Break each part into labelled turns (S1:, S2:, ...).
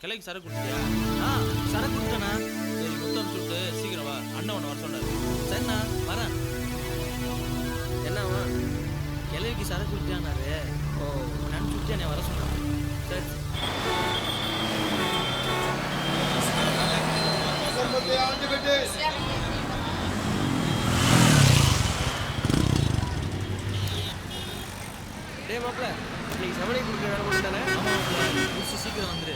S1: கிளைக்கு சரக்கு குடிச்சியா? சரக்கு குடிச்சேண்ணா. சரி முத்தம் சுட்டு சீக்கிரம் வா, அண்ணன் ஒன்று வர சொன்னாரு. சரிண்ணா வரேன். என்னவா கிளைக்கு சரக்கு குடிச்சானாரு? ஓ நான் சுட்டு என்னை வர சொன்னாரு. சரி
S2: டே மாப்பிள்ள, இன்னைக்கு சமணி கொடுக்குற வேலை மட்டும் தானே?
S1: முடிச்சு சீக்கிரம் வந்துரு.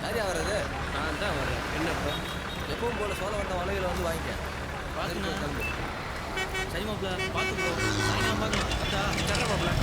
S2: யாரையா வர்றது? நான் தான் வரேன். என்னப்பா எப்பவும் போல சோழ வந்த வலையில் வந்து வாங்கிக்க.
S1: பார்த்துண்ணா தம்பி. சரி மாப்பிள்ள பார்த்து போ. சாயங்காலம் பார்க்கலாம். அத்தா
S2: சரி மாப்பிள்ள.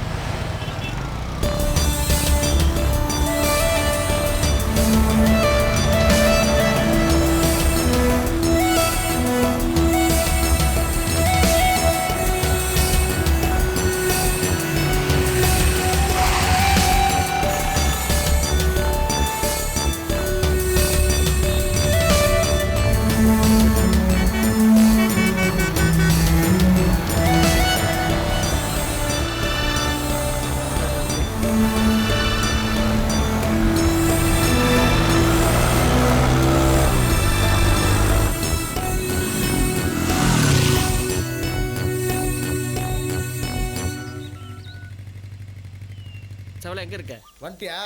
S2: சவலை எங்கே இருக்க?
S3: வந்துட்டியா?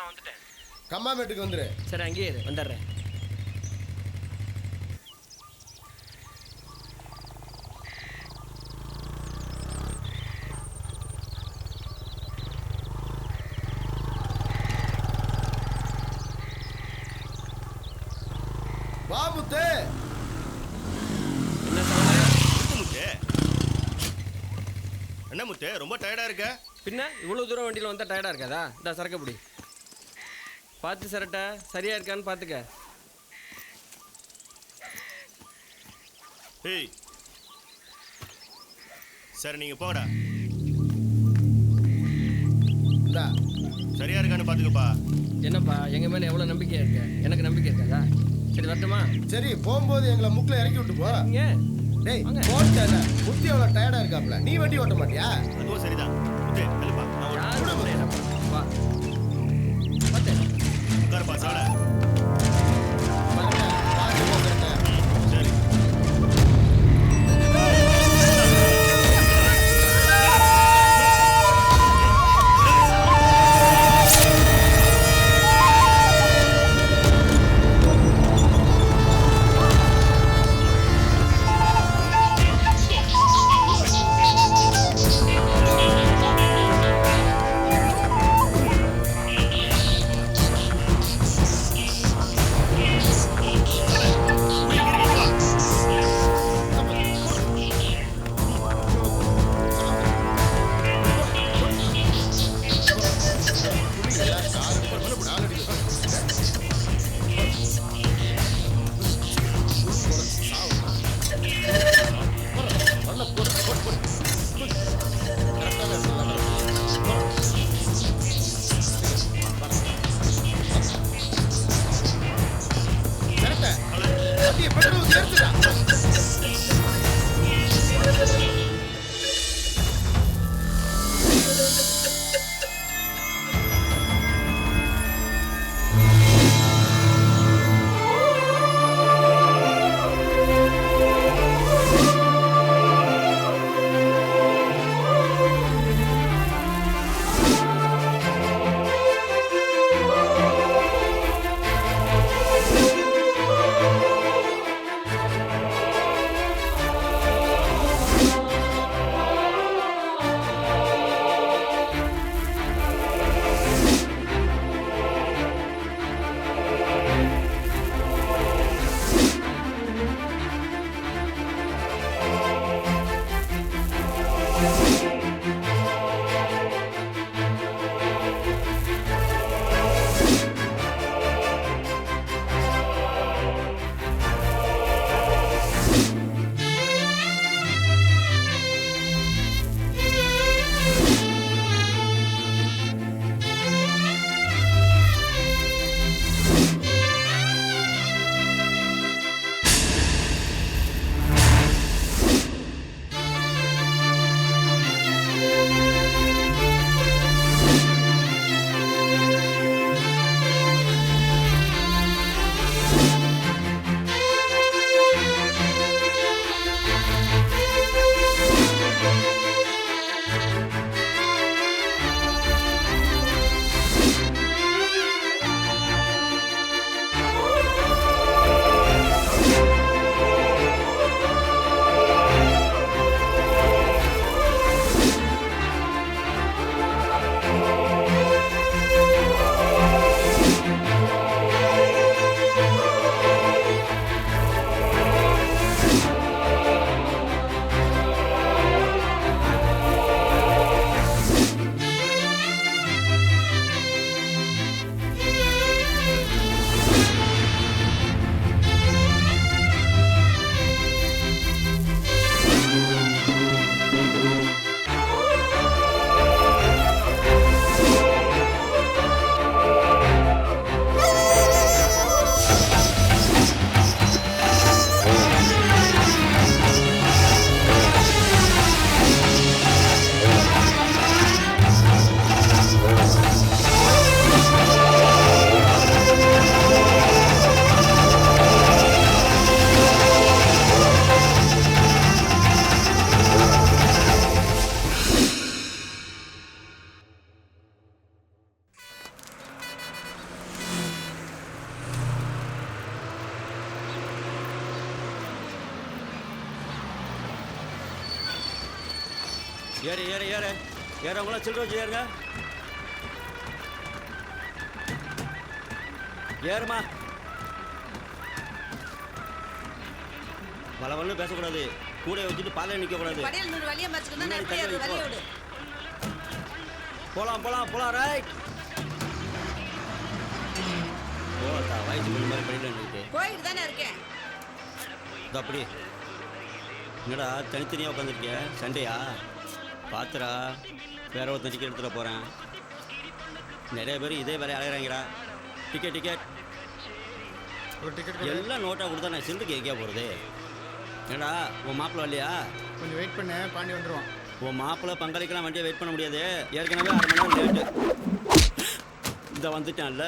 S2: வந்துட்டேன்.
S3: கம்மாமேட்டுக்கு வந்துரு.
S2: சரி அங்கேயே இரு, வந்துடுறேன்.
S3: வா முத்து.
S2: என்ன சவலை?
S4: முத்து, என்ன முத்து ரொம்ப டயர்டா இருக்க?
S2: பின்ன இவ்வளோ தூரம் வண்டியில் வந்தால் டயர்டாக இருக்காதா? இந்த சரக்கு பிடி. பார்த்து சரட்டா சரியாக இருக்கான்னு பார்த்துக்க.
S4: ஏய் சரி நீங்க போங்கடா.
S3: இந்தா.
S4: சரியா இருக்கான்னு பாத்துக்கப்பா.
S2: என்னப்பா எங்கள் மேலே எவ்வளோ நம்பிக்கையாக இருக்க? எனக்கு நம்பிக்கை இருக்காதா? சரி வரட்டுமா?
S3: சரி போகும்போது எங்களை முக்கில் இறக்கி விட்டு போ.
S2: இங்கே
S3: டேய்
S2: வாங்க.
S3: போட்டேன். முத்தி எவ்வளோ டயர்டா இருக்காப்ல. நீ வண்டி ஓட்ட மாட்டியா?
S4: அதுவும் சரிதான். முத்து கழுப்பா, நான்
S2: யாரும் முடியாதப்பா. வா பார்த்து
S4: உட்காருப்பா சாலை.
S3: வரேன். பார்த்து போகிறேன்.
S4: சரி
S5: Thank you. ஏறு ஏறு ஏறு ஏறவங்களாம் சில்லற வச்சு ஏறுங்க. ஏறுமா. வளவல்னு பேசக்கூடாது. கூட வச்சுட்டு பாதையை நிற்கக்கூடாது.
S6: படியில் 100 வழியை மச்சுக்கணும் நான் எப்படி அது வழி விடு.
S5: போலாம் போலாம் போலாம் ரைட். போட்டா வயசு கொஞ்சம் மாதிரி படிக்கல நின்றுட்டு.
S6: போயிட்டு தானே இருக்கேன்.
S5: இது அப்படி என்னடா தனித்தனியாக உட்காந்துருக்கிய? சண்டையா? பார்த்துடா வேற ஒருத்தன் டிக்கெட் எடுத்துகிட்டு போகிறேன். நிறைய பேர் இதே வேலையை அலைகிறாங்கடா. டிக்கெட் டிக்கெட்
S3: ஒரு டிக்கெட்
S5: எல்லாம் நோட்டாக கொடுத்தா நான் சில்லறைக்கு எங்கேயா போகிறது? என்னடா உன் மாப்பிள்ளை இல்லையா?
S3: கொஞ்சம் வெயிட் பண்ணு, பாண்டி வந்துடுவான்.
S5: உன் மாப்பிள்ளை பங்காளிக்கெல்லாம் வண்டியை வெயிட் பண்ண முடியாது. ஏற்கனவே 1/2 மணி நேரம் லேட்டு. இந்த வந்துட்டான்ல.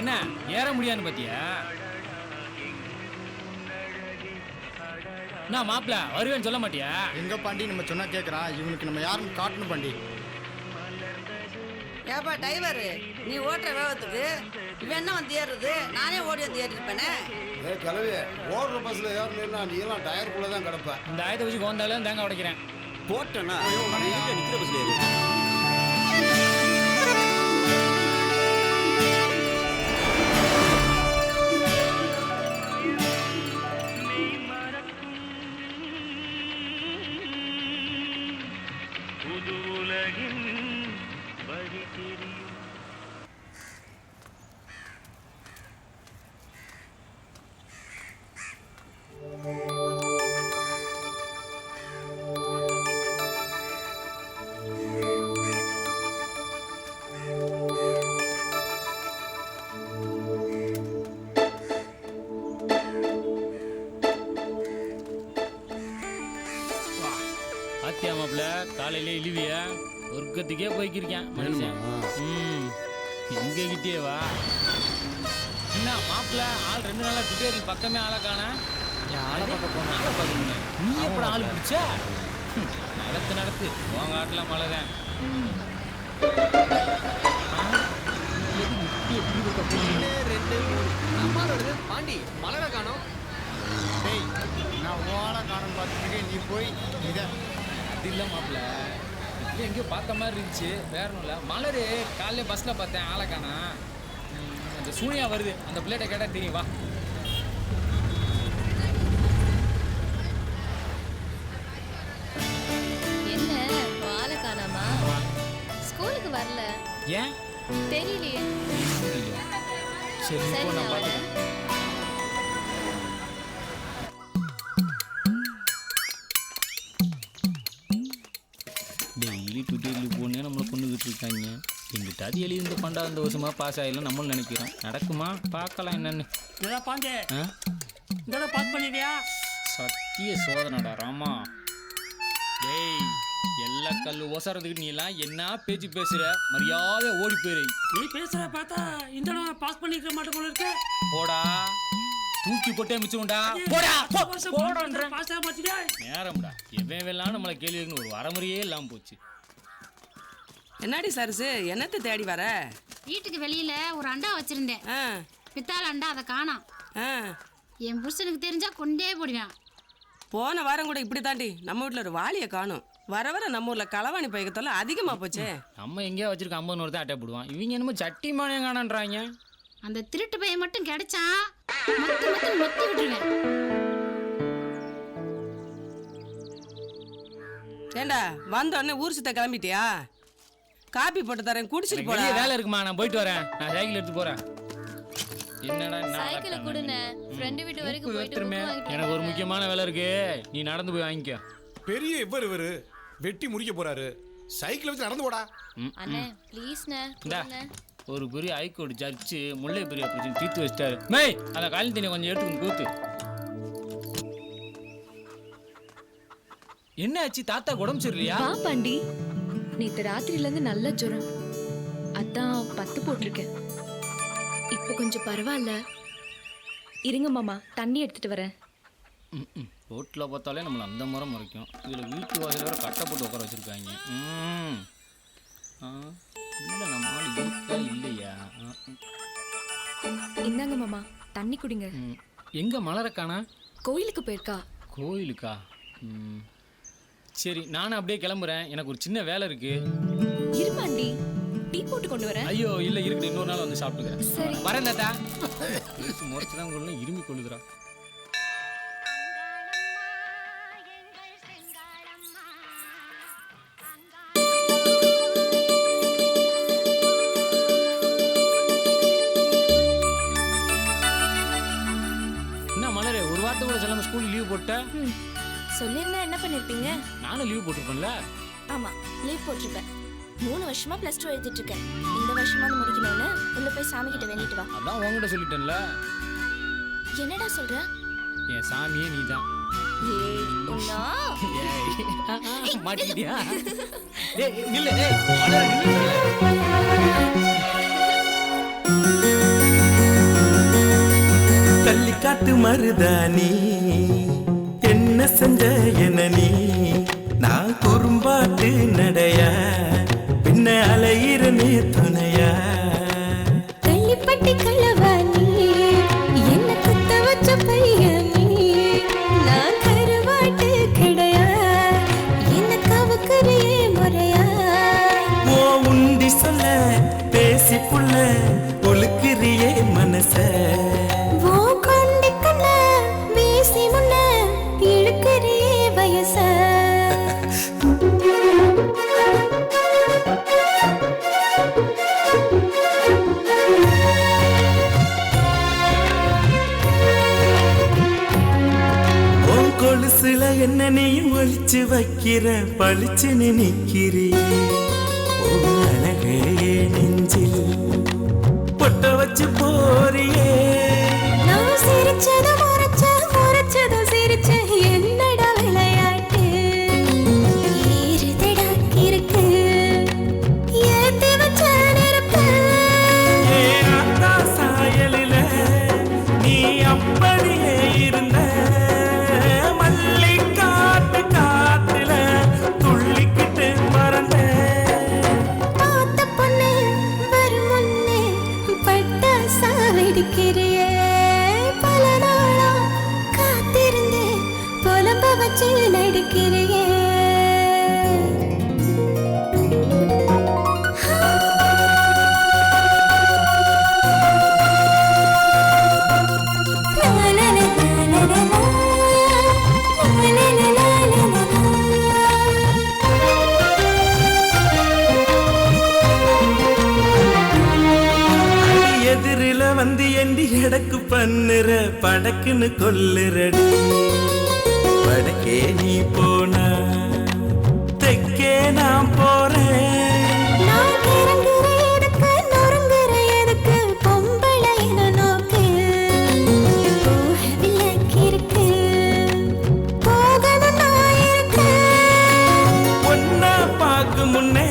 S7: என்ன ஏற முடியாதுன்னு பாத்தியா? நான் மாப்பிள்ள வருவேன்னு சொல்ல மாட்டியா?
S3: எங்க பாண்டி நம்ம சொன்னா கேட்குறான். இவனுக்கு நம்ம யாருன்னு காட்டணும் பாண்டி.
S6: ஏப்பா டிரைவர், நீ ஓட்டுற வேகத்துக்கு இவன் என்ன வந்து ஏறுறது? நானே ஓடி வந்து ஏறிருப்பேனே.
S3: கிளவி ஓடுற பஸ்ல ஏறணும்னா நீ எல்லாம் டயருக்குள்ள தான் கிடப்ப.
S7: இந்த ஆயத்தை வச்சு கோந்தாலும் தேங்காய் உடைக்கிறேன்.
S5: போட்டேன்னா நிற்கிற பஸ்ல ஏறு.
S7: ஆத்தியா மாப்பிள்ள காலையிலே இழிவியா ஒர்க்கத்துக்கே போய்க்கிருக்கேன் மனுஷன். எங்க கிட்டே வா. என்ன மாப்பிள்ள ஆள் 2 நாளா ட்விட்டரில் பக்கமே ஆளை காணா. ஆளை பார்க்க போன ஆளை பார்க்கணும். நீ எப்படி ஆள் பிடிச்சா? நடத்து உங்க ஆட்டெல்லாம் மழை தான்.
S2: பாண்டி மலரை காணோம்.
S3: டேய் நான் ஓலை காணும் பார்த்துட்டு நீ போய் இதை
S7: அது இல்லை மாப்பிள்ள, இது எங்கேயோ பார்த்த மாதிரி இருந்துச்சு. வேற ஒன்றும் இல்லை. மலர் காலையில பஸ்ஸில் பார்த்தேன் ஆளை காணா. அந்த சூனியா வருது, அந்த பிள்ளைகிட்ட கேட்டால் தெரியும். வா.
S8: என்ன ஆளை காணாமா? ஸ்கூலுக்கு வரல.
S7: ஏன்
S8: தெரியலையே.
S7: சரி
S8: சரி
S7: இப்போ நான்
S8: நான்
S7: பார்த்து
S8: வரேன்.
S7: டெய்லி ட்விட்டரில் போனே நம்மளை கொண்டுகிட்டு இருக்காங்க. எங்கிட்டாவது எழுதி இந்த 12 வருஷமாக பாஸ் ஆகிடலாம் நம்மளும் நினைக்கிறோம். நடக்குமா பார்க்கலாம் என்னன்னு.
S9: இதெல்லாம் பாஞ்சே
S7: ஆ
S9: இதெல்லாம் பாஸ் பண்ணிட்டியா?
S7: சத்திய சோதனடா ராமா. டேய் எல்லா கல் ஒசறதுக்கு நீ எல்லாம் என்ன பேச்சு பேசுற? மரியாதை ஓடி போயிரு.
S9: நீ பேசுற பார்த்தா இந்த தடவை பாஸ் பண்ணிக்க மாட்டேன் போல இருக்க.
S7: போடா தூக்கி போட்டே மிச்சம்டா. போடா போடன்றேன்.
S9: பாஸ் ஆக மாட்டியா?
S7: நேரம்டா எவன் வெல்லாம் நம்மளை கேள்விக்குன்னு ஒரு வரமுறையே இல்லாமல் போச்சு.
S6: என்னடி சரசு, என்னத்தை தேடி வர?
S8: வீட்டுக்கு வெளியில ஒரு அண்டா வச்சிருந்தேன்.
S6: ஆ
S8: பித்தாள அண்டா, அதை காணோம்.
S6: ஆ
S8: என் புருஷனுக்கு தெரிஞ்சா கொண்டே போடுவேன்.
S6: போன வாரம் கூட இப்படி தாண்டி நம்ம வீட்டில் ஒரு வாளியை காணும். வர வர நம்ம ஊரில் களவாணி பயக்கத்தால அதிகமாக போச்சே.
S7: நம்ம எங்கேயா வச்சிருக்க 50 தான் அட்டை போடுவான். இவங்க என்னமோ சட்டி மானியம் காணன்றாங்க.
S8: அந்த திருட்டு பையன் மட்டும் கிடைச்சா மொத்தி விட்டுருவேன்.
S6: ஏண்டா வந்த உடனே ஊர் சுத்த கிளம்பிட்டியா? காப்பி போட்டு தரேன், குடிச்சிட்டு
S7: எனக்கு
S6: போடா.
S7: வெளியே வேலை இருக்குமா, நான் போயிட்டு வரேன். நான் சைக்கிள் எடுத்து போறேன். என்னடா
S8: சைக்கிளை கொடுண்ணே, ஃப்ரெண்டு வீட்டு வரைக்கும் போயிட்டு
S7: திரும்ப எனக்கு ஒரு முக்கியமான வேலை இருக்கு. நீ நடந்து போய் வாங்கிக்க.
S10: பெரிய இவரு வெட்டி முடிக்க போறாரு. சைக்கிள் வச்சு நடந்து போடா.
S8: அண்ணே ப்ளீஸ்ண்ணே.
S7: இந்தா ஒரு பெரிய ஹைகோர்ட் ஜட்ஜு முல்லை பெரிய பிரச்சனை தீர்த்து வச்சிட்டாரு. மேய் அந்த காலி தண்ணி கொஞ்சம் எடுத்து கூத்து. என்ன ஆச்சு? தாத்தா உடம்பு சரியில்லையா?
S11: வா பாண்டி, நேத்து ராத்திரில இருந்து நல்ல ஜுரம். அதான் 10 போட்டிருக்கேன். இப்போ கொஞ்சம் பரவாயில்ல. இருங்க மாமா, தண்ணி எடுத்துட்டு வரேன்.
S7: ரோட்டில் பார்த்தாலே நம்மளை அந்த முறை முறைக்கும். இதில் வீட்டு வாசல் வேறு கட்டை போட்டு உட்கார வச்சுருக்காங்க. இல்லை நம்ம ஆள் இருக்கா இல்லையா?
S11: இந்தாங்க மாமா தண்ணி குடிங்க.
S7: எங்கே மலரக்கானா?
S11: கோயிலுக்கு போயிருக்கா.
S7: கோயிலுக்கா? சரி நானும் அப்படியே கிளம்புறேன், எனக்கு ஒரு சின்ன வேலை இருக்கு.
S11: இருமாண்டி டீ போட்டு கொண்டு வரேன்.
S7: ஐயோ இல்லை இருக்கட்டும், இன்னொரு நாள் வந்து சாப்பிட்டுக்கிறேன்.
S11: சரி
S7: வரேன் தாத்தா. முறைச்சு தான் கொள்ளணும், இருமி கொள்ளுதுரா. என்ன மலரே, ஒரு வார்த்தை கூட சொல்லாம ஸ்கூல் லீவ் போட்ட?
S12: சொல்லிருந்தா என்ன பண்ணிருப்பீங்க?
S7: நானும் லீவ் போட்டிருப்பேன்ல.
S12: ஆமா லீவ் போட்டிருப்பேன். 3 வருஷமா +2 எழுதிட்டு இருக்கேன். இந்த வருஷமா முடிக்கணும்னு உள்ள போய் சாமி கிட்ட வேண்டிட்டு வா.
S7: அதான் உங்ககிட்ட சொல்லிட்டேன்ல.
S12: என்னடா சொல்ற?
S7: என் சாமியே நீதான்.
S12: ஏய் உன்னா
S7: மாட்டிக்கிட்டியா? ஏய் நில்லு, ஏய் மலரே நில்லு.
S13: கள்ளிக்காட்டு மருதானி என்ன செஞ்ச என நீ, நான் குறும்பாட்டு நடையா பின்ன அலையிறனே துணையா.
S12: கள்ளிப்பட்டி கள்ளவாணி என்ன குத்த வச்ச பையன் நீ, நான் கருவாட்டு கிடையா என்ன கவுக்குறியே முறையா.
S13: ஓ உண்டி சொல்ல பேசி புள்ள ஒழுக்குறியே மனச. கொலுசுல என்ன நீயும் ஒழிச்சு வைக்கிற பழிச்சுன்னு நிக்கிறியே. அழகே நெஞ்சில் பொட்ட வச்சு போறியே.
S12: நான் சிரிச்சது முறைச்சது சிரிச்ச என்னடா விளையாட்டு. ஏறுதடா இருக்கு ஏத்தி வச்ச நெருப்பு.
S13: ஏன்னா சாயலில நீ அப்படியே இருந்த. மல்லிக்காட்டு காத்துல துள்ளிக்கிட்டு மறந்த.
S12: பார்த்த பொண்ணு வரும் முன்னே பட்டாசா வெடிக்கிறியே. பல நாளா காத்திருந்தேன் புலம்ப வச்சு நடிக்கிறியே.
S13: எதிரில வந்து எண்டி எடக்கு பண்ணுற படக்குன்னு கொல்லுறடி. வடக்கே நீ போனா தெற்கே நான் போறேன். ஒன்னா பார்க்க முன்னே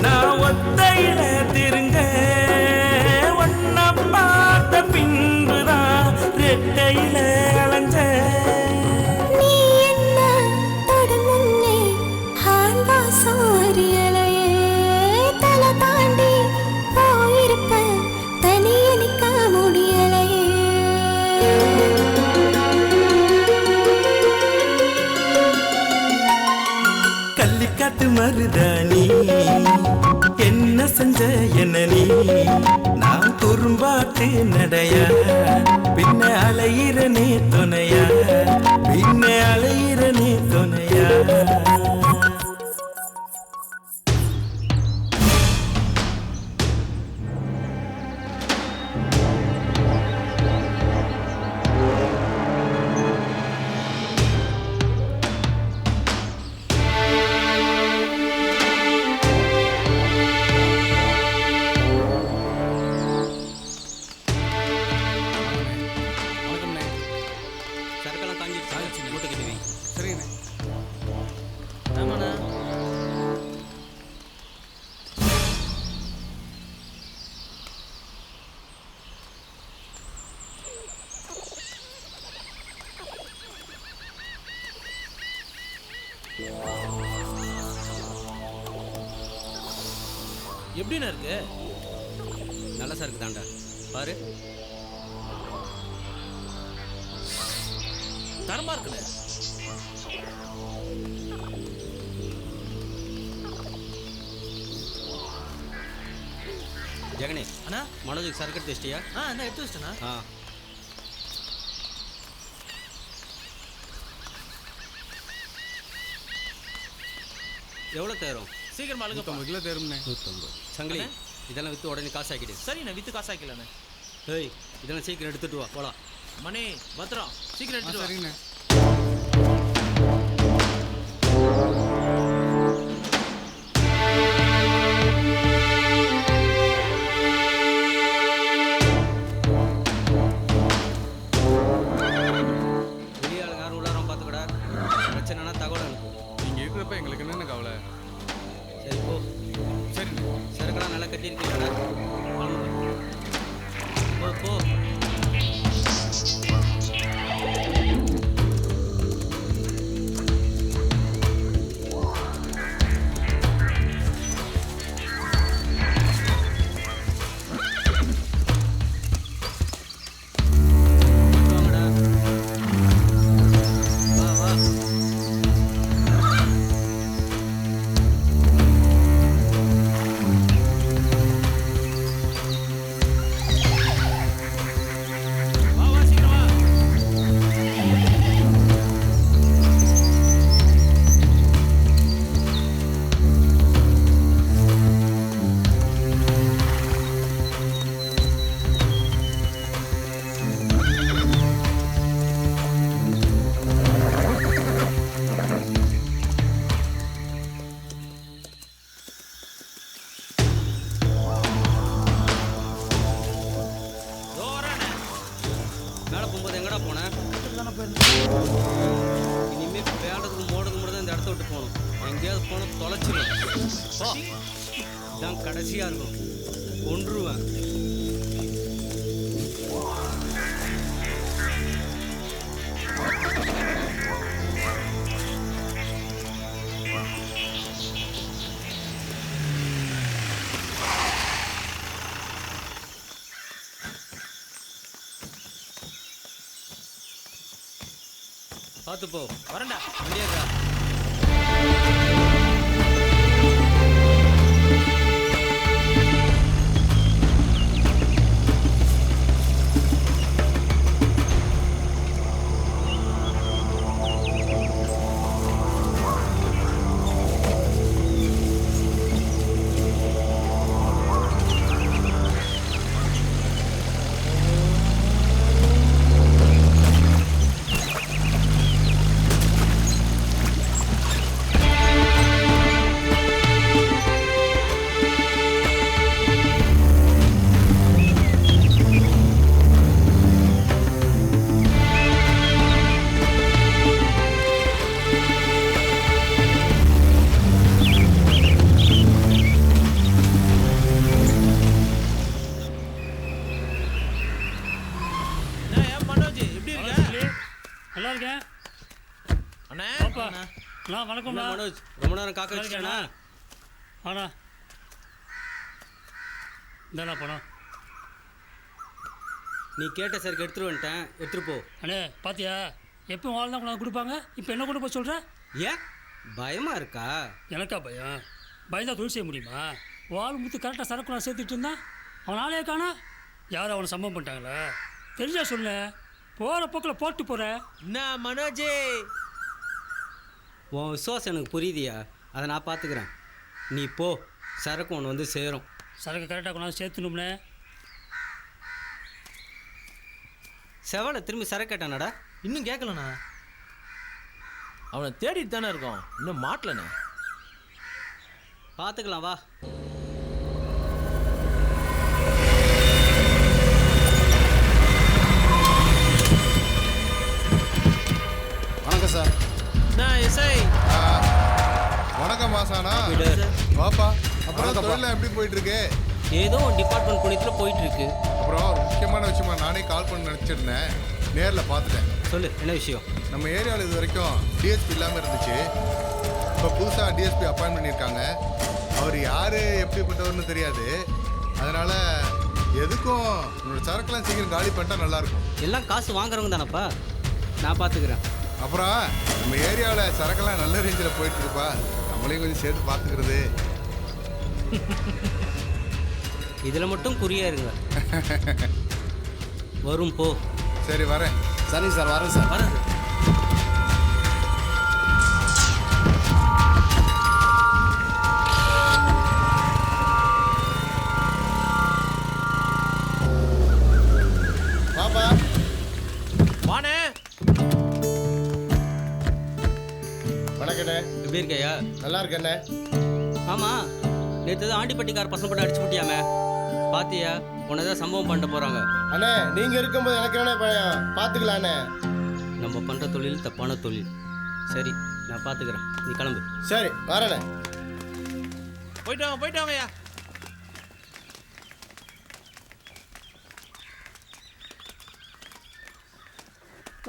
S13: நான் ஒத்தையில திருங்க. ஒன்னா பார்த்த பின்புதான் ரெட்டையில அலைஞ்ச.
S12: நீ என்ன தொடு முன்னே ஆழ்வா சோரியலையே. தலை தாண்டி போயிருப்ப தனியே நிக்க முடியலையே.
S13: கள்ளிக்காட்டு மருதானி என்ன செஞ்ச என்ன நீ, நான் குறும்பாட்டு நடையா பின்ன அலையிறனே துணையா பின்ன அலையிறனே துணையா.
S5: சரக்கெல்லாம் காஞ்சிருச்சு, மூட்டை கட்டி வை.
S2: சரிங்கண்ணே.
S1: ஆமாண்ணா. எப்படிண்ணா இருக்கு?
S5: நல்ல சரக்கு தாண்டா, பாரு.
S1: தரமா இருக்குண்ணே.
S5: ஜெகனே
S1: அண்ணா,
S5: மனோஜுக்கு சரக்கு எடுத்து வச்சிட்டியா?
S1: என்ன எடுத்து வச்சிட்டேண்ணா.
S5: எவ்வளோ தேரும்?
S1: சீக்கிரமா அழுங்க.
S3: 150 கிலோ தேரும்ண்ணே.
S5: 150. சங்கிலி, இதெல்லாம் விற்று உடனே காசு ஆக்கிடு.
S1: சரிண்ணே, வித்து காசு ஆக்கலண்ணே.
S5: ஏய், இதெல்லாம் சீக்கிரம் எடுத்துட்டு வா, போலாம்.
S1: மணி பத்திரம், சீக்கிரம் எடுத்துட்டு வா.
S3: சரிண்ணே.
S5: வெளியாளுங்க யாரும் உள்ளாரம் பார்த்துக்கடா. பிரச்சனைனா தகவல் அனுப்பு.
S3: நீங்க இருக்கிறப்ப எங்களுக்கு என்னென்ன கவலை?
S5: சரி போ.
S3: சரிண்ணே.
S5: சரக்கெல்லாம் நல்லா கட்டியிருக்கீங்கடா. போ போ. மேலே போகும்போது எங்கடா போனேன்? இனிமேல் வேண்டதுக்கு மோடுக்கு மட்டும் தான் இந்த இடத்த விட்டு போகணும். எங்கேயாவது போன தொலைச்சிடும். இதான் கடைசியாக இருக்கும். கொன்றுவேன். பார்த்து போ.
S1: வரேன்டா.
S5: வண்டியாக்கா.
S9: நல்லா இருக்கேன்
S1: அண்ணே.
S9: பாப்பா நான் வணக்கம்
S5: மனோஜ், ரொம்ப நேரம் காக்க வச்சுட்டேனா?
S9: ஆனா இந்தாண்ணா பணம்.
S5: நீ கேட்ட சருக்கு எடுத்துட்டு வந்துட்டேன். எடுத்துட்டு போ.
S9: அண்ணே பாத்தியா, எப்பவும் வாழ் தான் கொண்டாந்து கொடுப்பாங்க, இப்போ என்ன கொண்டு போய் சொல்கிற?
S5: ஏன் பயமா இருக்கா?
S9: எனக்கா பயம்? பயந்தா தொழில் செய்ய முடியுமா? வாழ் முத்து கரெக்டாக சரக்கு நான் சேர்த்துட்டு இருந்தான், அவன் ஆளையே காணா. யாரும் அவனை சம்பவம் பண்ணிட்டாங்களா? தெரிஞ்சா சொல்லு, போகிற போக்கில் போட்டு போகிறேன்.
S1: என்ன மனோஜே,
S5: உன் விசுவாசம் எனக்கு புரியுதியா? அதை நான் பார்த்துக்கிறேன். நீ போ, சரக்கு ஒன்று வந்து சேரும்.
S9: சரக்கு கரெக்டாக கொண்டாந்து சேர்த்துணும்னே.
S5: செவலை திரும்பி சரக்கு கேட்டானடா?
S1: இன்னும் கேட்கலண்ணா. அவனை தேடிட்டு தானே இருக்கோம், இன்னும் மாட்டலண்ணே.
S5: பார்த்துக்கலாம் வா.
S3: வணக்கம் சார்.
S1: நான் எஸ்ஐ.
S3: வணக்கம் மாசானா. வாப்பா. அப்புறம் தொழில் எப்படி போயிட்டு இருக்கு?
S5: ஏதோ டிபார்ட்மெண்ட் புனியத்தில் போயிட்டு இருக்கு.
S3: அப்புறம் ஒரு முக்கியமான விஷயமா நானே கால் பண்ண நினச்சிருந்தேன், நேரில் பார்த்துட்டேன்.
S5: சொல்லு, என்ன விஷயம்?
S3: நம்ம ஏரியாவில் இது வரைக்கும் டிஎஸ்பி இல்லாமல் இருந்துச்சு. இப்போ புதுசாக டிஎஸ்பி அப்பாயின்ட் பண்ணியிருக்காங்க. அவர் யாரு எப்படிப்பட்டவர்னு தெரியாது. அதனால எதுக்கும் உன்னோட சரக்குலாம் சீக்கிரம் காலி பண்ணிட்டா நல்லா இருக்கும்.
S2: எல்லாம் காசு வாங்குறவங்க தானப்பா, நான் பார்த்துக்கிறேன்.
S3: அப்புறம் நம்ம ஏரியாவில் சரக்கெல்லாம் நல்ல ரேஞ்சில் போயிட்டு இருப்பா, நம்மளையும் கொஞ்சம் சேர்த்து பார்த்துக்கிறது.
S2: இதில் மட்டும் குறியா இருங்க. வரும் போ.
S3: சரி வரேன்.
S10: சரிங்க சார், வரேன் சார்.
S2: வரேன்.
S3: பாப்பா
S1: வானே.
S3: வணக்கண்ணே.
S2: எப்படி இருக்கையா?
S3: நல்லா இருக்கண்ணே.
S2: ஆமாம், நேற்று தான் ஆண்டிப்பட்டிக்கார பசங்க போட்டு அடிச்சு விட்டியாமே, பாத்தியா? உன்னதான் சம்பவம் பண்ணிட்டு போகிறாங்க.
S3: அண்ணே நீங்கள் இருக்கும்போது எனக்கு என்ன பயம், பார்த்துக்கலாண்ணே.
S2: நம்ம பண்ணுற தொழில் தப்பான தொழில். சரி, நான் பார்த்துக்கிறேன், நீ கிளம்பு.
S3: சரி வரேண்ணே.
S1: போயிட்டு வாங்கய்யா.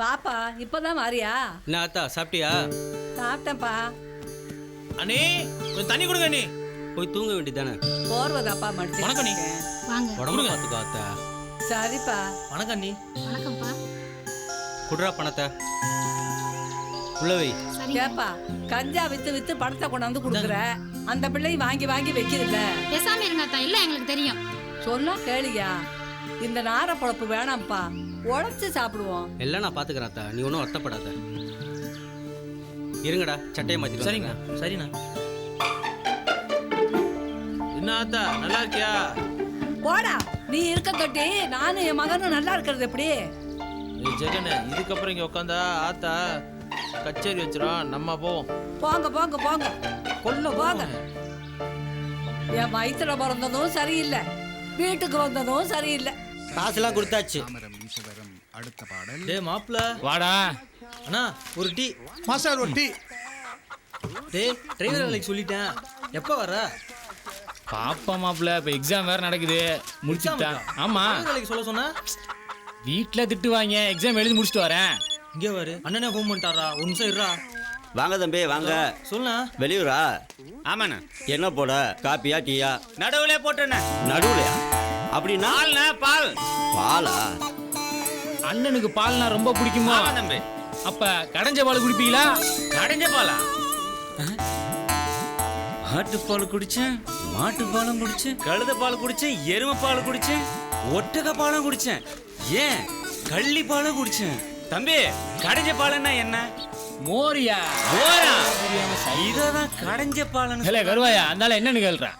S14: வாப்பா, இப்பதான் வாரியா?
S2: என்ன அத்தா, சாப்பிட்டியா?
S14: சாப்பிட்டேன்ப்பா.
S1: அண்ணே கொஞ்சம் தண்ணி கொடுங்க அண்ணே.
S2: போய் தூங்க வேண்டியதானே?
S14: போர்வதாப்பா மடிச்சு.
S1: வணக்கம் நீ.
S8: வாங்க.
S2: உடம்பு பார்த்துக்கோ அத்தா.
S14: சரிப்பா.
S1: வணக்கம் அண்ணி.
S8: வணக்கம்ப்பா.
S2: குடுறா பணத்தை உள்ளவை.
S14: கேப்பா, கஞ்சா வித்து வித்து பணத்தை கொண்டாந்து கொடுக்குற, அந்த பிள்ளை வாங்கி வாங்கி வைக்கிறதில்ல.
S8: பேசாம இருங்க அத்தா, இல்ல எங்களுக்கு தெரியும்.
S14: சொன்னா கேளியா? இந்த நார பொழப்பு வேணாம்ப்பா, உழைச்சு சாப்பிடுவோம்.
S2: எல்லாம் நான் பார்த்துக்கிறேன் அத்தா, நீ ஒன்றும் வருத்தப்படாத. இருங்கடா, சட்டையை மாற்றிட்டு.
S1: சரிங்கண்ணா. சரிண்ணா. என்ன ஆத்தா, நல்லா இருக்கியா?
S14: போடா, நீ இருக்க தொட்டி நானும் என் மகனும் நல்லா இருக்கிறது எப்படி?
S1: ஜெகனே, இதுக்கப்புறம் இங்க உட்காந்தா ஆத்தா கச்சேரி வச்சிரும். நம்ம போவோம்.
S14: போங்க போங்க போங்க, கொள்ள போங்க. என் வயிற்றுல பிறந்ததும் சரியில்லை, வீட்டுக்கு வந்ததும் சரியில்லை.
S5: காசுலாம் கொடுத்தாச்சு.
S1: டேய் மாப்ள,
S7: வாடா.
S1: அண்ணா ஒரு டீ.
S3: மாஸ்டர் ஒரு டீ.
S1: டேய் டிரைவர் வேலைக்கு சொல்லிட்டேன், எப்போ வர?
S7: பாப்பா மாப்பிள்ள, இப்போ எக்ஸாம் வேற நடக்குது, முடிச்சுட்டான். ஆமா,
S1: டிரைவர் வேலைக்கு சொல்ல சொன்னா
S7: வீட்டில் திட்டுவாங்க, எக்ஸாம் எழுதி முடிச்சுட்டு வரேன்.
S1: இங்கே வரு. அண்ணனே ஃபோன் பண்ணிட்டாரா? ஒரு நிமிஷம் இருடா.
S5: வாங்க தம்பி வாங்க.
S1: சொல்லுண்ணா.
S5: வெளியூரா?
S7: ஆமாண்ணா.
S5: என்ன போட, காப்பியா டீயா?
S7: நடுவுல போட்டேண்ணே.
S5: நடுவுலையா? அப்படின்னா
S7: பால்.
S5: பாலா?
S7: அண்ணனுக்கு பால்னா ரொம்ப பிடிக்குமா தம்பி? அப்ப கடைஞ்ச பால் குடிப்பீங்களா? கடைஞ்ச பாலா?
S15: ஆட்டுப்பால் குடிச்சேன், மாட்டுப்பாலும் குடிச்சேன், கழுத பால் குடிச்சேன், எருமை பால் குடிச்சேன், ஒட்டக பாலும் குடிச்சேன், ஏன் கள்ளி பாலும் குடிச்சேன். தம்பி, கடைஞ்ச பாலுன்னா என்ன?
S7: மோரியா?
S15: மோரா? இதான் கடைஞ்ச பாலுன்னு.
S7: இல்ல கருவாயா, அதனால என்னன்னு கேள்றேன்.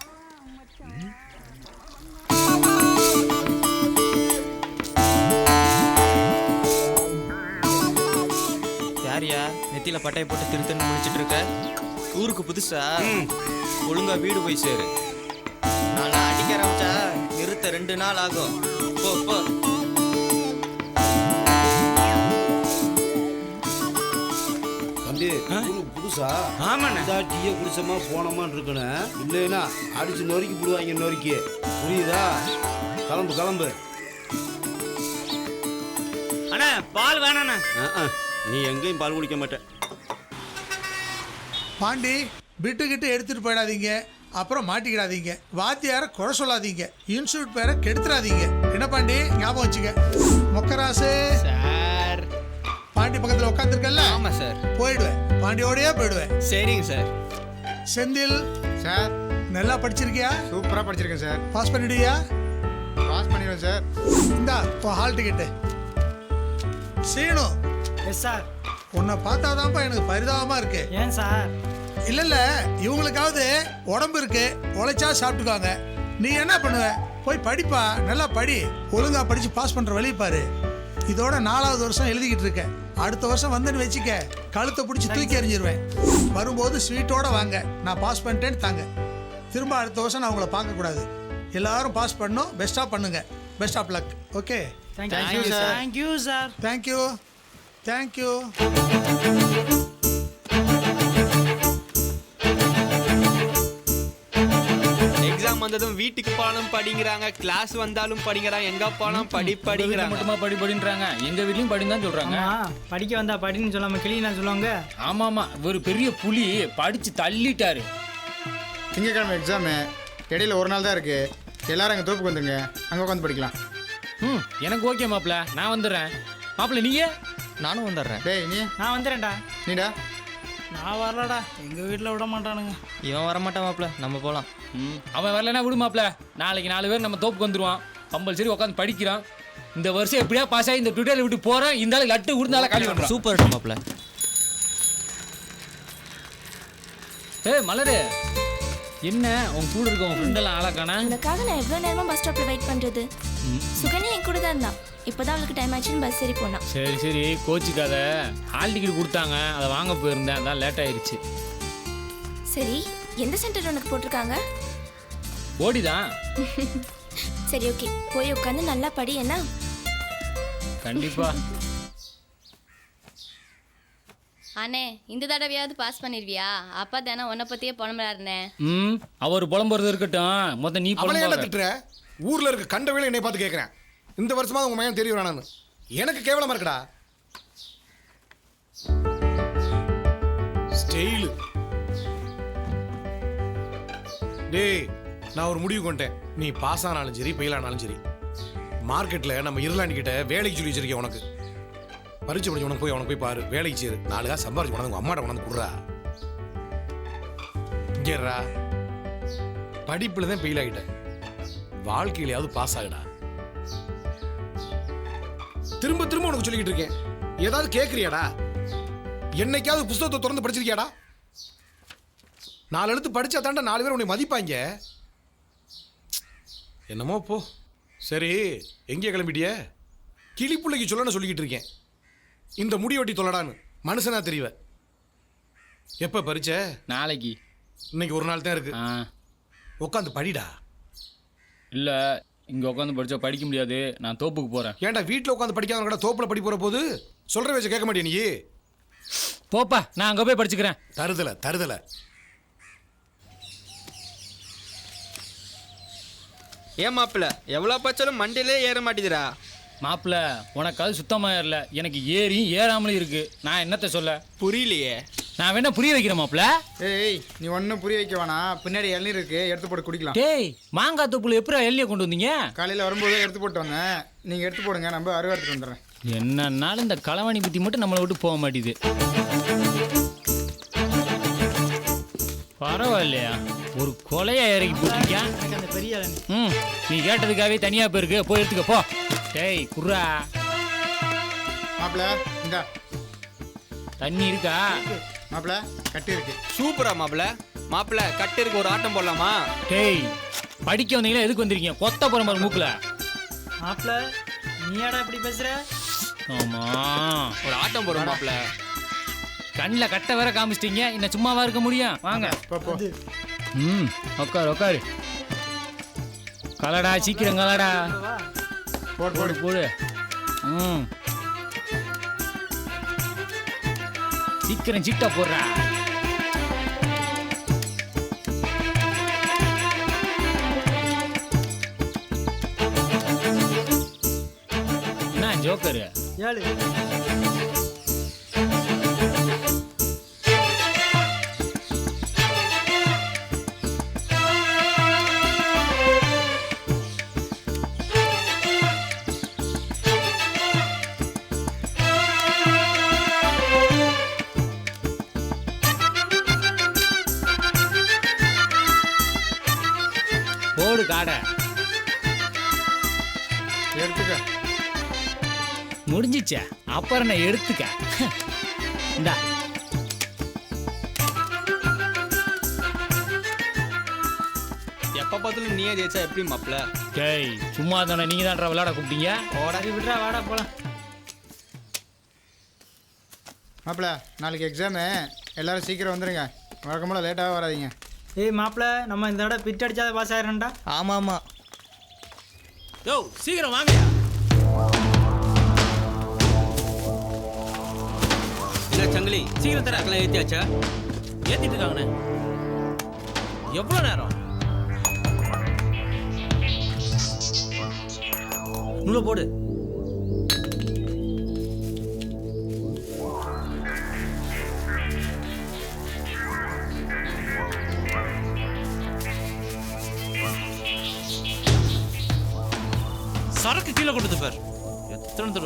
S1: யாரியா நெத்தியில பட்டையை போட்டு திருத்தன்னு முடிச்சிட்டு இருக்க? ஊருக்கு புதுசா? ஒழுங்கா வீடு போய் சேரு. நான் அடிக்க ஆரம்பிச்சா நிறுத்த 2 நாள் ஆகும். போ போ.
S10: தம்பி, புதுசா?
S15: ஆமாண்ணே.
S10: டீயை குடிச்சோமா போனோமான்னு இருக்கணும், இல்லைன்னா அடிச்சு நொறுக்கி போடுவாங்க. நொறுக்கி புரியுதா? கிளம்பு கிளம்பு.
S15: அண்ணா பால் வேணாண்ணே.
S5: நீ எங்கேயும் பால் குடிக்க மாட்டேன்.
S16: பாண்டி, விட்டுக்கிட்டு எடுத்துட்டு போயிடாதீங்க, அப்புறம் மாட்டிக்கிடாதீங்க. வாத்தியார குறை சொல்லாதீங்க, இன்ஸ்டியூட் பேரை கெடுத்துடாதீங்க. என்ன பாண்டி, ஞாபகம் வச்சுக்க. மொக்கராசு
S1: சார்.
S16: பாண்டி பக்கத்தில் உட்காந்துருக்கல?
S1: ஆமா சார்.
S16: போயிடுவேன், பாண்டியோடய போயிடுவேன்.
S1: சரிங்க சார்.
S16: செந்தில்
S3: சார்.
S16: நல்லா படிச்சிருக்கியா?
S3: சூப்பராக படிச்சிருக்கேன் சார்.
S16: பாஸ் பண்ணிடுவியா?
S3: பாஸ் பண்ணிடுவேன் சார்.
S16: இந்தா இப்போ hall ticket. Seenu.
S17: Yes sir.
S16: உன்னை பார்த்தாதான்ப்பா எனக்கு பரிதாபமாக இருக்கு.
S17: ஏன் சார்?
S16: இல்லை இல்லை, இவங்களுக்காவது உடம்பு இருக்கு, உழைச்சா சாப்பிட்டுக்குவாங்க. நீ என்ன பண்ணுவ? போய் படிப்பா, நல்லா படி, ஒழுங்கா படிச்சு பாஸ் பண்ற வழி பாரு. இதோட 4வது வருஷம் எழுதிக்கிட்டு இருக்கேன். அடுத்த வருஷம் வந்தேன்னு வச்சுக்க, கழுத்தை பிடிச்சி தூக்கி எறிஞ்சிருவேன். வரும்போது ஸ்வீட்டோட வாங்க, நான் பாஸ் பண்ணிட்டேன்னு தாங்க. திரும்ப அடுத்த வருஷம் நான் உங்களை பார்க்கக்கூடாது. எல்லாரும் பாஸ் பண்ணணும், பெஸ்ட்டாக பண்ணுங்க. Best of luck. Okay,
S17: thank you sir. Thank you sir.
S16: Thank you thank you.
S2: Exam வந்ததும் வீட்டுக்கு போனாலும் படிங்கிறாங்க, கிளாஸ் வந்தாலும் படிங்கிறாங்க, எங்க போனாலும் படிங்கிறாங்க.
S7: மட்டுமா படின்றாங்க, எங்க வீட்லயும் படின்னு தான் சொல்றாங்க.
S17: படிக்க வந்தா படின்னு சொல்லாம கிளீனா சொல்லுவாங்க.
S7: ஆமாமா, ஒரு பெரிய புலி படிச்சு தள்ளிட்டாரு.
S18: திங்கக்கிழமை எக்ஸாமு, இடையில ஒரு நாள் தான் இருக்குது. எல்லாரும் எங்கள் தோப்புக்கு வந்துருங்க, அங்கே உட்காந்து படிக்கலாம்.
S7: ம் எனக்கு ஓகே மாப்பிள்ள, நான் வந்துடுறேன். மாப்பிள்ள நீங்கள்?
S1: நானும் வந்துடுறேன்.
S18: டேய் நீ?
S17: நான் வந்துடுறேன்டா.
S18: நீடா?
S17: நான் வரலடா, எங்கள் வீட்டில் விட மாட்டானுங்க.
S1: இவன் வரமாட்டான் மாப்பிள்ள, நம்ம போகலாம்.
S7: அவன் வரலன்னா விடு மாப்பிள்ள. நாளைக்கு 4 பேர் நம்ம தோப்புக்கு வந்துடுவான். கம்பல்சரி உட்காந்து படிக்கிறான். இந்த வருஷம் எப்படியா பாஸ் ஆகி இந்த ட்விட்டரில் விட்டு போகிறேன். இந்த ஆள் லட்டு விடுந்தாலும் காலி பண்ணுறான்.
S1: சூப்பர் மாப்பிள்ள.
S7: மலரு, என்ன உன் கூட இருக்க உன் ஃப்ரெண்டெல்லாம் ஆளாக்கானா?
S12: உனக்காக நான் எவ்வளோ நேரமாக பஸ் ஸ்டாப்பில் வெயிட் பண்ணுறது. சுகன்யா என் கூட தான் இருந்தான். இப்போதான் அவளுக்கு டைம் ஆச்சுன்னு பஸ் ஏறி போனான்.
S7: சரி சரி கோச்சிக்காத. ஹால் டிக்கெட் கொடுத்தாங்க, அதை வாங்க போயிருந்தேன், அதான் லேட் ஆயிடுச்சு.
S12: சரி, எந்த சென்டர் உனக்கு போட்டிருக்காங்க?
S7: ஓடிதான்.
S12: சரி ஓகே, போய் உட்காந்து நல்லா படி. என்ன?
S7: கண்டிப்பா.
S19: அண்ணே, இந்த தடவையாவது பாஸ் பண்ணிருவியா? அப்பா தானே உன்னை பத்தியே புலம்புறாருண்ணே.
S7: அவர் புலம்புறது இருக்கட்டும், மொத்தம் நீ
S20: திட்டுற. ஊர்ல இருக்க கண்ட வேலை என்னை பார்த்து கேட்கிறேன். இந்த வருஷமா உங்க மையம் தெரிய வேணான்னு எனக்கு கேவலமா இருக்குடா. ஸ்டைலு. டேய், நான் ஒரு முடிவு கொண்டேன். நீ பாஸ் ஆனாலும் சரி ஃபெயில் ஆனாலும் சரி, மார்க்கெட்ல நம்ம இருளாண்டி கிட்ட வேலைக்கு சொல்லி வச்சிருக்கேன். உனக்கு பரிச்சு படிச்சு உனக்கு போய் பாரு, வேலைக்கு சேரு. 4 காசு சம்பாரிச்சு கொண்டாந்து உங்க அம்மாட்ட கொண்டாந்து குடுறா. இங்கேறா, படிப்புல தான் ஃபெயில் ஆகிட்டேன், வாழ்க்கையிலையாவது பாஸ் ஆகுடா. திரும்ப திரும்ப உனக்கு சொல்லிக்கிட்டு இருக்கேன். ஏதாவது கேட்குறியாடா? என்னைக்காவது புத்தகத்தை திறந்து படிச்சிருக்கியாடா? 4 எழுத்து படிச்சா தாண்டா 4 பேர் உன்னை மதிப்பாங்க. என்னமோ போ. சரி, எங்கே கிளம்பிட்டிய? கிளிப்புள்ளைக்கு சொல்லணும்னு சொல்லிக்கிட்டு இருக்கேன். இந்த முடி வெட்டி தொல்லடான்னு மனுஷனா தெரியவ. எப்ப பரிச்ச?
S7: நாளைக்கு.
S20: இன்னைக்கு ஒரு நாள் தான் இருக்கு. உட்காந்து படிடா.
S7: இல்ல, இங்க உட்காந்து படிச்சா படிக்க முடியாது, நான் தோப்புக்கு போறேன்.
S20: ஏன்டா வீட்டில் உட்காந்து படிக்காத கூட தோப்புல படி போற போது சொல்ற வச்சு கேட்க மாட்டே நீ?
S7: போப்பா, நான் அங்க போய் படிச்சுக்கிறேன்.
S20: தருதல.
S2: ஏன் மாப்பிள்ள, எவ்வளோ பச்சாலும் மண்டியிலே ஏற மாட்டேதுரா.
S7: மாப்பிள்ள, உனக்கு அது சுத்தமா ஏறல, எனக்கு ஏறியும் ஏறாமலும் இருக்கு. நான் என்னத்த சொல்ல?
S2: புரியலையே.
S7: நான் வேணா புரிய வைக்கிறேன் மாப்பிள்ள.
S18: ஏய், நீ ஒன்றும் புரிய வைக்க வேணாம். பின்னாடி இளநீர் இருக்கு, எடுத்து போட்டு குடிக்கலாம்.
S7: டேய், மாங்காய் தொப்புல எப்படி எல்லையை கொண்டு வந்தீங்க?
S18: காலையில் வரும்போது எடுத்து போட்டு வந்தேன். நீங்கள் எடுத்து போடுங்க, நம்ம அருவா எடுத்துட்டு வந்துடுறேன்.
S7: என்னன்னாலும் இந்த களவாணி புத்தி மட்டும் நம்மளை விட்டு போக மாட்டேது. பரவாயில்லையா, ஒரு கொலையா இறக்கி போட்டிருக்கேன்.
S17: அந்த பெரிய
S7: நீ கேட்டதுக்காகவே தனியா போயிருக்கு, போய் எடுத்துக்க போ. டேய் குர்ரா.
S18: மாப்பிள்ள இந்தா
S7: தண்ணி இருக்கா?
S18: மாப்பிள்ள கட்டு இருக்கு.
S2: சூப்பரா மாப்பிள்ள கட்டு இருக்கு, ஒரு ஆட்டம் போடலாமா?
S7: டேய், படிக்க வந்தீங்களா? எதுக்கு வந்திருக்கீங்க? கொத்த போற மாதிரி மூக்குல.
S17: மாப்பிள்ள, நீ ஏடா இப்படி பேசுற?
S7: ஆமா,
S2: ஒரு ஆட்டம் போடுற மாப்பிள்ள.
S7: கண்ணில் கட்ட வேற காமிச்சிட்டீங்க, இன்னும் சும்மாவா இருக்க முடியும்? வாங்க. உட்காரு. கலடா, சீக்கிரம் கலடா. போடு. சீக்கிரம் சீட்டா போடுறா. என்ன ஜோக்கரு?
S17: 7.
S7: போடு காடை.
S18: எடுத்துக்க.
S7: முடிஞ்சிச்சா? அப்புறம் நான் எடுத்துக்க. இந்தா.
S2: எப்ப பார்த்தாலும் நீயே ஜெயிச்சா எப்படி மாப்பிள்ள?
S7: டேய், சும்மா தானே, நீங்க தான் விளையாட கூப்பிட்டீங்க.
S17: விட்றா, வாடா போலாம்.
S18: மாப்பிள்ள, நாளைக்கு எக்ஸாமு, எல்லாரும் சீக்கிரம் வந்துடுங்க. வழக்கம்போல லேட்டாக வராதிங்க.
S17: ஏய் மாப்பிள்ள, நம்ம இந்த தடவை பிட் அடிச்சாத பாஸ் ஆயிரம்டா.
S1: ஆமாம்.
S7: யோ, சீக்கிரம் வாங்க.
S2: இல்லை சங்கிலி, சீக்கிரம் தர. அக்கெல்லாம் ஏற்றியாச்சா?
S1: ஏற்றிட்டு இருக்காங்கண்ணே. எவ்வளோ நேரம்? நூலை போடு.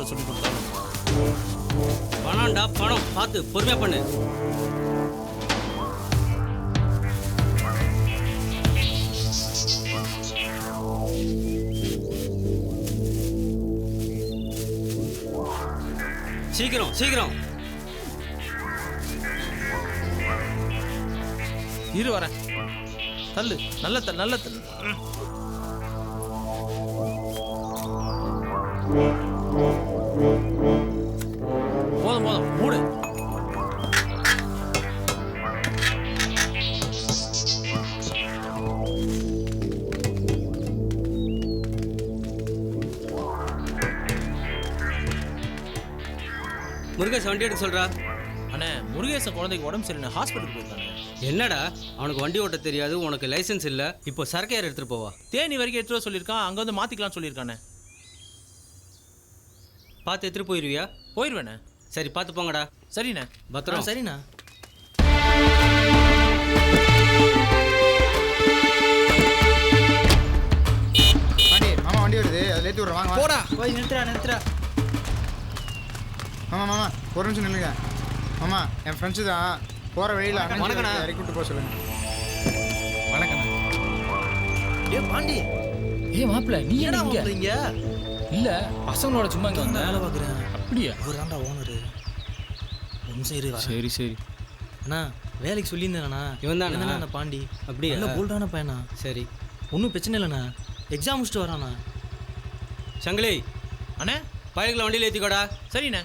S1: ஹாஸ்பிட்டல் சொல்லி கொடுத்தாலும்
S5: பணம்டா பணம், பார்த்து பொறுமையா பண்ணு. சீக்கிரம் சீக்கிரம்.
S1: இரு வரேன். தள்ளு, நல்ல நல்ல போதும் போதும் மூடு.
S5: முருகேஷ் வண்டி எடுக்க சொல்றா.
S1: அண்ணே முருகேசன் குழந்தைக்கு உடம்பு சரியில்லை, ஹாஸ்பிட்டலுக்கு போயிருக்கானே.
S5: என்னடா அவனுக்கு வண்டி ஓட்ட தெரியாது, உனக்கு லைசென்ஸ் இல்லை, இப்போ சரக்கு யார் எடுத்துட்டு போவா?
S1: தேனி வரைக்கும் எடுத்துட்டு வர சொல்லியிருக்கான், அங்கே வந்து மாற்றிக்கலாம்னு சொல்லியிருக்கானே.
S5: பார்த்து எடுத்துட்டு போயிடுவியா?
S1: போயிடுவேண்ணே.
S5: சரி பார்த்து போங்கடா.
S1: சரிண்ணே.
S5: பத்திரம்.
S1: சரிண்ணா.
S18: பாண்டி மாமா வண்டி வருது, அதில் ஏற்றி விட்றேன். வாங்க
S1: போடா.
S17: போய் நிறுத்துறா.
S18: மாமா மாமா ஒரு நிமிஷம் நில்லுங்க. மாமா என் ஃப்ரெண்ட்ஸு தான் போகிற வழியில்
S1: வணக்கண்ணா.
S18: இறக்கி விட்டு போக சொல்லுங்க.
S1: வணக்கண்ணா. ஏ பாண்டி.
S7: ஏய் மாப்பிள்ள, நீ என்ன இங்க?
S1: இங்க
S7: இல்ல பசங்களோட சும்மா இங்க வந்தேன்.
S1: வேலை பார்க்குறேன்.
S7: அப்படியா?
S1: இவர் தான்டா ஓனரு. ஒரு நிமிஷம் இரு வரேன்.
S7: சரி சரி.
S1: அண்ணா வேலைக்கு சொல்லியிருந்தேண்ணா.
S5: இவன் தானே
S1: அந்த பாண்டி.
S5: அப்படியா?
S1: நல்ல போல்டான பையனா.
S5: சரி
S1: ஒன்றும் பிரச்சனை இல்லைண்ணா. எக்ஸாம் முடிச்சுட்டு வராண்ணா.
S5: சங்கிலி
S1: அண்ணே
S5: பயலுக்குள்ள வண்டியில் ஏற்றிக்கோடா.
S1: சரிண்ணே.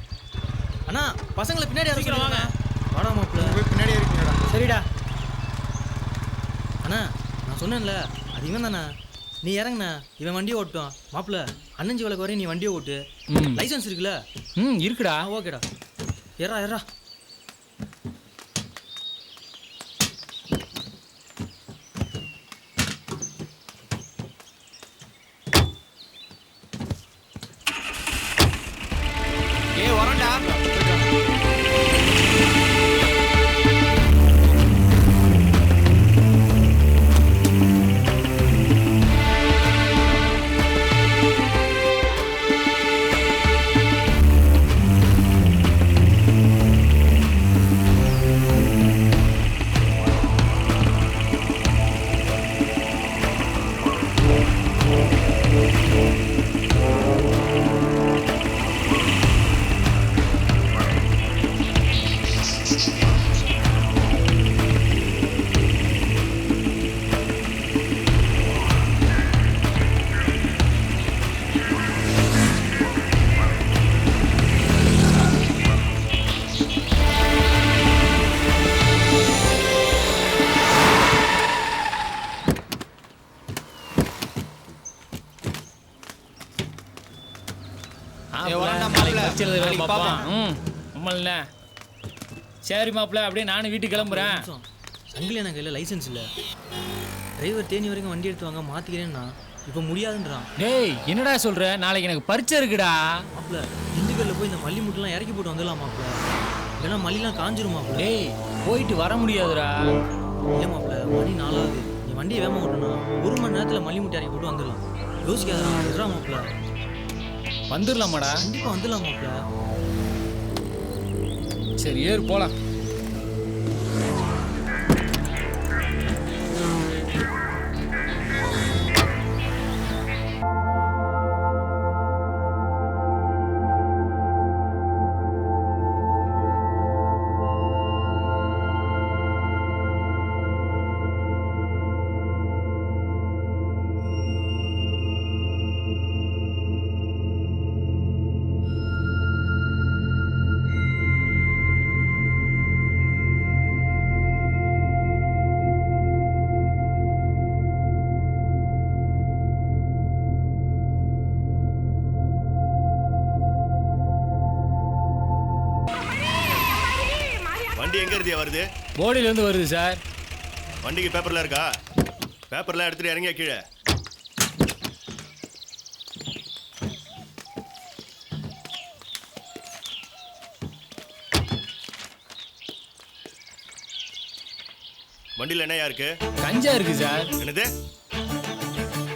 S1: அண்ணா பசங்களை பின்னாடி சீக்கிரம் வாங்க. வாடா மாப்பிள்ள.
S18: போய் பின்னாடியே இருக்கீங்கடா.
S17: சரிடா.
S1: அண்ணா நான் சொன்னேன்ல, அது இவன் தானே. நீ இறங்குண்ணா, இவன் வண்டியை ஓட்டுவான். மாப்பிள்ள அண்ணஞ்சி வேலைக்கு வரையும் நீ வண்டியை ஓட்டு. லைசன்ஸ் இருக்குல்ல?
S7: இருக்குடா.
S1: ஓகேடா. எறா.
S5: ஏ வரண்டா.
S7: சரி மாப்பிள்ள, அப்படியே நானும் வீட்டுக்கு கிளம்புறேன்.
S1: சங்கிலி எனக்கு கையில் லைசன்ஸ் இல்லை. டிரைவர் தேனி வரைக்கும் வண்டி எடுத்து வாங்க மாற்றிக்கிறேன்னா இப்போ முடியாதுன்றான்.
S7: டேய் என்னடா சொல்ற? நாளைக்கு எனக்கு பரீட்சை இருக்குடா.
S1: மாப்பிள்ள திண்டுக்கல்ல போய் இந்த மல்லி முட்டெல்லாம் இறக்கி போட்டு வந்துடலாம் மாப்பிள்ள. இல்லைன்னா மல்லிலாம் காஞ்சிரும் மாப்பிள்ள.
S7: டேய் போயிட்டு வர முடியாதுடா.
S1: ஏன் மாப்பிள்ள மணி 4ஆகுது. நீ வண்டியை வேகமாக ஓட்டணும்னா 1 மணி நேரத்தில் மல்லி முட்டை இறக்கி போட்டு வந்துடலாம். யோசிக்காதா? இருறா மாப்பிள்ள.
S7: வந்துடலாமாடா?
S1: கண்டிப்பாக வந்துடலாம் மாப்பிள்ள.
S7: சரி ஏறு போலாம்.
S4: வண்டி எங்க இருந்தியா வருது?
S7: போடியில இருந்து வருது சார்.
S4: வண்டிக்கு பேப்பர்லாம் இருக்கா? பேப்பர்லாம் எடுத்துட்டு இறங்கியா கீழே. வண்டியில் என்னையா இருக்கு?
S7: கஞ்சா இருக்கு சார்.
S4: என்னது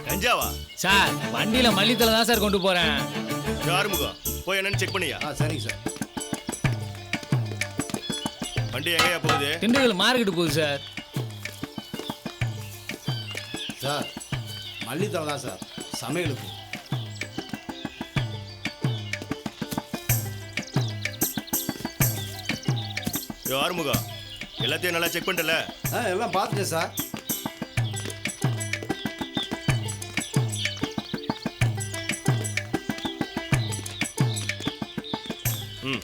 S4: கஞ்சாவா?
S7: சார் வண்டியில மல்லித்தலை தான் சார் கொண்டு போறேன்.
S4: ஆறுமுகம் போய் என்னன்னு செக் பண்ணியா?
S10: சரிங்க சார்.
S4: வண்டி எங்கேயா போகுது?
S7: திண்டுக்கல் மார்க்கெட்டு போகுது சார்.
S10: சார் மல்லித்தலை தான் சார் சமையலுக்கு.
S4: ஆறுமுகா எல்லாத்தையும் நல்லா செக் பண்ணிட்டல?
S10: எல்லாம் பார்த்துட்டேன் சார்.
S4: ம்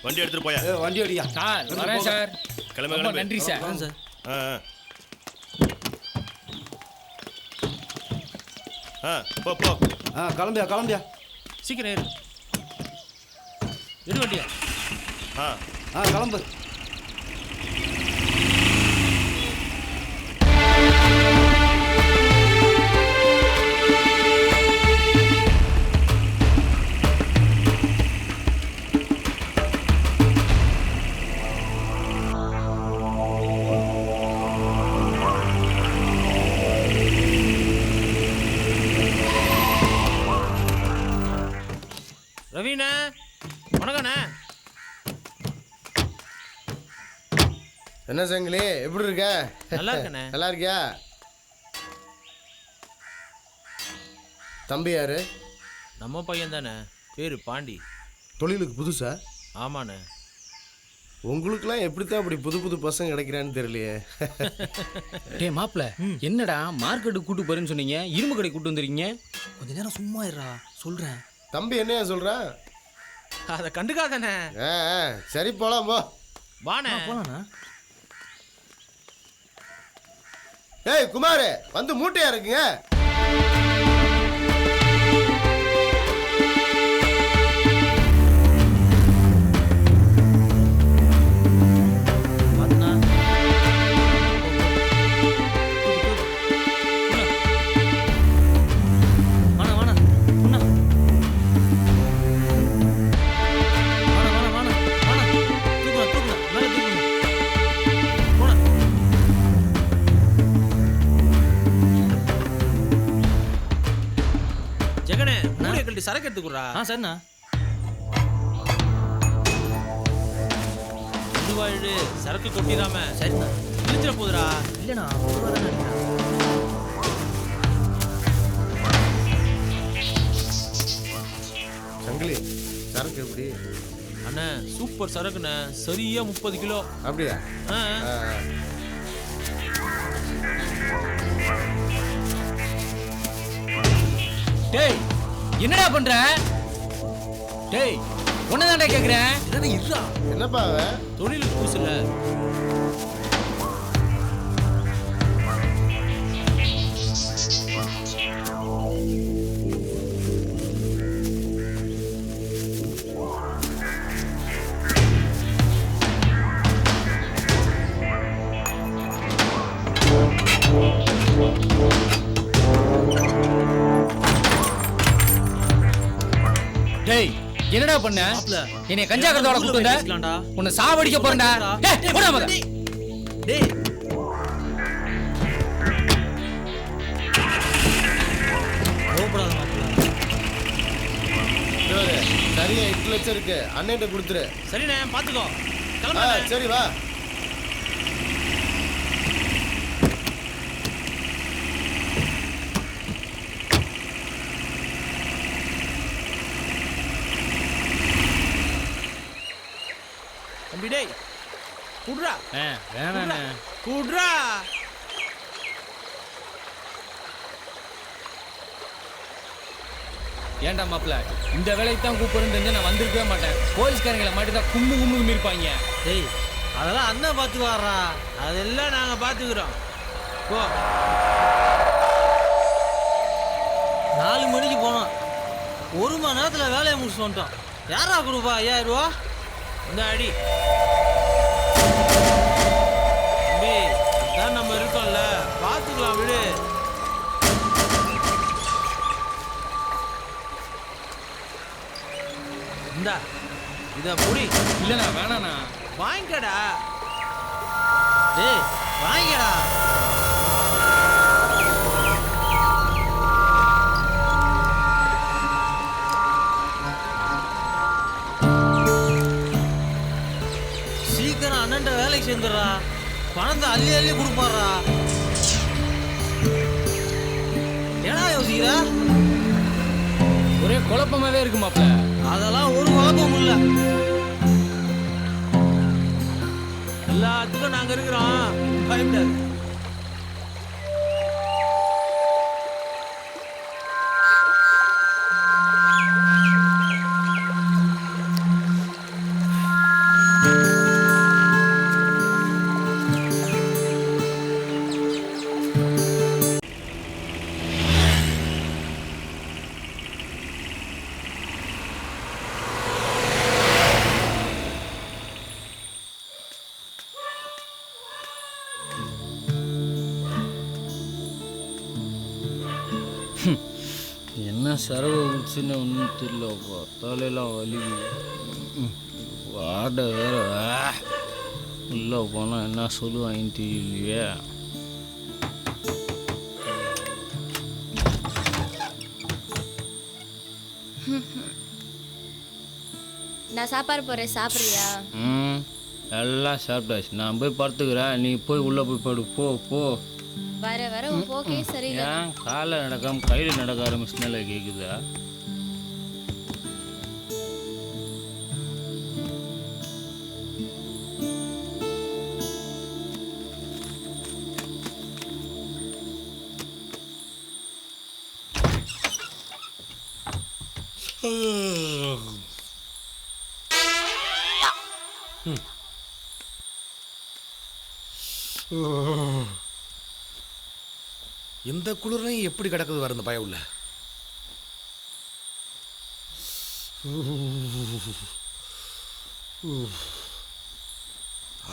S4: வண்டி எடுத்துட்டு போயா?
S10: வண்டி அடியா
S7: சார். வரேன் சார்.
S4: கிளம்ப
S7: ரொம்ப நன்றி சார்.
S1: சார்.
S4: போ போ.
S10: கிளம்பியா
S7: சீக்கிரம் ஏறு. எடு வண்டியா.
S10: கிளம்பு.
S1: ரவீனா வணக்கண்ணே.
S21: என்ன சங்கிலி எப்படி இருக்க?
S1: நல்லா இருக்கண்ணே.
S21: நல்லா இருக்கியா? தம்பி யாரு?
S1: நம்ம பையன் தானே, பேரு பாண்டி.
S21: தொழிலுக்கு புதுசா?
S1: ஆமாண்ணே.
S21: உங்களுக்குலாம் எப்படித்தான் அப்படி புது புது பசங்க கிடைக்கிறான்னு தெரியலையே.
S7: டேய் மாப்பிள்ள, என்னடா மார்க்கெட்டுக்கு கூட்டு போறேன்னு சொன்னீங்க, இரும்பு கடை கூட்டு வந்துருக்கீங்க?
S1: கொஞ்ச நேரம் சும்மா இருடா, சொல்றேன்.
S21: தம்பி என்னையா சொல்றான்?
S1: அதை கண்டுக்காதானே.
S21: சரி போலாம் போ.
S1: வாண்ணே.
S21: போலாண்ணா. ஏய் குமார், வந்து மூட்டையா இருக்குங்க.
S1: சரக்கு எடுத்துக்குறா. சரிண்ணா. இதுவாயிடு சரக்கு கொட்டிடாம. சரிண்ணா. இழுத்துற போதுடா. இல்லைண்ணா
S21: சங்கிலி சரக்கு எப்படி?
S1: அண்ணா சூப்பர் சரக்குண்ணே, சரியா 30 கிலோ.
S21: அப்படியா?
S7: டேய் என்னடா பண்ற? டேய் ஒன்னதான்டா கேக்குறேன்.
S21: என்னப்பா
S1: தொழிலுக்கு புதுசுல.
S7: டேய் என்னடா பண்ண? என்னைய கஞ்சா கறதோட கூட்டு வந்த? உன்னை சாவடிக்க போறேன்டா. டேய் போடா மத.
S1: டேய் கோபப்படாத மாப்ள.
S21: சரியா 8 லட்சம் இருக்கு, அண்ணன்ட்ட கொடுத்துரு.
S1: சரிண்ணே, பாத்துக்கோ. கிளம்பு.
S21: சரி வா.
S1: டேய் குட்ரா.
S7: வேணாண்ணே.
S1: குட்ரா.
S7: ஏன்டா மாப்பிள்ள, இந்த வேலைக்கு தான் கூப்பிடுன்னு தெரிஞ்சா நான் வந்திருக்கவே மாட்டேன். போலீஸ்காரங்களை மட்டும் தான் கும்பு இருப்பாங்க.
S1: டேய் அதெல்லாம் அண்ணன் பார்த்துக்குவாரா, அதெல்லாம் நாங்க பார்த்துக்கிறோம். போ. 4 மணிக்கு போனோம், 1 மணி நேரத்தில் வேலையை முடிச்சுட்டு வந்துட்டோம். யாரா கொடுப்பா 5000 ரூபா? இந்த அடி தம்பி, அதான் நம்ம இருக்கோம்ல, பார்த்துக்கலாம் விடு. இந்தா இத புடி.
S7: இல்லண்ணா வேணாண்ணா.
S1: வாங்கிக்கடா. டேய் வாங்கிக்கடா. அண்ணன்ட்ட வேலைக்கு சேர்ந்துடுறா, பணத்தை அள்ளி அள்ளி கொடுப்பாடுறா. ஏன்னா யோசிக்கிற?
S7: ஒரே குழப்பமாவே இருக்கு மாப்ள.
S1: அதெல்லாம் ஒரு குழப்பமும் இல்லை. எல்லாத்துக்கும் நாங்க இருக்கிறோம், பயப்படாது.
S7: என்ன சரவை குடிச்சுன்னு ஒன்றும் தெரியலப்பா, தலையெல்லாம் வலி. வாடை வேற உள்ளே போனால் என்ன சொல்லுவாங்கன்னு தெரியலையே.
S19: நான் சாப்பாடு போகிறேன், சாப்பிட்றியா?
S7: எல்லாம் சாப்பிட்டாச்சு. நான் போய் படுத்துக்கிறேன், நீ போய் உள்ளே போய் படு. போ போ.
S19: வர வர உன் போக்கே சரியில்லை.
S7: ஏன் காலில் நடக்காம கையில் நடக்க ஆரம்பிச்சுனால கேட்குதா?
S20: இந்த குளிர்லையும் எப்படி கிடக்குது வர இந்த பய உள்ள.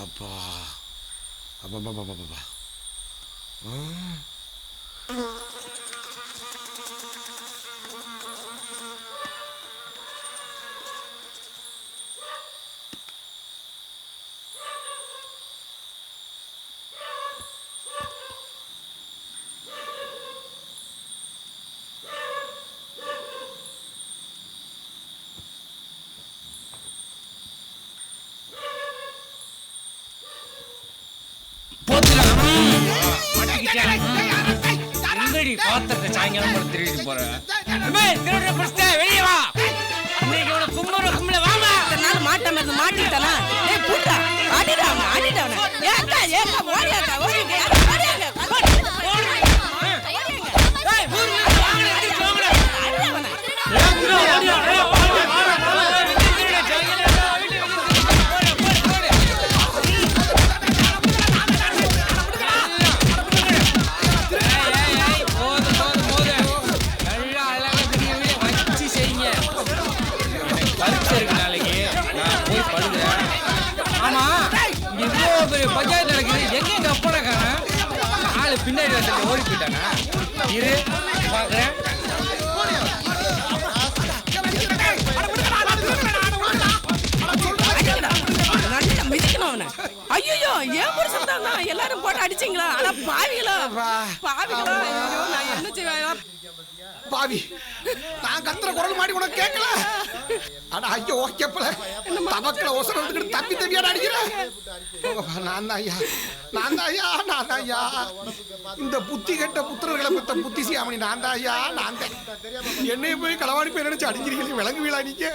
S20: அப்பா அப்பா
S7: எங்கடி பாத்திரத்தை சாயங்காலம் திருடிட்டு போற? வெளியே வா. இன்னைக்கு உன கும்பர கும்பல வாமா.
S14: மாட்டாம இருந்து மாட்டிட்டானா? ஏய் புட்டா, ஆடிடாவன ஆடிடாவன. ஏக்கா ஏக்கா ஓடியாக்கா ஓடிங்க. ஓடியாங்க. ஏய் ஊரு வாங்க எடுத்து வாங்க. ஆடிடாவன. ஏக்கா ஓடியா.
S7: பஞ்சாயத்து நடக்குது, எங்க அப்பனை காணோம்? ஆளு பின்னாடி வந்து ஓடி போயிட்டானா? இரு பாக்குறேன்.
S14: ஐயோ ஏன் புருஷன் தான் எல்லாரும் போட்டு அடிச்சிங்களா? ஆனா பாவிகளா பாவிகளா, ஐயோ நான் என்ன செய்வேன்?
S20: பாவி, நான் கத்துற குரல் மாடி உனக்கு கேட்கல. அட ஐயோ ஓகேப்பல, தமக்கல ஒசரம் எடுத்துக்கிட்டு தப்பி தப்பியாட அடிக்கிறேன். நான் தான் ஐயா இந்த புத்தி கெட்ட புத்திரர்களை பத்த புத்தி சியாமணி நான் தான் ஐயா. நான் தான் என்னைய போய் களவாடி போய் நினைச்சு அடிக்கிறீங்க. விலங்கு வீழா நீங்க.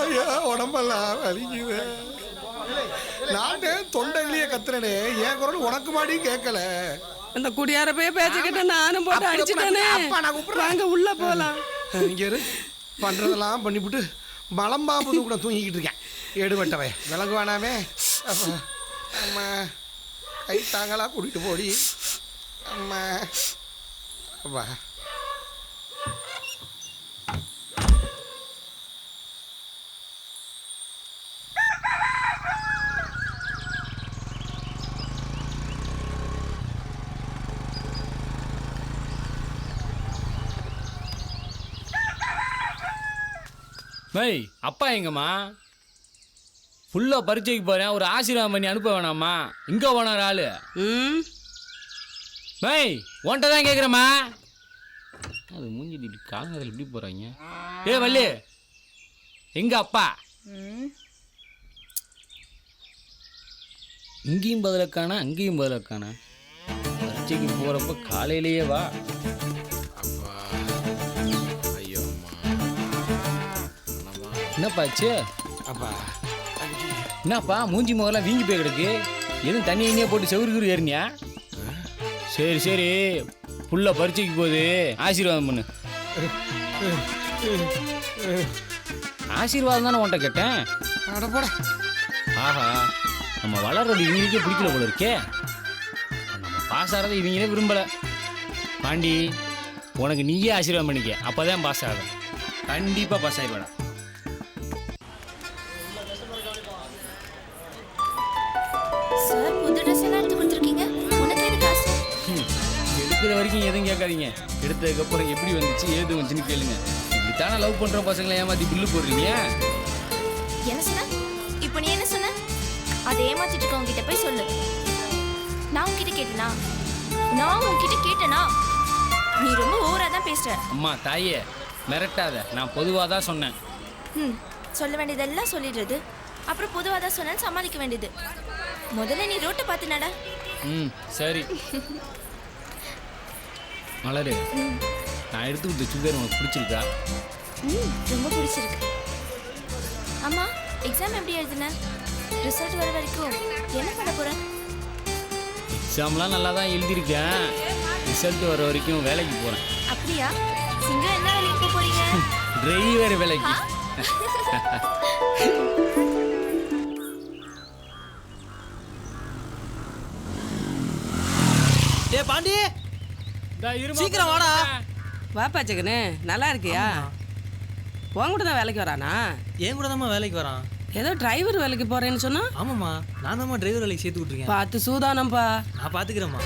S20: ஐயா உடம்பெல்லாம் வலிக்குது. நான் தொண்டையிலேயே கத்துறனே, என் குரல் உனக்கு மாடி கேட்கல.
S14: இந்த குடியார போய் பேசிக்கிட்டு நானும் போட்டு அடிச்சுட்டேனே. வாங்க உள்ள போலாம்.
S20: இங்க பண்றதெல்லாம் பண்ணிவிட்டு மலம்பாம்பு கூட தூங்கிக்கிட்டு இருக்கேன். எடுபட்டவே விலங்கு வேணாமே. அம்மா கை தாங்களா கூட்டிட்டு போடி. அம்மா அப்பா
S7: மேய் அப்பா எங்கம்மா? ஃபுல்லாக பரீட்சைக்கு போகிறேன், ஒரு ஆசீர்வாதம் பண்ணி அனுப்ப வேணாமா? இங்கே போனார் ஆளு. மேய் உன்ட்ட தான் கேட்குறேம்மா. அது மூஞ்சி காலங்கத்தில் எப்படி போகிறாங்க? ஏ வள்ளி எங்க அப்பா? இங்கேயும் பதிலக்கான அங்கேயும் பதிலக்கான பரீட்சைக்கு போகிறப்ப காலையிலேயே வா.
S20: ஐயோ
S7: என்னப்பாச்சு?
S20: அப்பா
S7: என்னப்பா மூஞ்சி முகலாம் வீங்கி போய் கிடக்கு? எதுவும் தண்ணி எண்ணெயை போட்டு செவருக்கு ஏறினியா? சரி சரி, புள்ள பரீட்சைக்கு போகுது, ஆசீர்வாதம் பண்ணு. ஆசீர்வாதம் தானே உன்ட்ட கேட்டேன். ஆஹா, நம்ம வளர்றது இவங்களுக்கே பிடிக்கல போல இருக்கே. நம்ம பாஸ் ஆகிறத இவங்களே விரும்பலை. பாண்டி, உனக்கு நீயே ஆசீர்வாதம் பண்ணிக்க, அப்போதான் பாஸ் ஆகும். கண்டிப்பாக பாஸ் ஆகிடுவாடா.
S12: சார் புது ட்ரெஸ் எல்லாம் எடுத்து கொடுத்துருக்கீங்க, உனக்கு எது காசு?
S7: எடுக்கிற வரைக்கும் எதுவும் கேட்காதீங்க, எடுத்ததுக்கப்புறம் எப்படி வந்துச்சு ஏது வந்துச்சுன்னு கேளுங்க. இப்படித்தானே லவ் பண்ணுற பசங்களை ஏமாற்றி பில்லு போடுறீங்க.
S12: என்ன சொன்ன? இப்போ நீ என்ன சொன்ன? அதை ஏமாத்திட்டு இருக்கவங்க கிட்ட போய் சொல்லு. நான் உன்கிட்ட கேட்டேனா? நான் உன்கிட்ட கேட்டேனா? நீ ரொம்ப ஓவரா தான் பேசுற.
S7: அம்மா தாயே, மிரட்டாத, நான் பொதுவாக தான் சொன்னேன்.
S12: சொல்ல வேண்டியதெல்லாம் சொல்லிடுறது, அப்புறம் பொதுவாக தான் சொன்னேன்னு சமாளிக்க வேண்டியது. முதல்ல நீ ரோட்டை பார்த்து நட.
S7: சரி மலரு, நான் எடுத்து கொடுத்த சுடிதார் உனக்கு பிடிச்சிருக்கா?
S12: ரொம்ப பிடிச்சிருக்கு. அம்மா, எக்ஸாம் எப்படி எழுதுன? ரிசல்ட் வர வரைக்கும் என்ன பண்ண போற?
S7: எக்ஸாம்லாம் நல்லா தான் எழுதியிருக்கேன். ரிசல்ட் வர வரைக்கும் வேலைக்கு போகிறேன்.
S12: அப்படியா? சிங்கிள் என்ன வேலைக்கு போக போறீங்க?
S7: டிரைவர் வேலைக்கு.
S1: டே பாண்டி, சீக்கிரம் வாடா.
S14: வாப்பா ஜெகனு, நல்லா இருக்கியா? உன் கூட தான் வேலைக்கு வரானா?
S1: என் கூட தான்மா வேலைக்கு வரான்.
S14: ஏதோ டிரைவர் வேலைக்கு போறேன்னு சொன்னா?
S1: ஆமாம்மா, நான் தான்மா டிரைவர் வேலைக்கு சேர்த்து விட்டுருக்கேன்.
S14: பார்த்து சூதானம்ப்பா.
S1: நான் பார்த்துக்கிறேம்மா.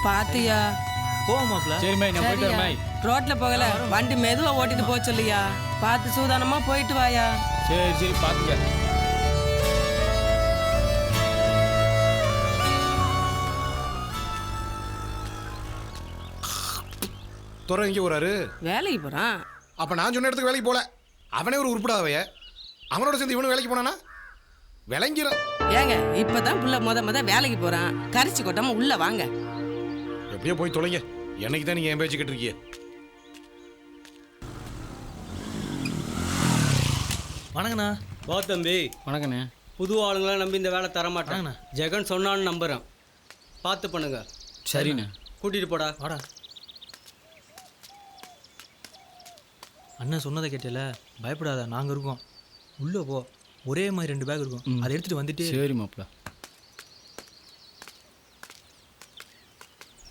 S14: பாத்தியா?
S1: போமாப்ல.
S7: சரிம்மா, நான் போயிட்டு வரேன்.
S14: ரோட்ல போகல, வண்டி மெதுவா ஓட்டிட்டு போக சொல்லியா. பார்த்து சூதானமா போயிட்டு வாயா.
S7: சரி சரி, பார்த்துக்க.
S20: துறை எங்கே போறாரு?
S14: வேலைக்கு போறான்.
S20: அப்ப நான் சொன்ன இடத்துக்கு வேலைக்கு போல. அவனே ஒரு உருப்படாவைய, அவனோட சேர்ந்து இவனு வேலைக்கு போனானா விளங்கிறான்.
S14: ஏங்க, இப்பதான் புள்ள முத வேலைக்கு போறான். கரிச்சு கொட்டாம உள்ள வாங்க.
S20: எப்படியோ போய் தொலைங்க. என்னைக்கு தான் நீங்க என் பேச்சு கேட்டிருக்கீங்க.
S1: வணக்கண்ணா.
S2: வா தம்பி.
S7: வணக்கண்ணே.
S2: புது ஆளுங்களாம் நம்பி இந்த வேலை தர மாட்டாங்கண்ணா. ஜெகன் சொன்னான்னு நம்புறேன். பார்த்து பண்ணுங்க.
S7: சரிண்ணே.
S2: கூட்டிட்டு போடா.
S1: வாடா. அண்ணன் சொன்னதை கேட்டல, பயப்படாத, நாங்கள் இருக்கோம். உள்ளே போ, ஒரே மாதிரி 2 பேக் இருக்கும், அதை எடுத்துகிட்டு வந்துட்டு.
S7: சரி மாப்பிள்ள.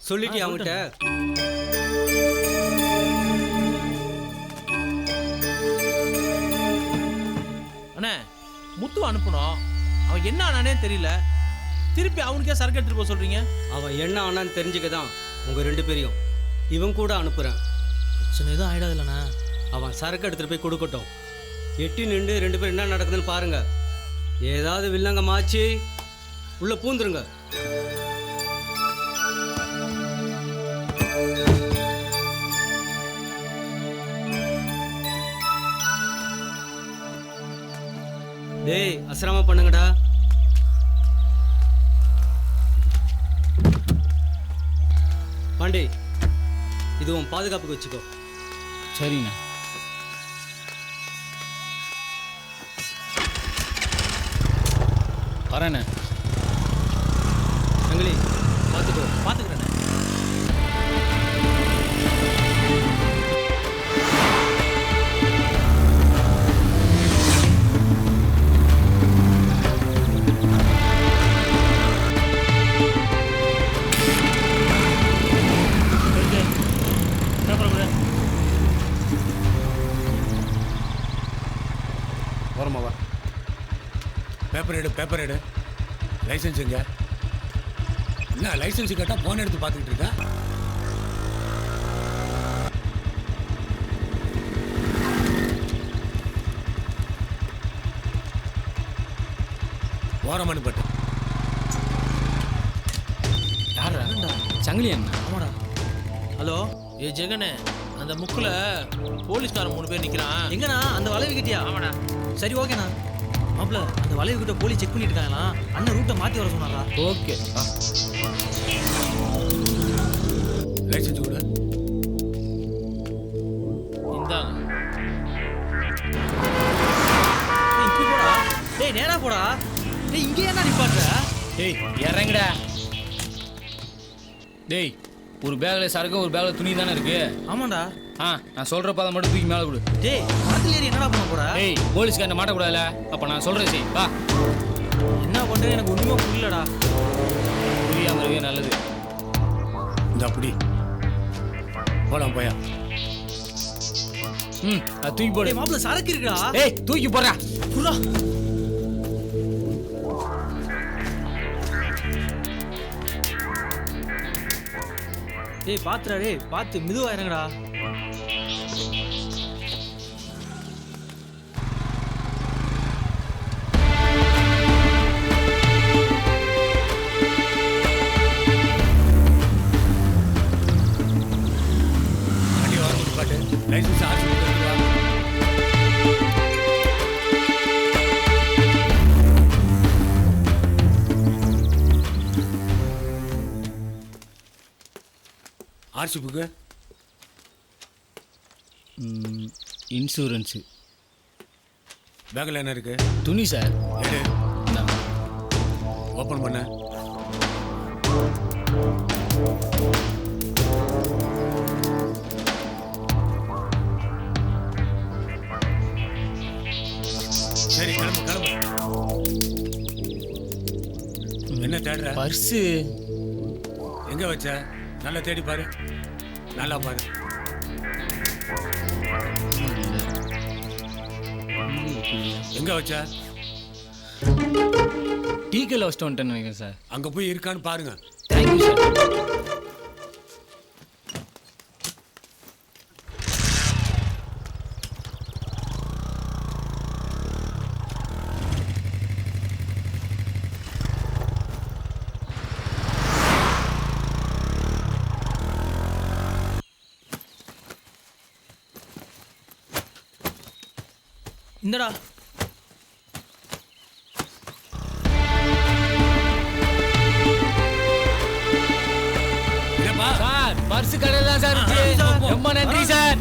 S2: சொல்லிட்டு அவங்ககிட்ட?
S1: அண்ணே, முத்து அனுப்பணும். அவன் என்ன ஆனானே தெரியல. திருப்பி அவனுக்கே சரக்கு எடுத்துகிட்டு போக சொல்கிறீங்க.
S2: அவன் என்ன ஆனான்னு தெரிஞ்சுக்க தான் உங்கள் 2 பேரையும் இவன் கூட அனுப்புகிறேன்.
S1: பிரச்சனை எதுவும் ஆகிடாது இல்லைண்ணா.
S2: அவன் சரக்கு எடுத்துகிட்டு போய் கொடுக்கட்டும். எட்டி நின்று 2 பேரும் என்ன நடக்குதுன்னு பாருங்க. ஏதாவது வில்லங்க மாச்சு உள்ள பூந்துருங்க. டேய், அசிரமா பண்ணுங்கடா. பாண்டி, இது உன் பாதுகாப்புக்கு வச்சுக்கோ.
S7: சரிண்ணா. வரேண்ணே.
S2: சங்கிலி, பார்த்துக்கோ.
S1: பார்த்துக்கிறேண்ணே.
S20: வரமாவா? பேப்பர் எடு. லைசன்ஸ் எங்க? என்ன லைசன்ஸ் கேட்டால் ஃபோன் எடுத்து பார்த்துக்கிட்டு இருக்கா? ஓரமணி பட்டு
S7: யாரா? சங்கிலி அண்ணா.
S1: ஆமாடா. ஹலோ, ஏ ஜெகனே, அந்த முக்கில் போலீஸ்காரன் 3 பேர் நிற்கிறான். எங்கண்ணா? அந்த வளைவு கிட்டியா? ஆமாடா. சரி, ஓகேண்ணா. மாப்பிள அந்த வளைவு கிட்ட போலீஸ் செக் பண்ணிட்டு இருக்காங்களாம். அண்ணன் ரூட்டை மாத்தி வர சொன்னாரா?
S7: ஓகே
S20: லைசன்ஸ் கூட
S7: இந்தாங்க.
S1: இப்படி போடா. டேய் நேரா போடா. டேய் இங்கே என்ன நிப்பாட்டுற?
S7: டேய் இறங்குடா. டேய் ஒரு பேக்ல சரக்கு ஒரு பேக்ல துணி தானே இருக்கு.
S1: ஆமாண்டா.
S7: நான் சொல்றப்ப அதை மட்டும் தூக்கி மேலே கொடு.
S1: டேய் மரத்துல ஏறி என்னடா பண்ண போற?
S7: டேய் போலீஸ்காரனை மாட்டக்கூடாதுல. அப்ப நான் சொல்றேன் செய் வா.
S1: என்ன பண்றது எனக்கு ஒண்ணுமே புரியலடா.
S7: புரியாம இருக்கே நல்லது.
S20: இந்த அப்படி போலாம் போயா.
S7: அது தூக்கி போடு.
S1: டேய் மாப்ள சரக்கு இருக்குடா.
S7: டேய் தூக்கி போடுடா.
S1: புறா. டேய் பாத்துடா டேய் பாத்து மெதுவா இறங்குடா.
S20: வண்டி வாங்க பாட்டு லைசன்ஸ் ஆச்சு வா. ஆர்சி புக்கு
S7: இன்சூரன்ஸு
S20: பேக்கில் என்ன இருக்கு?
S7: துணி சார்.
S20: எடு ஓப்பன் பண்ண. சரி கிளம்பு கிளம்பு. என்ன தேடுற?
S7: பர்ஸு
S20: எங்க வச்ச? நல்லா தேடி பாரு. நல்லா பாரு. எங்க வச்ச?
S7: டீக்கல் வச்சுட்டு வந்துட்டேன்னு நினைக்கிறேன் சார்.
S20: அங்க போய் இருக்கான்னு பாருங்க.
S7: Thank you sir.
S1: இந்தடா.
S7: சார் பர்ஸ் கடையில் தான் சார் இருந்துச்சு. ரொம்ப நன்றி சார்.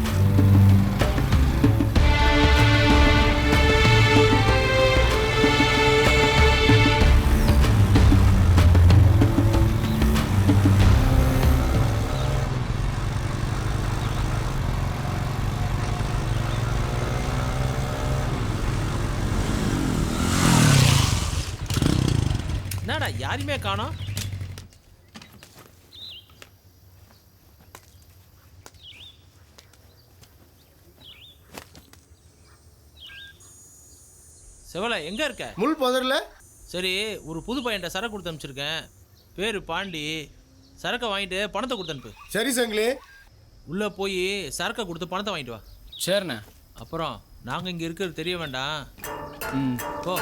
S1: என்னடா யாருமே காணோம்? செவல எங்க இருக்க?
S21: முள் புதர்ல.
S1: சரி ஒரு புது பையன்ட்ட சரக்கு கொடுத்து அனுப்பிச்சிருக்கேன். பேரு பாண்டி. சரக்கை வாங்கிட்டு பணத்தை கொடுத்து அனுப்பு.
S21: சரி சங்கிலி.
S1: உள்ள போய் சரக்கை கொடுத்து பணத்தை வாங்கிட்டு வா.
S7: சரிண்ணே.
S1: அப்புறம் நாங்க இங்க இருக்கிறது தெரிய வேண்டாம். போ.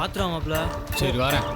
S1: பாத்துறோம் மாப்ள.
S7: சரி வரேன்.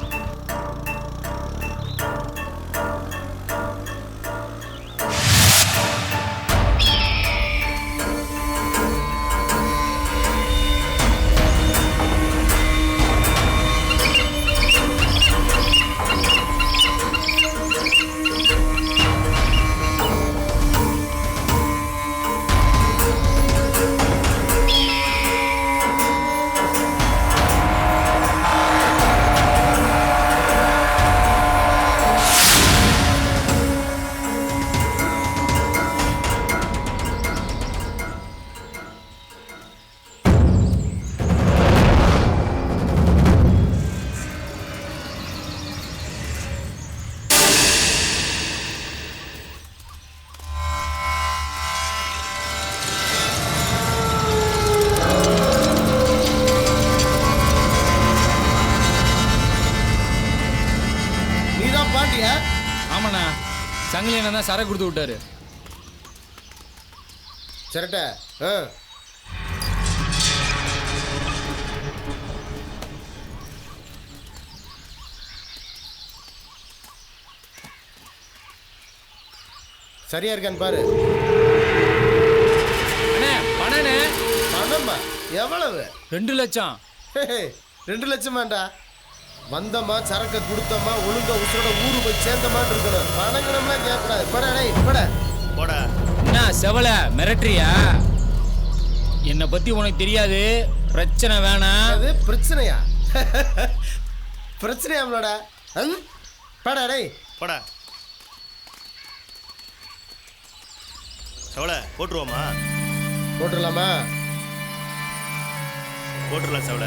S7: ஆமாண்ணா. சங்கிலி என்ன தான் சரக்கு கொடுத்து விட்டாரு.
S21: சரட்ட சரியா இருக்கான்னு பாரு.
S7: அண்ணே பணண்ணே.
S21: எவ்வளவு?
S7: 2 லட்சம்.
S21: 2 லட்சம் வேண்டா. வந்தமா சரக்கு கொடுத்தமா ஒழுங்கா உசுரோட ஊரு போய் சேர்ந்தமான்னு இருக்கணும். பணங்கணம்லாம் கேட்கக்கூடாது. போடா டேய் போடா.
S4: போடா.
S7: என்ன செவல மிரட்டுறியா? என்னை பத்தி உனக்கு தெரியாது. பிரச்சனை வேணாம்.
S21: அது பிரச்சனையா? பிரச்சனையா அவளோட? போடா டேய்
S4: போடா. செவல போட்டுருவோமா?
S21: போட்டுடலாமா?
S4: போட்டுடலாம் செவல.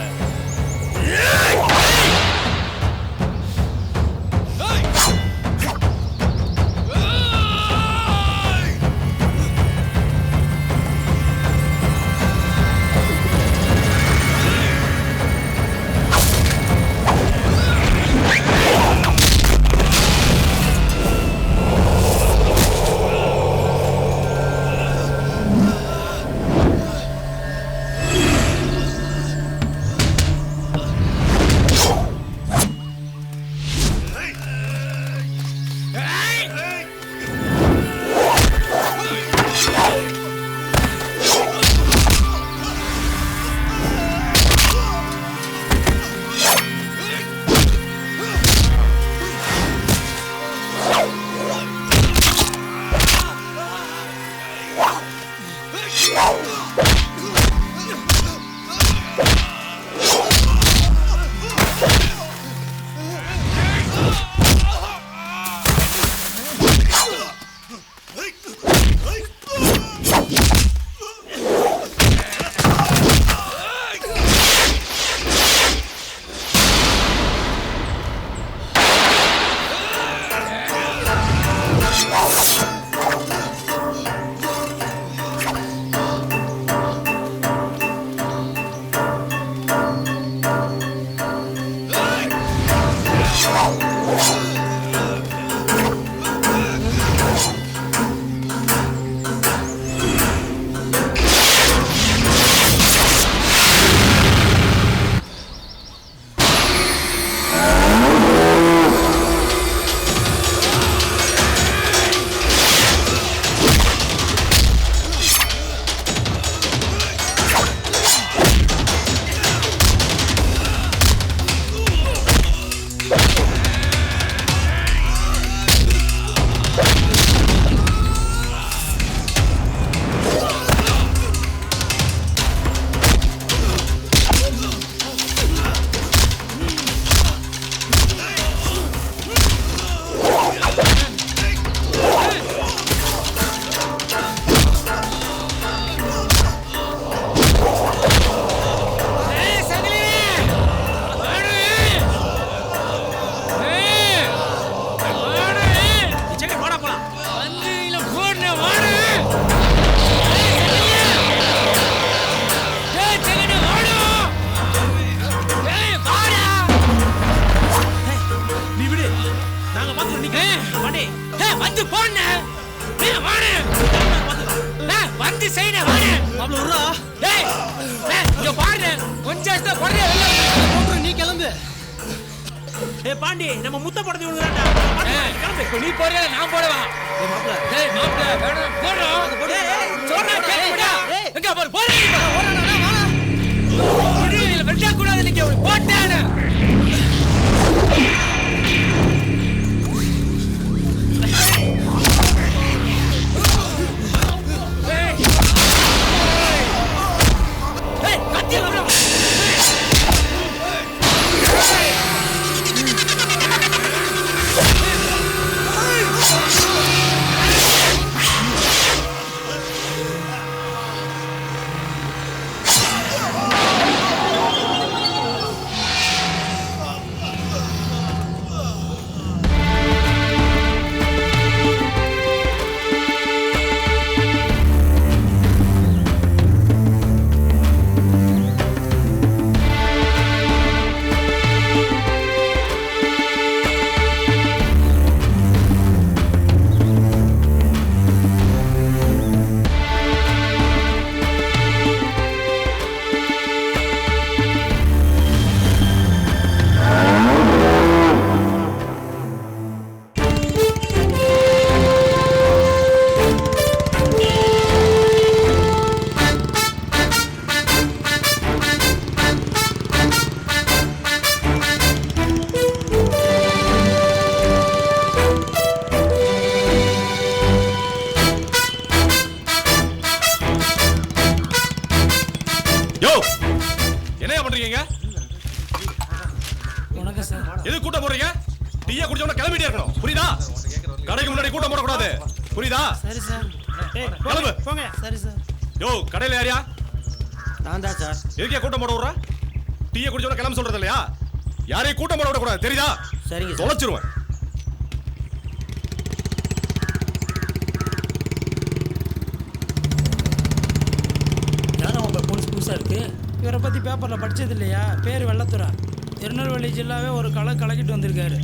S2: நீ கிளம்பு. பாண்டி நம்ம முத்த படத்தை
S7: கிளம்பு. நீ போறியா நான் போடவா? டேய் மாப்ள வேணாம் போடா. சொன்னா கேளுடா. எங்க பாரு போறீ. ஓடறடா வா. இல்ல வெட்ட கூடாது நீங்க போட்டானே.
S20: யோ என்னையா பண்றீங்க?
S9: வணக்கம் சார்.
S20: எது கூட்டம் போடுறீங்க? டீயா குடிச்சவன கிளம்பிட்டே இருக்கணும். புரியுதா? கடைக்கு முன்னாடி கூட்டம் போடக்கூடாது. புரியுதா?
S17: சரி சார்.
S20: கிளம்பு.
S17: போங்க. சரி சார்.
S20: யோ கடையில யாரியா?
S5: நான் தான் சார்.
S20: எதுக்கே கூட்டம் போட விடுற? டீயை குடிச்சவன கிளம்ப சொல்றது இல்லையா? யாரையும் கூட்டம் போட விடக்கூடாது. தெரியுதா?
S5: சரிங்க.
S20: தொலைச்சிருவேன்.
S9: யாரும் போலீஸ் புதுசாக இருக்கு.
S17: இவரை பற்றி பேப்பரில் படித்தது இல்லையா? பேர் வெள்ளத்துறை. திருநெல்வேலி ஜில்லாவே ஒரு கலக்கிட்டு வந்திருக்காரு.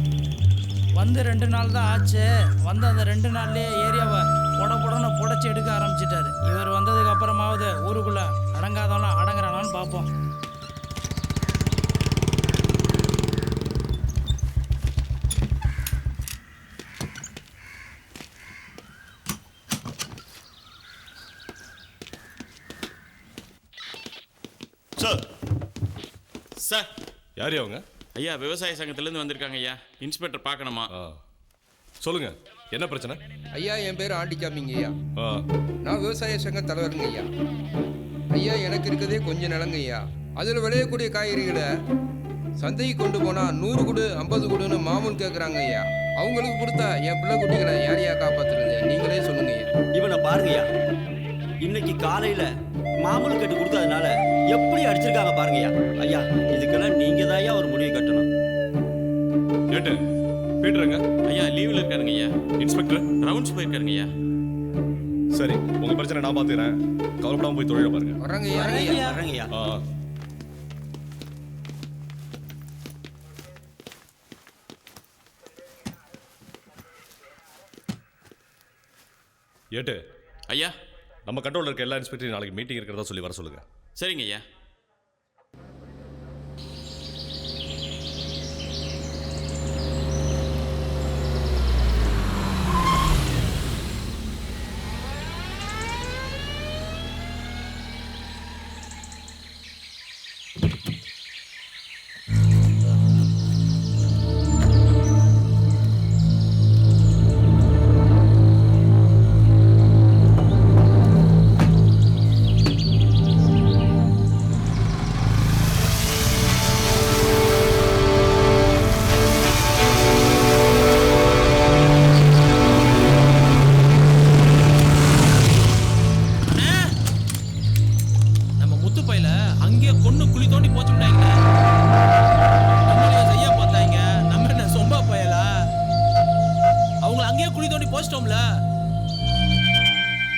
S17: வந்து 2 நாள் தான் ஆச்சு. வந்து அந்த 2 நாள்லேயே ஏரியாவை புடன்னு புடச்சி எடுக்க ஆரம்பிச்சிட்டாரு. இவர் வந்ததுக்கு அப்புறமாவது ஊருக்குள்ளே அடங்காதவனா அடங்குறானான்னு பார்ப்போம்.
S4: சார் சார்
S20: யார் அவங்க?
S15: ஐயா விவசாய சங்கத்திலேருந்து வந்திருக்காங்க ஐயா. இன்ஸ்பெக்டர் பார்க்கணுமா?
S20: சொல்லுங்க, என்ன பிரச்சனை?
S6: ஐயா என் பேர் ஆண்டிக்காமிங்க ஐயா. நான் விவசாய சங்க தலைவருங்க ஐயா. ஐயா எனக்கு இருக்கதே கொஞ்சம் நிலங்க ஐயா. அதில் விளையக்கூடிய காய்கறிகளை சந்தைக்கு கொண்டு போனால் 100 கொடு 50 கொடுன்னு மாமூல் கேட்குறாங்க ஐயா. அவங்களுக்கு கொடுத்தா என் பிள்ளை குட்டிகளை யாரையா காப்பாற்றுறது? நீங்களே சொல்லுங்க ஐயா.
S5: இவனை பாருங்கய்யா, இன்னைக்கு காலையில் மாமூல் கட்டு கொடுத்ததுனால எப்படி அடிச்சிருக்காங்க பாருங்கய்யா. ஐயா இதுக்கெல்லாம் நீங்க தான் ஒரு முடிவு கட்டணும்.
S20: ஏட்டு பீட்டருங்க
S15: ஐயா லீவில் இருக்காருங்க ஐயா.
S20: இன்ஸ்பெக்டர்
S15: ரவுண்ட்ஸ் போயிருக்காருங்க ஐயா.
S20: சரி, உங்க பிரச்சனை நான் பார்த்துக்கிறேன். கவலைப்படாம போய் தொழில பாருங்க.
S6: வர்றாங்க ஐயா.
S5: வர்றாங்கய்யா.
S20: ஏட்டு
S15: ஐயா,
S20: நம்ம கண்ட்ரோலில் இருக்க எல்லா இன்ஸ்பெக்டரையும் நாளைக்கு மீட்டிங் இருக்கிறதா சொல்லி வர சொல்லுங்க.
S15: சரிங்க ஐயா.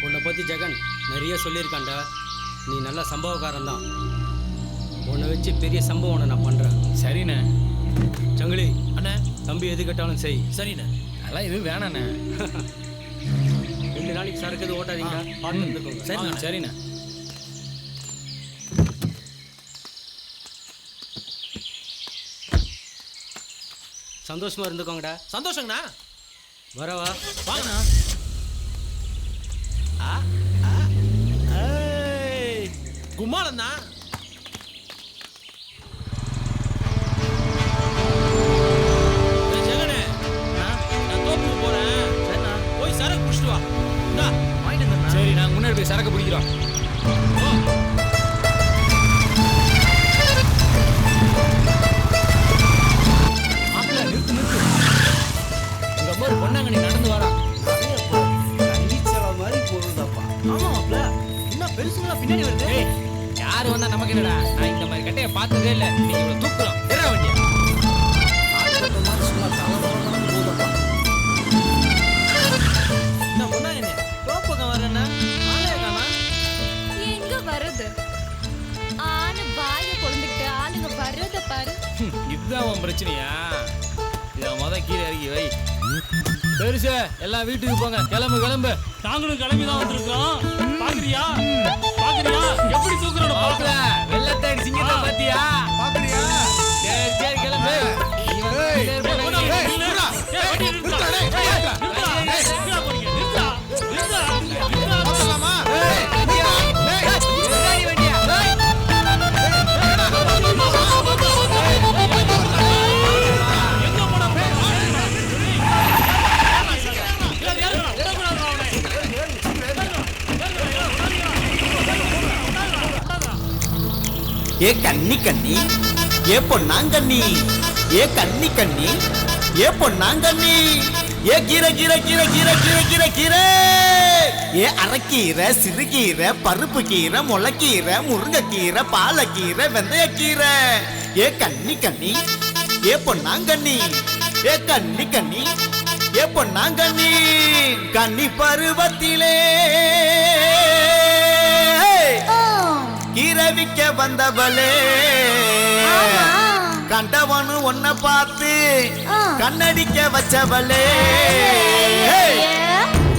S2: உன்னை பற்றி ஜெகன் நிறைய சொல்லியிருக்காண்டா. நீ நல்ல சம்பவக்காரன் தான். உன்னை வச்சு பெரிய சம்பவம் நான் பண்ணுறேன்.
S7: சரிண்ணே.
S2: சங்கிலி
S7: அண்ணே,
S2: தம்பி எது கேட்டாலும் செய்.
S7: சரிண்ணே. அதெல்லாம் எதுவும் வேணாண்ணே.
S2: 2 நாளைக்கு சரக்கு எதுவும் ஓட்டாதீங்க. பார்த்து இருந்துக்கோங்க.
S7: சரிண்ணே. சரிண்ணே.
S2: சந்தோஷமா இருந்துக்கோங்கடா.
S1: சந்தோஷங்கண்ணா.
S2: வரவா
S1: வாங்கண்ணா. கும்மாளண்ணா. ஜெகனே, நான் தோப்புக்கு போறேன். சரிண்ணா, போய் சரக்கு பிடிச்சிட்டு வா. இந்தா வாங்கிட்டு வந்துடுறேன்.
S7: சரி, நாங்கள் முன்னாடி போய் சரக்கு பிடிக்கிறோம். நிறுத்து. உங்க அம்மா ஒரு பொண்ணாங்க, நீ நடந்து வரா.
S5: மாதிரி போகுதாப்பா.
S1: ஆமா மாப்ள, இன்னும் பெருசுங்களா பின்னாடி வருது.
S7: யாரு வந்தா நமக்கு என்னடா? நான் இந்த மாதிரி கட்டையை பார்த்ததே இல்லை. நீ இவ்வளோ தூக்குறோம். எறா வண்டியா.
S1: இந்த பொண்ணாங்க என்ன தோப்பக்கம் வர்றேன்னா ஆளே காணா.
S12: எங்க வருது? ஆன வாய கொழுந்துக்கிட்டு ஆளுங்க வர்றத பாரு.
S7: இதுதான் உன் பிரச்சனையா? இதை கீழே இறக்கி வை. பெருசு எல்லாம் வீட்டுக்கு போங்க. கிளம்பு.
S9: நாங்களும் கிளம்பி தான் வந்திருக்கோம். பாக்குறியா எப்படி தூக்குறோம்?
S7: பாக்கல வெள்ளத்தை சிங்கத்தை பாத்தியா?
S16: பாக்குறியா?
S7: சரி கிளம்பு.
S13: ஏ கண்ணி கண்ணி ஏ பொன்னாங்கண்ணி ஏ கண்ணி கண்ணி ஏ பொன்னாங்கண்ணி ஏ கீரை கீரை கீரை கீரை கீரை கீரை கீரை ஏ அரைக்கீரை சிறுகீரை பருப்பு கீரை முளைக்கீரை முருங்கைக்கீரை பாலக்கீரை வெந்தயக்கீரை ஏ கண்ணி கண்ணி ஏ பொன்னாங்கண்ணி ஏ கண்ணி கண்ணி ஏ பொன்னாங்கண்ணி கண்ணி பருவத்திலே கீரை விற்க வந்தவளே கண்டவனு ஒன்ன பார்த்து கண்ணடிக்க வச்சவளே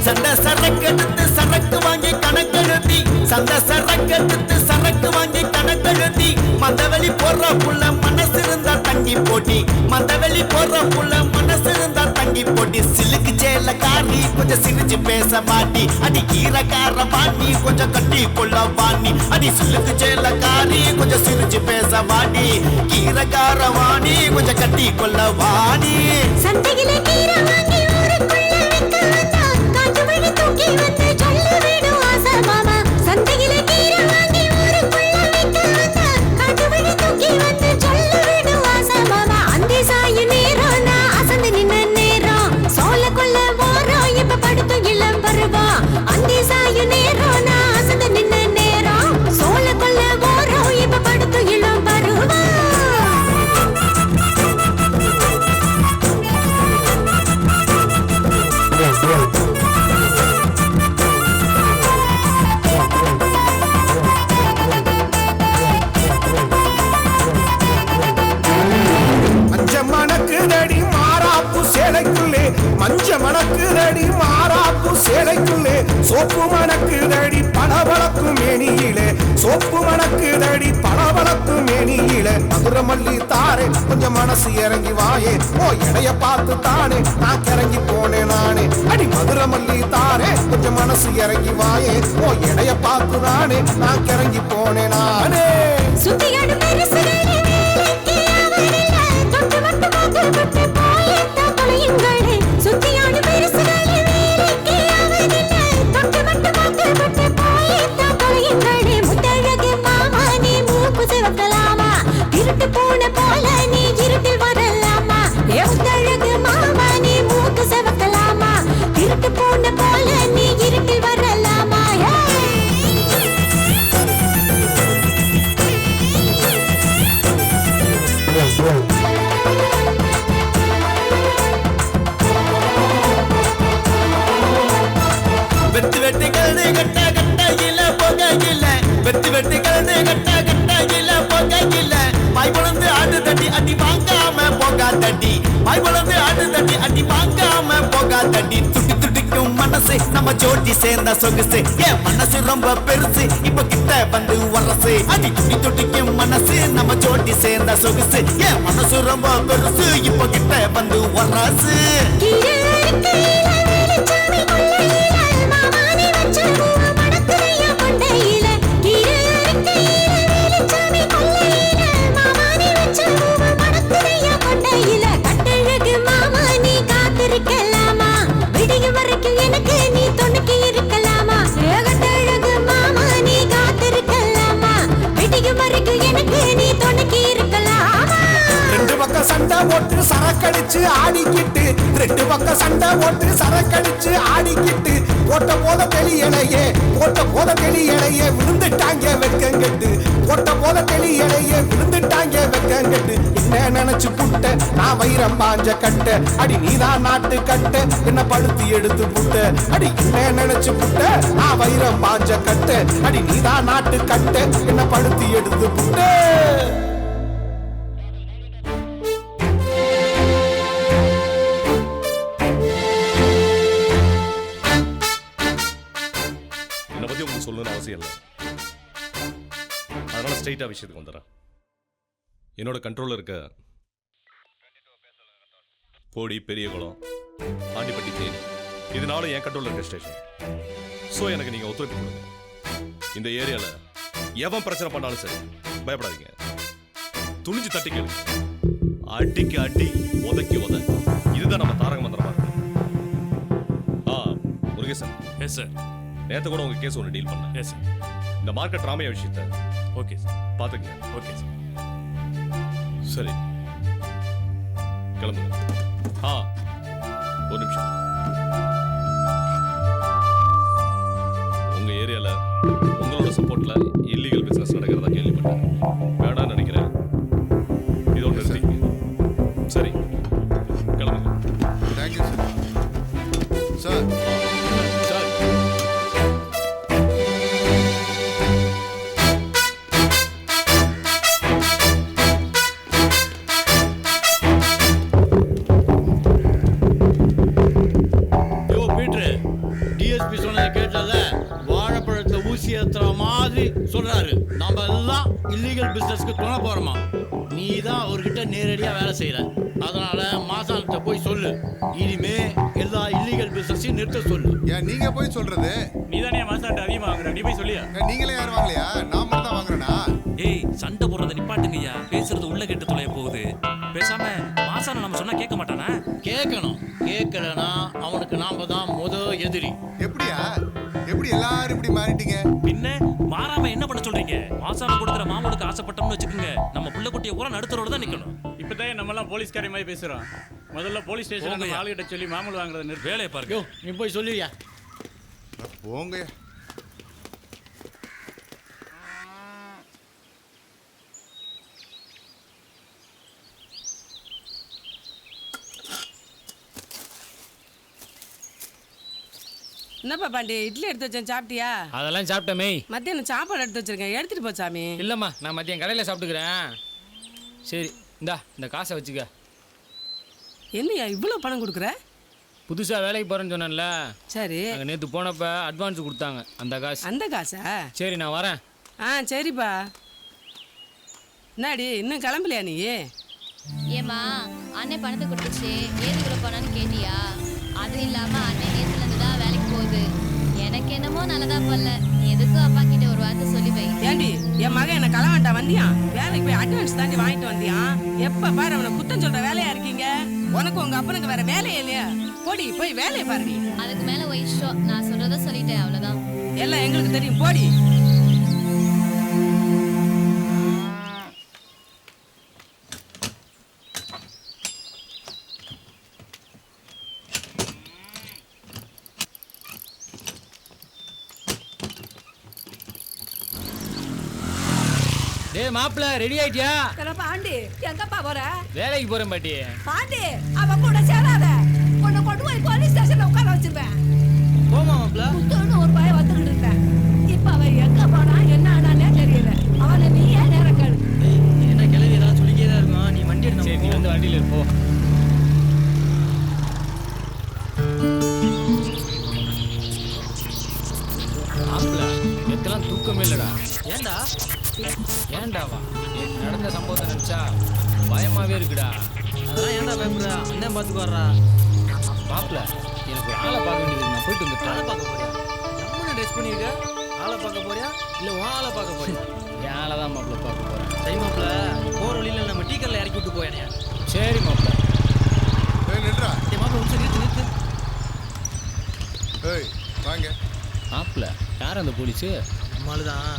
S13: சண்டை சரக்கு எடுத்து சரக்கு வாங்கி கணக்கெழுத்தி சண்டை சரக்கு எடுத்து சரக்கு வாங்கி கணக்கெழுத்தி மந்தவெளி போடுற புள்ள மனசு இருந்தா தங்கி போட்டி மந்தவெளி போடுற புள்ள மனசு இருந்தா தங்கி போட்டி சிலுக்கு சேல காரி கொஞ்சம் சிரிச்சு பேச மாட்டி அடி கீரைக்கார பாட்டி கொஞ்சம் கட்டி கொள்ள வாணி அடி சிலுக்கு சேல காரி கொஞ்சம் சிரிச்சு பேச மாட்டி கீரைக்கார வாணி கொஞ்சம் கட்டி கொள்ள வாணி
S11: சந்தையில கீரை வாங்கி ஊருக்குள்ள விக்க வந்தா காட்டு வழி தூக்கி வந்து சொல்லி விடும் ஆசை மாமா சந்தையில கீரை வாங்கி ஊருக்குள்ள விக்க வந்தா காட்டு வழி தூக்கி வந்து சொல்லி விடும் ஆசை மாமா அந்த சாயு நேரம் நான் அசந்து நின்ன நேரம் சோல கொள்ள போறோம் இப்ப படுத்து இளம் பருவா அந்த சாயு நேரம் நான் அசந்து நின்ன நேரம் சோல கொள்ள போறோம் இப்ப படுத்து இளம் பருவா
S22: மஞ்ச மணக்குதடி மாறாப்பு சேலைக்குள்ளே மஞ்ச மணக்குதடி மாறாப்பு சேலைக்குள்ளே சோப்பு மணக்குதடி பளபளக்கும் மேனியிலே சோப்பு மணக்குதடி பளபளக்கும் மேனியிலே மதுரை மல்லி தாரே கொஞ்சம் மனசு இறங்கி வாயே ஓ எடைய பார்த்து தானே நான் கிறங்கி போனேன் நானே அடி மதுரை மல்லி தாரே கொஞ்சம் மனசு இறங்கி வாயே ஓ எடைய பார்த்து தானே நான் கிறங்கி போனேன் நானே
S11: சுத்தியாடு பெருசுகளே வேலைக்கு அவரில்ல தொட்டு மட்டு மாத்து பட்டு போயத்த தொலையுங்களே சுத்தியாடு பெருசுகளே வேலைக்கு அவரில்ல தொட்டு மட்டு மாத்து பட்டு போயத்த தொலையுங்களே முத்தழகு மாமா நீ மூக்கு சிவக்கலாமா திருட்டு போன போல நீ இருட்டில் வரலாமா ஏ முத்தழகு மாமா நீ மூக்கு சிவக்கலாமா திருட்டு போன போல நீ இருட்டில் வரலாமா
S13: வெட்டு வெட்டு கழுது கட்ட கட்டையில போகையில வெட்டு வெட்டு கழுது கட்ட கட்டையில போகையில பாய் குழந்து ஆடு தட்டி அடி வாங்காம போகா தட்டி பாய் குழந்து ஆடு தட்டி அடி வாங்காம போகா தட்டி துட்டி துடிக்கும் மனசு நம்ம ஜோடி சேர்ந்த சொகுசு என் மனசு ரொம்ப பெருசு இப்ப கிட்ட வந்து வரசு அடி துட்டி துடிக்கும் மனசு நம்ம ஜோடி சேர்ந்த சொகுசு என் மனசு ரொம்ப பெருசு இப்ப கிட்ட வந்து வரசு
S11: இருக்கலாமா விடியும் வரைக்கும் எனக்கு நீ துணைக்கு இருக்கலாமா கட்டழகு மாமா நீ காத்திருக்கலாமா விடியும் வரைக்கும் எனக்கு நீ துணைக்கு இருக்கலாமா
S22: ரெண்டு பக்கம் சண்டை போட்டு சரக்கடிச்சு ஆடிக்கிட்டு ரெண்டு பக்கம் சண்டை போட்டு சரக்கடிச்சு ஆடிக்கிட்டு போட்ட போத தெளியலையே போட்ட போத தெளியலையே விழுந்துட்டாங்க வெக்கங்கட்டு போட்ட போத தெளியலையே விழுந்துட்டாங்க வெக்கங்கட்டு என்ன நினைச்சு புட்ட நான் வைரம் பாஞ்ச கட்ட அடி நீதான் நாட்டு கட்ட என்ன படுத்தி எடுத்து புட்ட அடி என்ன நினைச்சு புட்ட நான் வைரம் பாஞ்ச கட்ட அடி நீதான் நாட்டு கட்ட என்ன படுத்தி எடுத்து புட்ட
S23: என்னை பத்தி உங்களுக்கு சொல்லணும்னு அவசியம் இல்லை அதனால ஸ்ட்ரைட்டா விஷயத்துக்கு வந்துடுறேன் என்னோட கண்ட்ரோல்ல இருக்க போடி பெரியகுளம் ஆண்டிப்பட்டி தேனி இதனால என் கண்ட்ரோல்ல இருக்க ஸ்டேஷன் ஸோ எனக்கு நீங்க ஒத்துழைப்பு கொடுங்க இந்த ஏரியால எவன் பிரச்சனை பண்ணாலும் சரி பயப்படாதீங்க துணிஞ்சு தட்டி கேளு அடிக்கு அடி உதைக்கு உத இதுதான் நம்ம தாரக மந்திரமா இருக்கு முருகேசன் எஸ் சார் நேற்று கூட உங்க கேஸ் ஒன்று டீல் பண்ணேன் எஸ் சார் இந்த மார்க்கெட் ராமையா விஷயத்தை ஓகே சார் பார்த்துக்கங்க. Okay sir. சரி கிளம்புங்க. ஒரு நிமிஷம். உங்க ஏரியால உங்களோட சப்போர்ட்ல இல்லீகல் பிசினஸ் நடக்கிறதா கேள்விப்பட்டேன். வேணாம்னு நினைக்கிறேன். இதோட நிறுத்திக்கங்க. சரி கிளம்புங்க.
S3: Thank you sir.
S23: சார்
S8: டிஎஸ்பி சொன்னதை கேட்டல, வாழைப்பழத்தை ஊசி ஏத்துற மாதிரி சொல்றாரு. நாம எல்லாம் இல்லீகல் பிசினஸ்க்கு துணை போறோமா? நீ தான் அவர்கிட்ட நேரடியா வேலை செய்யற. அதனால மாசான்கிட்ட போய் சொல்லு, இனிமே எல்லா இல்லீகல் பிசினஸையும் நிறுத்த சொல்லு.
S3: ஏன் நீங்க போய் சொல்றது?
S15: நீ தானே மாசான்ட்ட அதிகமாக வாங்குற, நீ போய் சொல்லியா?
S3: நீங்களே யாரும் வாங்கலையா? நான் மட்டும் தான் வாங்குறேனா?
S18: ஏய், சண்டை போடுறத நிப்பாட்டுங்கய்யா. பேசுறது உள்ள கேட்டு தொலைய போகுது. பேசாம மாசான நம்ம சொன்னா கேட்க மாட்டானா?
S8: கேட்கணும். கேட்கலனா அவனுக்கு நாம தான் எதிரி.
S3: எப்படியா? எப்படி எல்லாரும் இப்படி மாறிட்டீங்க?
S18: பின்ன மாறாம என்ன பண்ண சொல்றீங்க? மாசான கொடுக்குற மாமூலுக்கு ஆசைப்பட்டோம்னு வச்சுக்கோங்க, நம்ம புள்ள குட்டியை பூரா நடுத்தரோட தான் நிக்கணும்.
S15: இப்பதான் நம்ம எல்லாம் போலீஸ்காரி மாதிரி பேசுறோம். முதல்ல போலீஸ் ஸ்டேஷன் ஆளுகிட்ட சொல்லி மாமூல் வாங்குறத நிறுத்து.
S18: வேலையை பாருங்க.
S8: நீ போய் சொல்லியா?
S3: போங்க.
S24: என்னப்பா பாண்டி, இட்லி எடுத்து வச்சேன், சாப்பிட்டியா?
S7: அதெல்லாம் சாப்பிட்டமே.
S24: மத்தியானம் சாப்பாடு எடுத்து வச்சிருக்கேன், எடுத்துட்டு போ சாமி.
S7: இல்லைம்மா, நான் மதியம் கடையில் சாப்பிட்டுக்கிறேன். சரி, இந்த காசை வச்சுக்க.
S24: என்னையா இவ்வளோ பணம் கொடுக்குற?
S7: புதுசாக வேலைக்கு போகிறேன்னு சொன்னேன்ல.
S24: சரி.
S7: அங்கே நேற்று போனப்போ அட்வான்ஸ் கொடுத்தாங்க, அந்த காசு.
S24: அந்த காசா?
S7: சரி, நான் வரேன்.
S24: சரிப்பா. என்னடி இன்னும் கிளம்பலையா நீ?
S19: ஏமா அண்ணன் பணத்தை கொடுத்துச்சு, ஏது இவ்வளோ பணம்னு கேட்டியா? அது இல்லாமல் அண்ணன் நேற்றுலேருந்து தான் வேலைக்கு போகுது. எனக்கு என்னமோ நல்லதா பண்ணல. எதுக்கும் அப்பா கிட்ட ஒரு வார்த்தை சொல்லி வை.
S24: ஏண்டி என் மகன் என்ன களவாண்டா வந்தியான்? வேலைக்கு போய் அட்வான்ஸ் தாண்டி வாங்கிட்டு வந்தியான். எப்ப பாரு அவனை குத்தம் சொல்ற வேலையா இருக்கீங்க. உனக்கு உங்க அப்பனுக்கு வேற வேலையே இல்லையா? போடி போய் வேலையை பாருடி.
S19: அதுக்கு மேல இஷ்டம், நான் சொல்றத சொல்லிட்டேன், அவ்வளவுதான்.
S24: எல்லாம் எங்களுக்கு தெரியும், போடி.
S7: டேய் மாப்பிள்ள, ரெடி ஆயிட்டியா?
S14: பாண்டி, எங்கப்பா போற?
S7: வேலைக்கு போறேன் பாட்டி.
S14: பாண்டி, அவன் கூட சேராத. உன்னை கொண்டு போய் போலீஸ் ஸ்டேஷன்ல உட்கார வச்சிருவேன்.
S1: போமா மாப்பிள்ள.
S14: புத்தோன்னு ஒரு பையன் வந்துகிட்டு இருந்தேன். இப்ப அவன் எங்க போனா என்ன ஆனானே தெரியல. அவனை நீ ஏன் நேரம் கேளு.
S1: என்ன கிளவி ஏதாவது சொல்லிக்கே தான் இருக்கும். நீ வண்டி எடுத்து.
S7: சரி, நீ வந்து வண்டியில் இருப்போ. மாப்பிள்ள, எத்தெல்லாம் தூக்கமே இல்லடா.
S1: ஏண்டா?
S7: ஏண்டாவா? நடந்த சம்பவத்தை நினைச்சா பயமாவே இருக்குடா.
S1: அதெல்லாம் ஏன்டா பயப்படுற? அண்ணன் பார்த்துக்கு வர்றா.
S7: மாப்பிள்ள, எனக்கு ஒரு ஆளை பார்க்க வேண்டியது. நான் போயிட்டு வந்துட்டேன்.
S1: ஆளை பார்க்க போறியா? நம்மளும் ட்ரெஸ் பண்ணிருக்க. ஆளை பார்க்க போறியா இல்லை உன் ஆளை பார்க்க போறியா?
S7: என் ஆளை தான் மாப்பிள்ள பார்க்க போறேன்.
S1: சரி மாப்பிள்ள, போகிற வழியில் நம்ம டீ கல்ல இறக்கி விட்டு போயேனே.
S7: சரி மாப்பிள்ள.
S3: நின்றா.
S1: மாப்பிள்ள நிறுத்து நிறுத்து.
S3: ஏய் வாங்க.
S7: மாப்பிள்ள, யார் அந்த போலீஸு?
S1: நம்மளால தான்.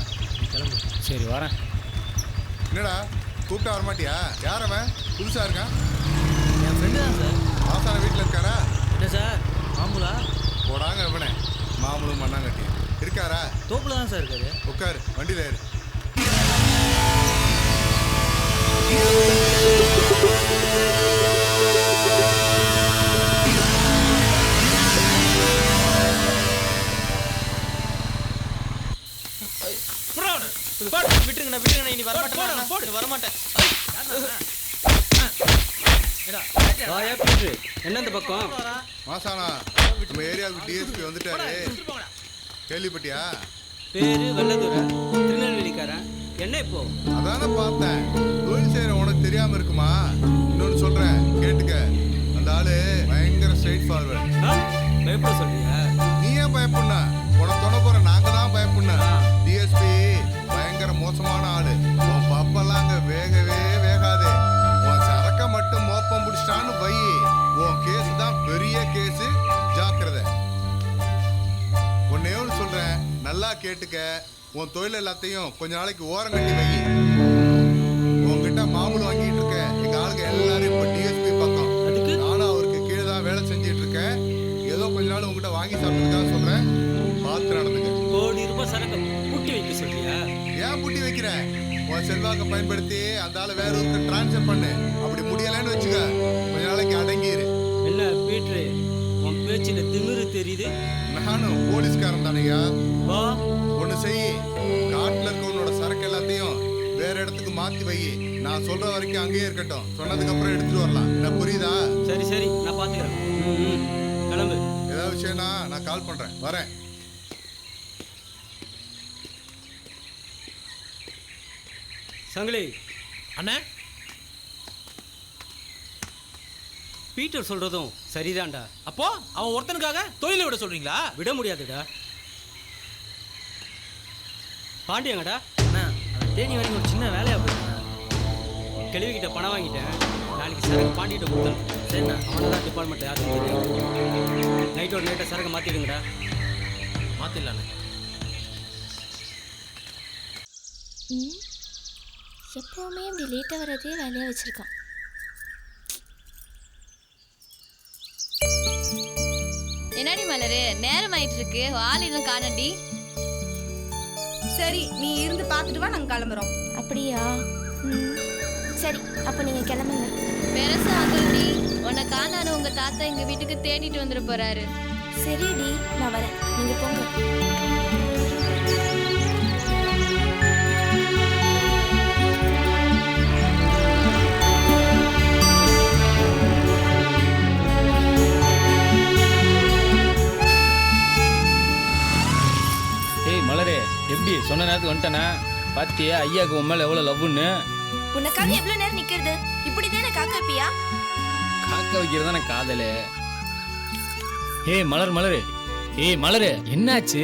S1: கிளம்பு.
S7: சரி, வரேன்.
S3: என்னடா கூப்பிட்டா வரமாட்டியா? யார் அவன்? புதுசா இருக்கான்?
S1: என் ஃப்ரெண்டு தான் சார்.
S3: ஆசான வீட்டில் இருக்காரா?
S1: என்ன சார் மாமூலா?
S3: போடாங்க அவனே. மாமூலும் மண்ணாங்கட்டி இருக்காரா?
S1: தோப்புல தான் சார் இருக்காரு.
S3: உட்காரு, வண்டியில் ஏறு.
S1: விட்டுருங்கண்ணா விட்டுருங்கண்ணா, இனி வரமாட்டேன். போடு வரமாட்டேன்.
S2: என்ன இந்த பக்கம்?
S3: மாசானா, நம்ம ஏரியாவுக்கு டிஎஸ்பி வந்துட்டாரு. கேள்விப்பட்டியா?
S2: பேரு வெள்ளதுரை, திருநெல்வேலிக்காரன். என்ன இப்போ?
S3: அதானே பார்த்தேன். தொழில் செய்யற உனக்கு தெரியாம இருக்குமா? இன்னொன்னு சொல்றேன், கேட்டுக்க. அந்த ஆளு பயங்கர ஸ்ட்ரைட் ஃபார்வர்ட்.
S2: பயப்பட சொல்றியா?
S3: நீ ஏன் பயப்படனா? உனக்கு தொட போற நாங்க தான் பயப்படணும். டிஎஸ்பி பயங்கர மோசமான ஆளு. உன் பப்பெல்லாம் அங்க வேகவே வேகாது. உன் சரக்க மட்டும் மோப்பம் பிடிச்சிட்டான்னு வை, உன் கேஸ் தான் பெரிய கேஸ். ஜாக்கிரதை. ஒன்னே ஒன்று சொல்றேன், நல்லா கேட்டுக்க. உன் தொழில் எல்லாத்தையும் கொஞ்ச நாளைக்கு ஓரம் கட்டி வை. உன்கிட்ட மாமூல் வாங்கிட்டு இருக்க எங்க ஆளுங்க எல்லாரும் இப்ப டிஎஸ்பி பக்கம். நானும் அவருக்கு கீழே தான் வேலை செஞ்சிட்டு இருக்கேன். ஏதோ கொஞ்ச நாள் உங்ககிட்ட வாங்கி சாப்பிட்டுதான் சொல்றேன், பார்த்து நடந்துங்க.
S2: கோடி ரூபாய் சரக்கு பூட்டி வைக்க சொல்றியா?
S3: ஏன் பூட்டி வைக்கிற? உன் செல்வாக்க பயன்படுத்தி அந்த ஆளை வேற ஊருக்கு டிரான்ஸ்ஃபர் பண்ணு. அப்படி முடியலன்னு வச்சுக்க, கொஞ்ச நாளைக்கு அடங்கிரு.
S2: என்ன பீட்ரு, உன் பேச்சில திமிரு தெரியுது.
S3: நானும் போலீஸ்காரன் தானையா. ஒண்ணு செய், காட்டுல இருக்க உன்னோட சரக்கு எல்லாத்தையும் வேற இடத்துக்கு மாத்தி வை. நான் சொல்ற வரைக்கும் அங்கேயே இருக்கட்டும். சொன்னதுக்கு அப்புறம் எடுத்துட்டு வரலாம். என்ன புரியுதா?
S2: சரி சரி, நான் பாத்துக்கிறேன். கிளம்பு.
S3: ஏதாவது விஷயம்னா நான் கால் பண்றேன். வரேன்.
S2: சங்கிலி
S1: அண்ணே,
S2: பீட்டர் சொல்றதும் சரிதான்டா.
S1: அப்போ அவன் ஒருத்தனுக்காக தொழிலை விட சொல்றீங்களா?
S2: விட முடியாதுடா. பாண்டியங்கடா.
S1: அண்ணா, அவன் தேனி வரைக்கும் ஒரு சின்ன வேலையா போயிருந்தா.
S2: கேள்விக்கிட்ட பணம் வாங்கிட்டேன். நாளைக்கு சரக்கு பாண்டிகிட்ட கொடுத்தேன். சரிண்ணா, அவனை தான் டிபார்ட்மெண்ட் யாருன்னு தெரியும். நைட்டோட நைட்டை சரக்கு மாற்றிடுங்கடா.
S1: மாற்றிடலாண்ணே.
S12: எப்போவுமே இப்படி லேட்டாக வரதே வேலையாக வச்சுருக்கான்.
S19: என்னடி மலரு, நேரம் ஆயிட்டு இருக்கு, ஆள் இன்னும் காணடி.
S4: சரி, நீ இருந்து பார்த்துட்டு வா, நாங்கள் கிளம்புறோம்.
S12: அப்படியா? சரி, அப்போ நீங்கள் கிளம்புங்க.
S19: பெருசா ஆகுடி, உன்னை காணான்னு உங்க தாத்தா எங்க வீட்டுக்கு தேடிட்டு வந்துட போறாரு.
S12: சரிடி, நான் வரேன், நீங்கள் போங்க.
S7: மலரே, எப்படி சொன்ன நேரத்துக்கு வந்துட்டேனா? பாத்தியா ஐயாக்கு உன் மேல எவ்வளவு லவ்னு?
S12: உனக்காக எவ்வளவு நேரம் நிக்கிறது? இப்படி தானே காக்க வைப்பியா?
S7: காக்க வைக்கிறது தானே காதலே. ஏய் மலர், மலரு, ஏய் மலரு, என்னாச்சு?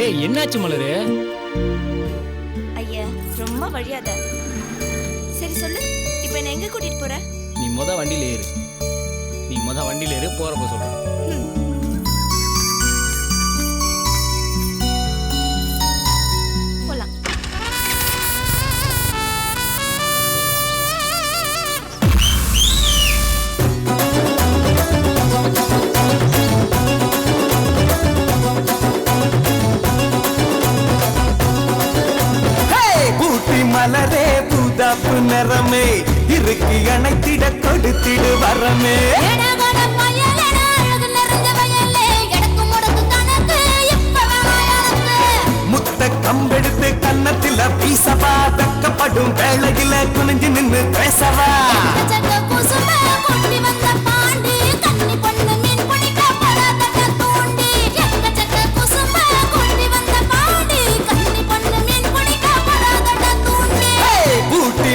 S7: ஏய் என்னாச்சு மலரு?
S12: ஐயா, ரொம்ப வழியாத. சரி சொல்லு, இப்போ என்ன எங்க கூட்டிட்டு போற?
S7: நீ வண்டியில ஏறு. நீ வண்டியில ஏறு, போறப்ப சொல்றேன்.
S13: மலரே புதாப்பு நிறமே இருக்கு அணைத்திட கொடுத்திடு வரமே. முத்த கம்பெடுத்து கன்னத்தில வீசவா, வெக்கப்படும் வேளையில குனிஞ்சு நின்று பேசவா.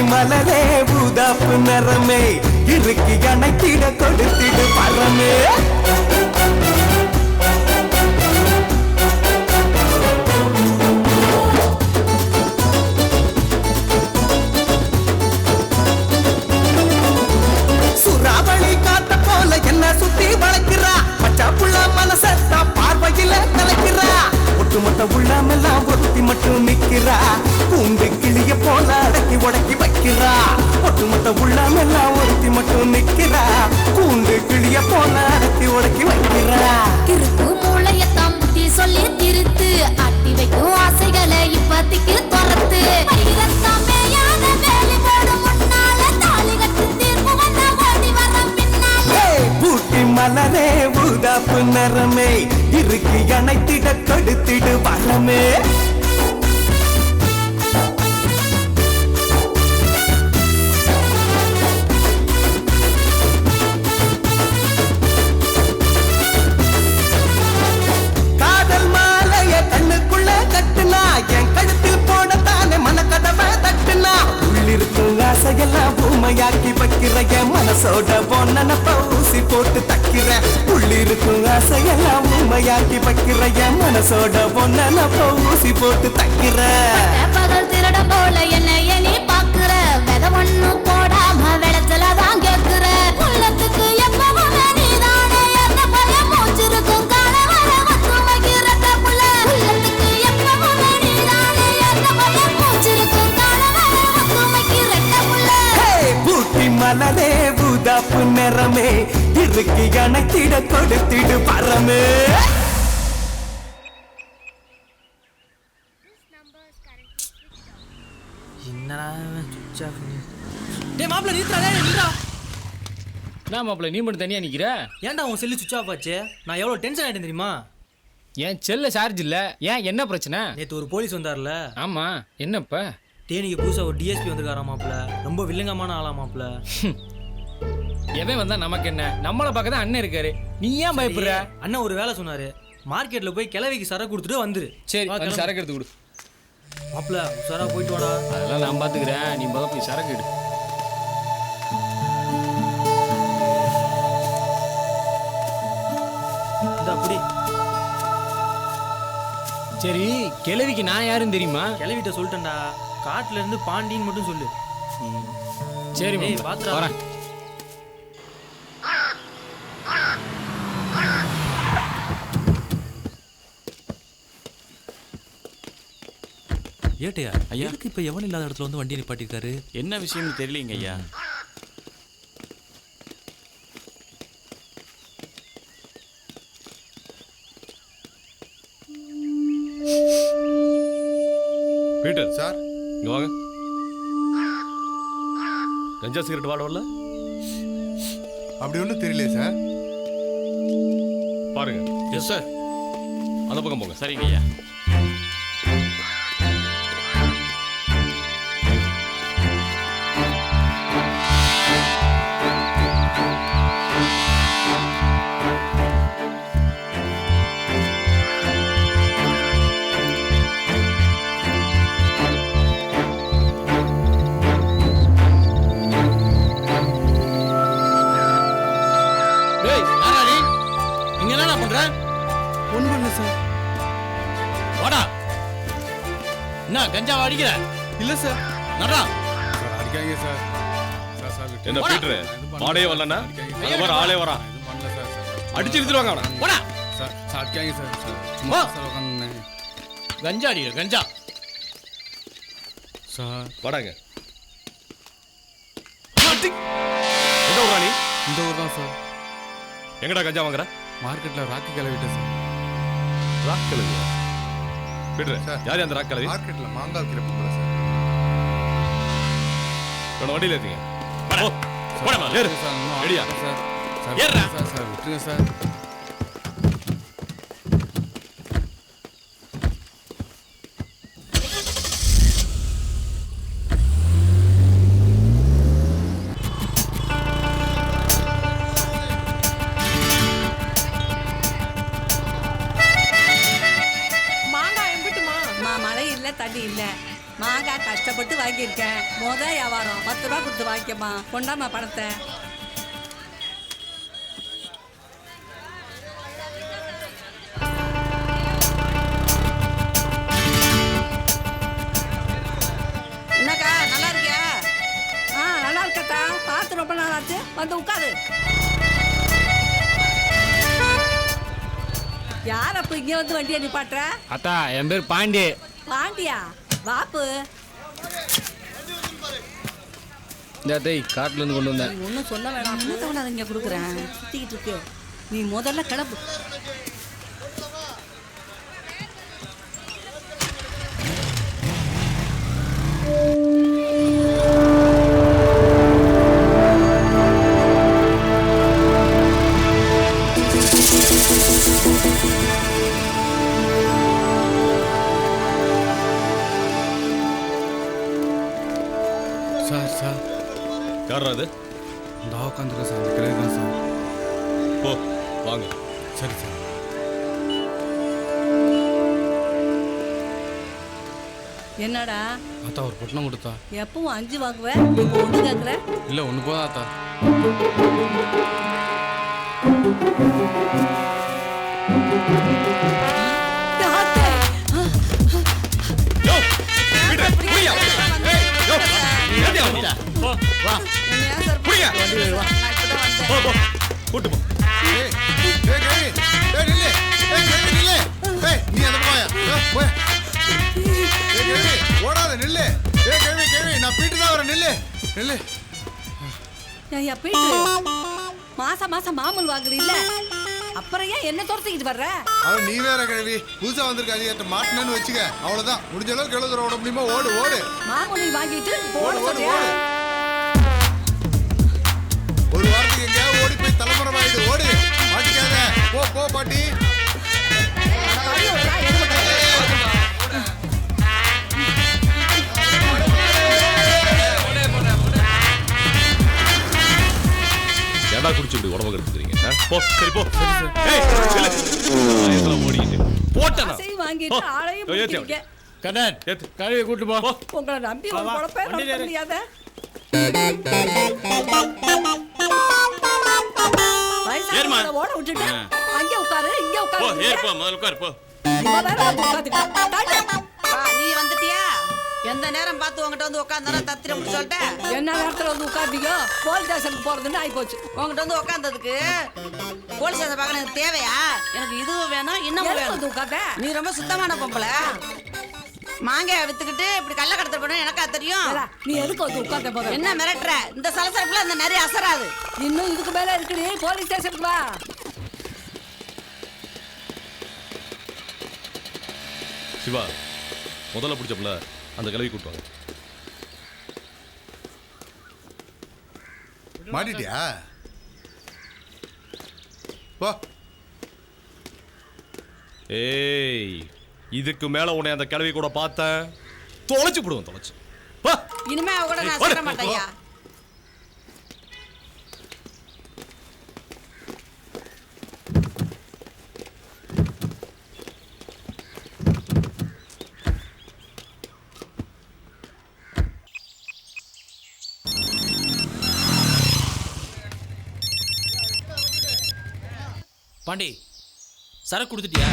S13: மலரே பூதாப்பு நிறமே இருக்கு அணைத்திட கொடுத்திடு பரமே. சுறாவளி காத்த போல என்ன சுத்தி வளர்க்கிறா. பச்சா புள்ள மனசா பார்வையில கலக்கிறா. ஒட்டுமொத்த உள்ளமெல்லாம் ஒருத்தி மட்டும் நிக்கிறா. பூண்டு கிளிய போல அடக்கி உடக்கி வைக்கிறா. ஒட்டுமொத்த உள்ளமெல்லாம் ஒருத்தி மட்டும் நிக்கிறா. பூண்டு கிளிய போல அடக்கி உடக்கி வைக்கிறா.
S11: திருப்பு மூளையத்தான் புத்தி சொல்லி திருத்து. அட்டி வைக்கும் ஆசைகளை இப்பத்திக்கு துரத்து.
S13: பூட்டி மலரே பூதாப்பு நிறமே இருக்கு அணைத்திட கொடுத்திடு வரமே. காதல் மாலைய கண்ணுக்குள்ள கட்டுனா, என் கழுத்தில் போடத்தானே மனக்கதவை தட்டுனா. உள்ளிருக்கும் ஆசையெல்லாம் பூமையாக்கி வைக்கிற என் மனசோட பொன்னப்ப ஊசி போட்டு தக்கிற. உள்ளிருக்கும் ஆசையெல்லாம் பூமையாக்கி வைக்கிற என் மனசோட பொன்னப்ப ஊசி போட்டு தக்கிற.
S11: பகல் திருட போல என்னைய நீ பாக்குற. வெத ஒண்ணு போடாம விளைச்சலதான் கேக்குற. உள்ளத்துக்கு எப்பவும் நீதானே என்ன பயம் மூச்சிருக்கும் கால வர வந்து வைக்கிற புள்ள. உள்ளத்துக்கு எப்பவும் நீதானே
S13: ரோஜாப்பு நிறமே இருக்கு அணைத்திட கொடுத்திடு பரமே.
S1: டேய் மாப்ள நிறுத்துறா நின்றா.
S7: நான் மாப்பிள்ள நீ மட்டும் தனியா நிக்கிற?
S1: ஏன்டா உன் செல்லு சுவிட்ச் ஆஃப் ஆச்சு? நான் எவ்வளவு டென்ஷன் ஆயிட்டேன் தெரியுமா?
S7: ஏன் செல்ல சார்ஜ் இல்ல. ஏன் என்ன பிரச்சனை?
S1: நேத்து ஒரு போலீஸ் வந்தார்ல.
S7: ஆமா என்னப்பா?
S1: தேனிக்கு புதுசா ஒரு டிஎஸ்பி வந்திருக்காரா மாப்ள. ரொம்ப வில்லங்கமான ஆளா மாப்ள.
S7: எவன் வந்தா நமக்கு என்ன? நம்மள பக்கத்துல அண்ணன் இருக்காரு. நீ ஏன் பயப்படுற?
S1: அண்ணன் ஒரு வேலை சொன்னாரு. மார்க்கெட்ல போய் கிழவிக்கு சரக்கு கொடுத்துட்டு வந்துரு.
S7: சரி வந்து சரக்கு எடுத்து கொடு.
S1: மாப்ள உசாரா போயிட்டு வாடா.
S7: அதெல்லாம் நான் பாத்துக்கிறேன். நீ முதல்ல போய் சரக்கு எடு.
S1: அப்படி
S7: சரி கிழவிக்கு நான் யாருன்னு தெரியுமா?
S1: கிழவிட்ட சொல்லிட்டேன்டா. காட்டுல இருந்து பாண்டின்னு மட்டும் சொல்லு.
S7: சரி
S1: பாத்துறா.
S7: வரேன்.
S18: ஏட்டையா ஐயா இப்ப எவன் இல்லாத இடத்துல வந்து வண்டியை நிப்பாட்டிருக்காரு?
S15: என்ன விஷயம்னு தெரியலீங்க ஐயா.
S23: பீட்டர்
S3: சார்
S23: இங்க வாங்க. கஞ்சா சிகரெட் வாட வரல?
S3: அப்படி ஒன்றும் தெரியல சார்.
S23: பாருங்க. Yes sir. அந்த பக்கம் போங்க.
S15: சரிங்க ஐயா.
S8: ஒண்ணு பண்ணல சார். வாடா. என்ன கஞ்சா அடிக்கிற?
S23: இல்ல சார்.
S8: நடா.
S23: சார் அடிக்காதீங்க சார். என்ன பீட்டர் மாடே வரலனா? வர ஆளே வரா. பண்ணல சார். அடிச்சு இழுத்துவாங்க அவன.
S8: போடா.
S23: சார் அடிக்காதீங்க சார். சும்மா சார் உட்கார்ந்தேன்.
S8: கஞ்சா அடிக்கிற கஞ்சா.
S23: சார் வாடாங்க. எந்த ஊரா நீ?
S6: இந்த ஊர் தான் சார்.
S23: எங்கடா கஞ்சா வாங்குற?
S6: மார்க்கெட்ல ராக்கி கிளவிட்ட சார்.
S23: ராக் கிளவியா? பீட்டர் யார் அந்த ராக் கிளவி?
S3: மார்க்கெட்ல மாங்காய் விக்கிற பொம்பளை சார்.
S23: உன வண்டியில ஏத்துங்க. போடா ஏறு. ரெடியா?
S6: சார்.
S23: ஏறுடா.
S6: சார் விட்டுருங்க சார்.
S14: தண்ணி இல்லை. மாங்காய் கஷ்டப்பட்டு வாங்கியிருக்கேன். வியாபாரம் 10 ரூபா கொடுத்து வாங்கிக்கம்மா. கொண்டாமா பணத்தை. என்னக்கா நல்லா இருக்கியா? நல்லா இருக்கட்டா. பார்த்து ரொம்ப நாள் ஆச்சு. வந்து உட்காரு. யார் அப்ப இங்க வந்து வண்டியை நிப்பாட்டுற?
S7: அத்தா என் பேர் பாண்டி.
S14: பாண்டியா வாப்பு.
S7: இந்த டேய் காட்டுல இருந்து கொண்டு வந்தேன்.
S14: நீ ஒன்றும் சொல்ல வேணாம். என்ன தவணை இங்கே கொடுக்குறேன். சுற்றிக்கிட்டு இருக்கு. நீ முதல்ல கிளம்பு.
S6: சார்
S23: யாரா அது?
S6: இந்த உட்காந்துருக்க சார். கிளவி தான் சார்.
S23: போ வாங்க.
S6: சரி சார்.
S14: என்னடா
S6: ஆத்தா ஒரு பொட்டணம் கொடுத்தா.
S14: எப்பவும் 5 வாங்குவேன். இப்போ 1 கேட்குற.
S6: இல்லை 1 போதா ஆத்தா.
S3: ஓடாத நில்லு. நான் பீட்டு தான் வரேன். நில்லு நில்லு.
S14: ஐயா போயிட்டு மாசம் மாசம் மாமூல் வாங்குறீல்ல, அப்புறம் ஏன் என்ன துரத்திக்கிட்டு வர்ற?
S3: அவன் நீ வேற கிழவி புதுசா வந்திருக்க அதிகாரத்தை மாட்டினு வச்சுக்க, அவ்வளவுதான். முடிஞ்ச அளவுக்கு எவ்வளவு தூரம் ஓட முடியுமோ ஓடு ஓடு.
S14: மாமூலி வாங்கிட்டு
S3: ஓடு ஓடு ஓடு. ஒரு வாரத்துக்கு எங்கேயாவது ஓடி போய் தலைமுறைவாயிடு, ஓடு. மாட்டிக்காத, போ போ பாட்டி.
S23: ஏடா குடிச்சு இப்படி உடம்பு கெடுத்துக்கிறீங்க? போ சரி போ. ஏய் இதெல்லாம் ஓடிட்டு போட்டனா
S14: சரி வாங்கிட்டு ஆளையும் பிடிக்கிறீங்க.
S8: கண்ணன் கழுவி கூட்டு போ.
S14: உங்களை நம்பி ஒரு பொழப்பே நடத்த முடியாத. வயசானவங்கள ஓட விட்டுட்டு அங்கே உட்காரு இங்கே
S15: போ
S14: உட்காரு.
S15: ஏறு போ முதல்ல உட்காரு போ.
S24: நீ வந்துட்டியா? எந்த நேரம் பார்த்து உங்ககிட்ட வந்து உட்காந்தானே தத்திர முடிச்சு சொல்லிட்டேன்.
S14: என்ன நேரத்துல வந்து உட்காந்தீங்க? போலீஸ் ஸ்டேஷனுக்கு போறதுன்னு ஆகி போச்சு.
S24: உங்ககிட்ட வந்து உட்காந்ததுக்கு போலீஸ் ஸ்டேஷன் பார்க்க எனக்கு தேவையா? எனக்கு இதுவும் வேணும் இன்னமும் வேணும்.
S14: உட்காந்த
S24: நீ ரொம்ப சுத்தமான பொம்பளை. மாங்காய் வித்துக்கிட்டு இப்படி கள்ள கடத்தல் பண்ண எனக்கா தெரியும்?
S14: நீ எதுக்கு வந்து உட்கார்ந்த போற?
S24: என்ன மிரட்டுற? இந்த சலசலப்புல அந்த நிறைய அசராது.
S14: இன்னும் இதுக்கு மேல இருக்குடி. போலீஸ் ஸ்டேஷனுக்கு வா.
S23: சிவா முதல்ல பிடிச்சப்பல அந்த கிளவி கூட்டுவாங்க.
S3: மாட்டிட்டியா? போ.
S23: ஏய் இதுக்கு மேல உன்னை அந்த கிளவி கூட பார்த்தேன் தொலைச்சு போடுவோம், தொலைச்சு.
S24: இனிமே அவ கூட நான் சேர மாட்டேயா.
S1: பாண்டி சரக்கு கொடுத்துட்டியா?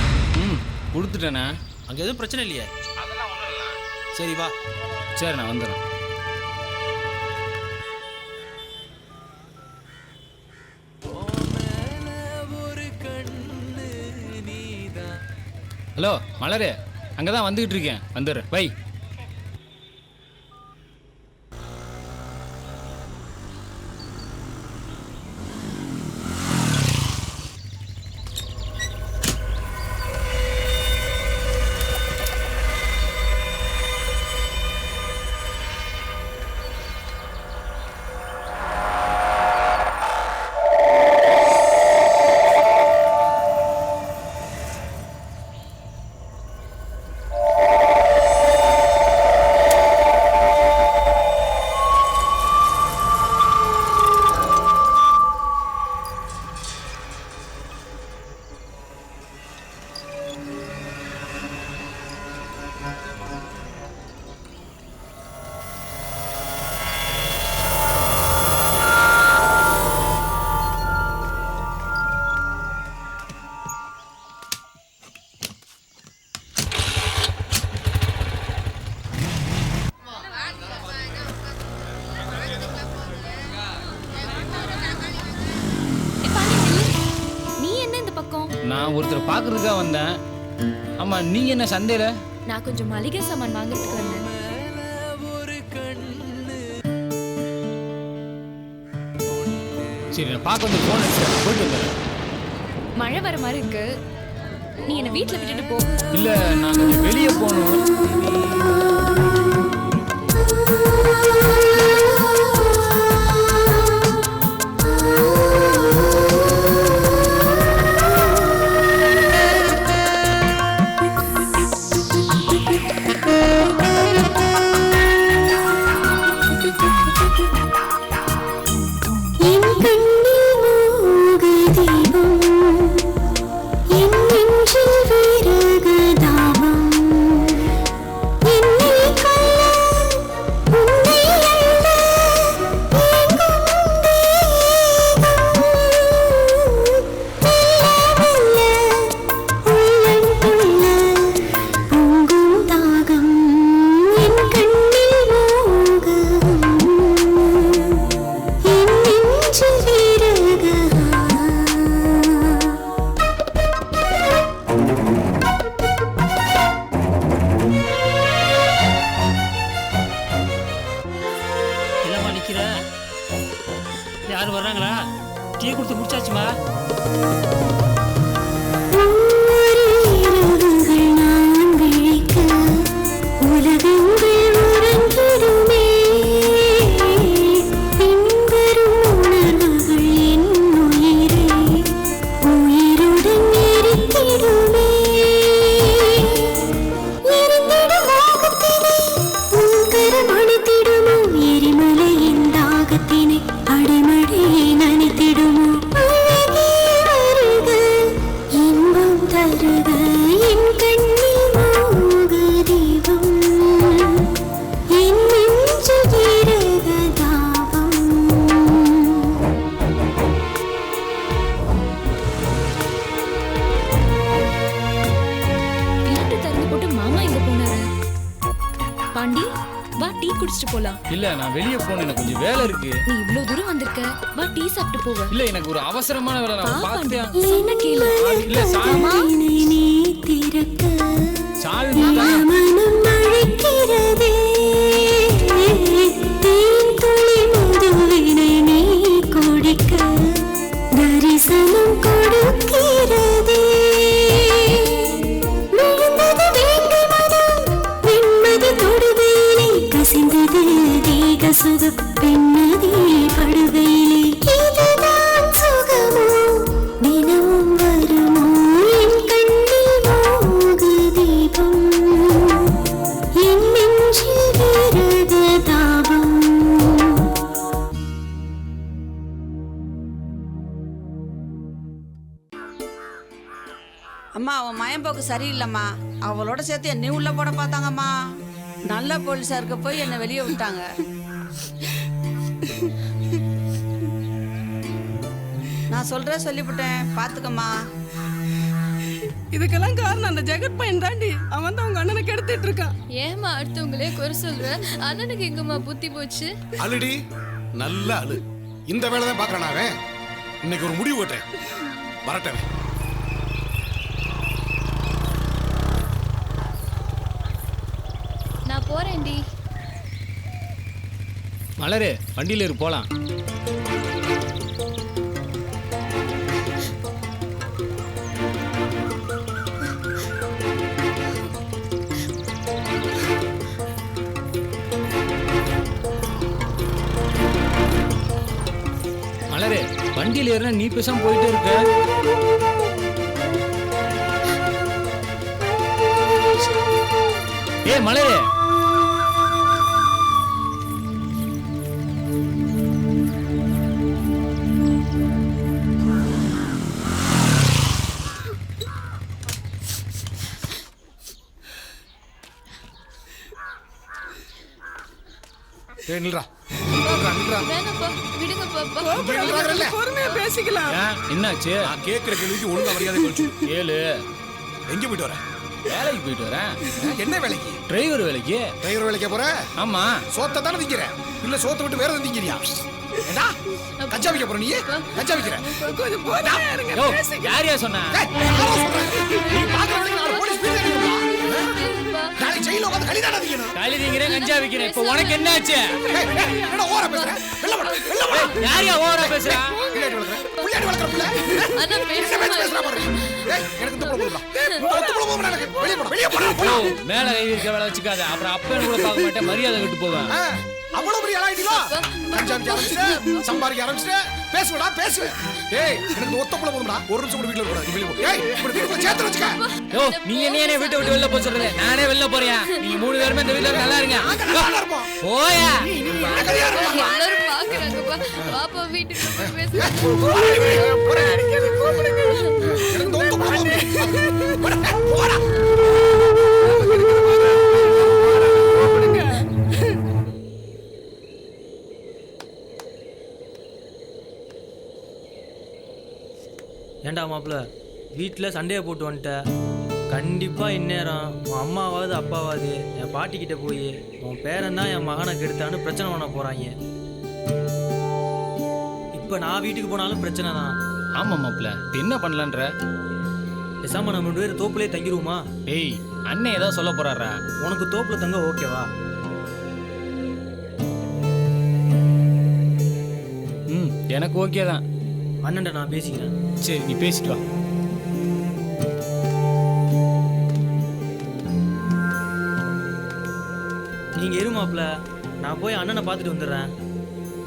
S7: கொடுத்துட்டேண்ணா.
S1: அங்கே எதுவும் பிரச்சனை இல்லையே? சரி வா.
S7: சரி நான் வந்துடுறேன். ஹலோ மலரு, அங்கே தான் வந்துக்கிட்டு இருக்கேன், வந்துடுறேன். பை. நான் ஒருத்தர் பார்க்கறதுக்காக வந்தேன். ஆமா நீங்க என்ன சந்தையில?
S12: நான் கொஞ்சம் மளிகை சாமான் வாங்குறதுக்கு வந்தேன்.
S7: சரி நான் பார்க்க வந்து போன் அடிச்சேன், போயிட்டு வந்துடுறேன்.
S12: மழை வர மாதிரி இருக்கு, நீ என்ன வீட்டில் விட்டுட்டு போ.
S7: இல்ல நான் கொஞ்சம் வெளியே போகணும்.
S11: என் நெஞ்சில் விறகு தாபம்
S9: டீ கொடுத்து முடிச்சாச்சுமா.
S12: பாண்டி வா டீ குடிச்சிட்டு போலாம்.
S7: இல்ல நான் வெளிய போறேன், எனக்கு கொஞ்சம் வேலை இருக்கு.
S12: நீ இவ்ளோ தூரம் வந்திருக்க, வா டீ சாப்பிட்டு போவ.
S7: இல்ல எனக்கு ஒரு அவசரமான வேலை, நான் பாத்துட்டேன்.
S12: என்ன கேளு.
S7: இல்ல சாமா சாவி
S11: மனம் அழைக்கிறதே தேன்துளி மதுவினை நீ குடிக்க தரிசனம் கொடுக்கிறதே விழுந்தது வேங்கை மனம் வெண்மதி தொடுவேலை கசிந்தது தேக சுக பெண்ணதே படுவேலை இதுதான் சுகமோ தினமும் வருமோ என் கண்ணில் மோக தீபம் என் நெஞ்சில் விரத தாபம்.
S24: அம்மா அவன் மயம்போக்கு சரியில்லைம்மா, அவளோட சேர்த்து என்னையும் உள்ள போட பார்த்தாங்கம்மா. நல்ல போலீஸாருக்கு போய் என்னை வெளியே விட்டாங்க. நான் சொல்றேன் சொல்லிவிட்டேன், பாத்துக்கம்மா. இதுக்கெல்லாம் காரணம் அந்த ஜெகத் பையன் தாண்டி. அவன் தான் உங்க அண்ணனை கெடுத்துட்டு இருக்கான்.
S19: ஏமா அடுத்தவங்களே குறை சொல்ற? அண்ணனுக்கு எங்கம்மா புத்தி போச்சு?
S22: அழுடி நல்ல அழு. இந்த வேலை தான் பாக்குறான் அவன். இன்னைக்கு ஒரு முடிவு ஓட்டேன் வரட்டேன்.
S19: நான் போறேன்டி.
S7: மலரு வண்டியில இரு போலாம். மலரு வண்டியில ஏறினா நீ பேசாம போயிட்டே இருக்க. ஏ மலரு
S22: நில்றா.
S19: வேணாப்பா விடுங்கப்பா.
S24: பொறுமையா பேசிக்கலாம்.
S7: என்னாச்சு?
S22: நான் கேட்கிற கேள்விக்கு ஒழுங்கா மரியாதை கொடுத்து
S7: ஏழு.
S22: எங்க போயிட்டு வர?
S7: வேலைக்கு போயிட்டு வரேன்.
S22: என்ன வேலைக்கு?
S7: டிரைவர் வேலைக்கு.
S22: டிரைவர் வேலைக்கு போற?
S7: ஆமா.
S22: சோத்தை தானே திங்கிற, இல்ல சோத்தை விட்டு வேற எதுவும் திங்கிறியா? ஏடா கஞ்சா விக்க போற? நீ கஞ்சா விக்கிற?
S24: கொஞ்சம் போடா இருங்க.
S7: யோ யாரையா சொன்னா?
S22: நீ பாக்குற வேலைக்கு நாலு போலீஸ் பேர் தெரியுமா? நாளை ஜெயில உட்கார்ந்து களி தானே திங்கணும்.
S7: களி திங்கிறேன், கஞ்சா விக்கிறேன். இப்போ உனக்கு என்ன ஆச்சு?
S22: என்னடா ஓவரா பேசுற? வெல்ல போடா வெல்ல போடா.
S7: யாரையா ஓவரா பேசுற?
S22: புள்ளையாடி வளர்க்கற புள்ள.
S19: அண்ணா
S22: பேசுற பாரு. ஏய் எனக்கு இந்த புள்ள போடுடா. ஒத்து புள்ள போடுடா எனக்கு. வெளிய போடா.
S7: மேல கை வைக்க வேலை வச்சுக்காத. அப்புறம் அப்பன் கூட பார்க்க மாட்டேன், மரியாதை விட்டு போவேன்.
S22: அவ்வளவு பெரிய ஆளாயிட்டீங்களா? கஞ்சா விக்க ஆரம்பிச்சிட்டு சம்பாதிக்க ஆரம்பிச்சிட்டு பேசுவடா பேசுவே. ஏய் எனக்கு ஒத்த புள்ள போடுடா. ஒரு நிமிஷம் கூட வீட்ல இருக்க கூடாது. வெளிய போ. ஏய் இப்படி வீட்டுக்குள்ள சேர்த்து வச்சுக்க.
S7: யோ நீங்க என்ன வீட்டை விட்டு வெளில போக சொல்றது? நானே வெளில போறேன். நீங்க மூணு பேருமே இந்த வீட்ல நல்லா இருங்க. போயா.
S19: எல்லாரும் பாக்குறாங்கப்பா. பாப்பா வீட்டுக்கு போய் பேசலாம்.
S22: எனக்கு ஒத்த புள்ள போடா.
S1: ஏண்டா மாப்பிள்ள வீட்டில் சண்டையை போட்டு வந்துட்டேன். கண்டிப்பாக இந்நேரம் உன் அம்மாவாவது அப்பாவாது என் பாட்டிக்கிட்ட போய் உன் பேரன் தான் என் மகனை கெடுத்தான்னு பிரச்சனை பண்ண போகிறாங்க. இப்போ நான் வீட்டுக்கு போனாலும் பிரச்சனை தான்.
S7: ஆமாம் மாப்பிள்ள, என்ன பண்ணலான்ற?
S1: பேசாமல் நம்ம 2 பேரும் தோப்புலேயே தங்கிடுவோமா?
S7: ஏய் அண்ணன் ஏதாவது சொல்ல போறாரா?
S1: உனக்கு தோப்பில் தங்க ஓகேவா?
S7: எனக்கு ஓகே தான்.
S1: அண்ணன்ட்ட நான் பேசிக்கிறேன்.
S7: சரி நீ பேசிட்டு வா.
S1: நீங்கள் இரு மாப்பிள்ள, நான் போய் அண்ணனை பார்த்துட்டு வந்துடுறேன்.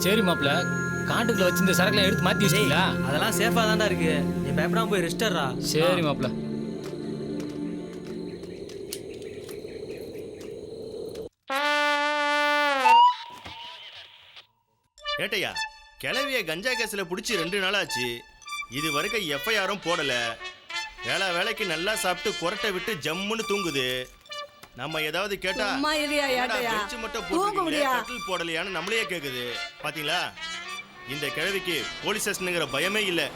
S7: சரி மாப்பிள்ள, காட்டுக்குள்ள வச்சு இந்த சரக்குலாம் எடுத்து மாற்றி வச்சிங்களா?
S1: அதெல்லாம் சேஃபாக தான்டா இருக்கு. நீ பயப்படாம போய் ரெஸ்டர்ரா.
S7: சரி மாப்பிள்ள.
S10: ஏட்டையா, கிளவிய கஞ்சா கேஸில் பிடிச்சி 2 நாள் ஆச்சு. இது வரைக்கும் எஃப்ஐஆரும் போடல. வேலைக்கு நல்லா சாப்பிட்டு குரட்டை விட்டு ஜம்முன்னு தூங்குது. நம்ம ஏதாவது கேட்டா பெஞ்சு மட்டும் கட்டில் போடலையான்னு நம்மளையே கேக்குது. பாத்தீங்களா, இந்த கிழவிக்கு போலீஸ் ஸ்டேஷனுங்கிற பயமே இல்லை.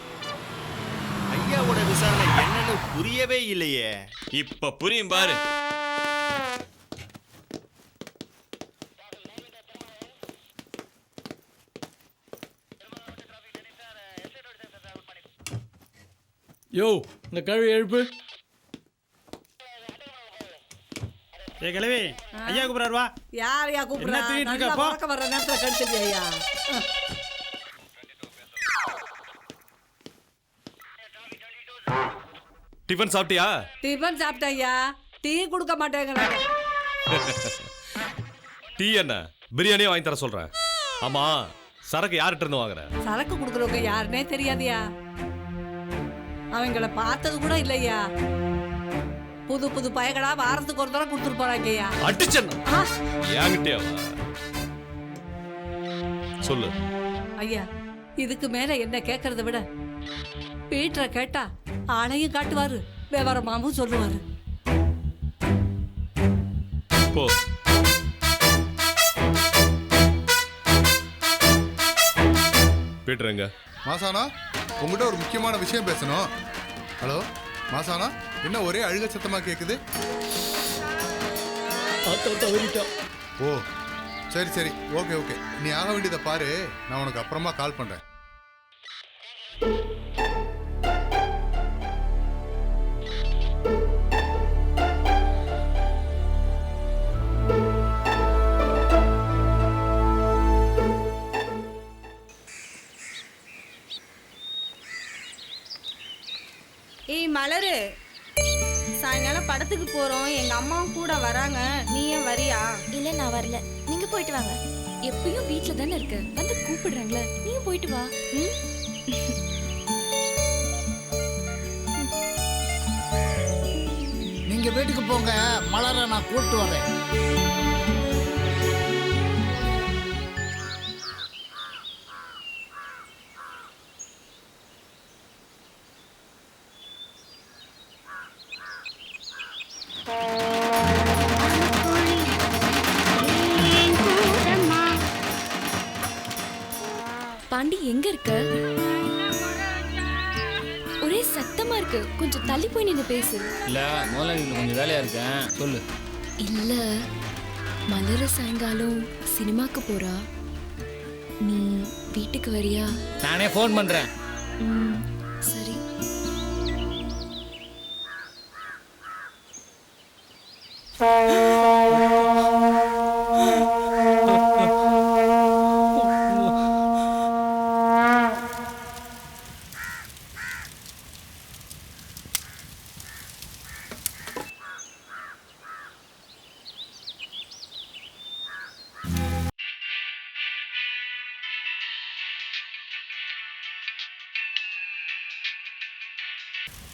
S10: ஐயாவோட விசாரணை என்னன்னு புரியவே இல்லையே.
S15: இப்ப புரியும் பாரு.
S8: யோ, இந்த கழுவி எழுப்பு.
S17: ஏ கிழவி, ஐயா கூப்பிடுறாரு வா.
S14: யார் யா கூப்பிடுறா? நல்லா பறக்க வர்ற நேரத்துல கடிச்சிருக்கியா ஐயா?
S23: டிஃபன் சாப்பிட்டியா?
S14: டிஃபன் சாப்பிட்டேன் ஐயா. டீ கொடுக்க மாட்டேங்கிறாங்க.
S23: டீ என்ன, பிரியாணியே வாங்கி தர சொல்றேன். ஆமா, சரக்கு யார்கிட்ட இருந்து வாங்குற?
S14: சரக்கு கொடுக்குறவங்க யாருன்னே தெரியாதியா. அவங்கள பார்த்தது கூட இல்லையா. புது பயகடா வாரத்துக்கு ஒரு தடவை கொடுத்துட்டு போறாங்கய்யா.
S23: அடிச்சேன்னா என்கிட்டே சொல்லு.
S14: ஐயா, இதுக்கு மேல என்ன கேட்கறத விட பீட்டரை கேட்டா ஆளையும் காட்டுவாரு, விவரமாவும் சொல்லுவாரு.
S23: போ. பீட்டர் எங்க?
S3: மாசானா, உங்ககிட்ட ஒரு முக்கியமான விஷயம் பேசணும். ஹலோ மாசானா, என்ன ஒரே அழுக சத்தமா கேக்குது? ஓ சரி ஓகே. நீ ஆக வேண்டியதை பாரு, நான் உனக்கு அப்புறமா கால் பண்றேன்.
S4: ஏய் மலரு, சாயங்காலம் படத்துக்கு போறோம். எங்க அம்மாவும் கூட வராங்க. நீ ஏன் வரியா?
S12: இல்ல நான் வரல, நீங்க போயிட்டு வாங்க. எப்பயும் வீட்ல தானே இருக்க, வந்து கூப்பிடுறாங்களே, நீயும் போயிட்டு வா.
S20: நீங்க வீட்டுக்கு போங்க, மலரை நான் கூப்பிட்டு வரேன்.
S12: பாண்டி எங்க இருக்க? ஒரே சத்தமா இருக்கு, கொஞ்சம் தள்ளி போய் நின்று பேசு.
S7: இல்ல முதல்ல கொஞ்சம் வேலையா இருக்கேன், சொல்லு.
S12: இல்ல, மலர சாயங்காலம் சினிமாக்கு போறா. நீ வீட்டுக்கு வரியா?
S7: நானே ஃபோன் பண்றேன்.
S12: சரி.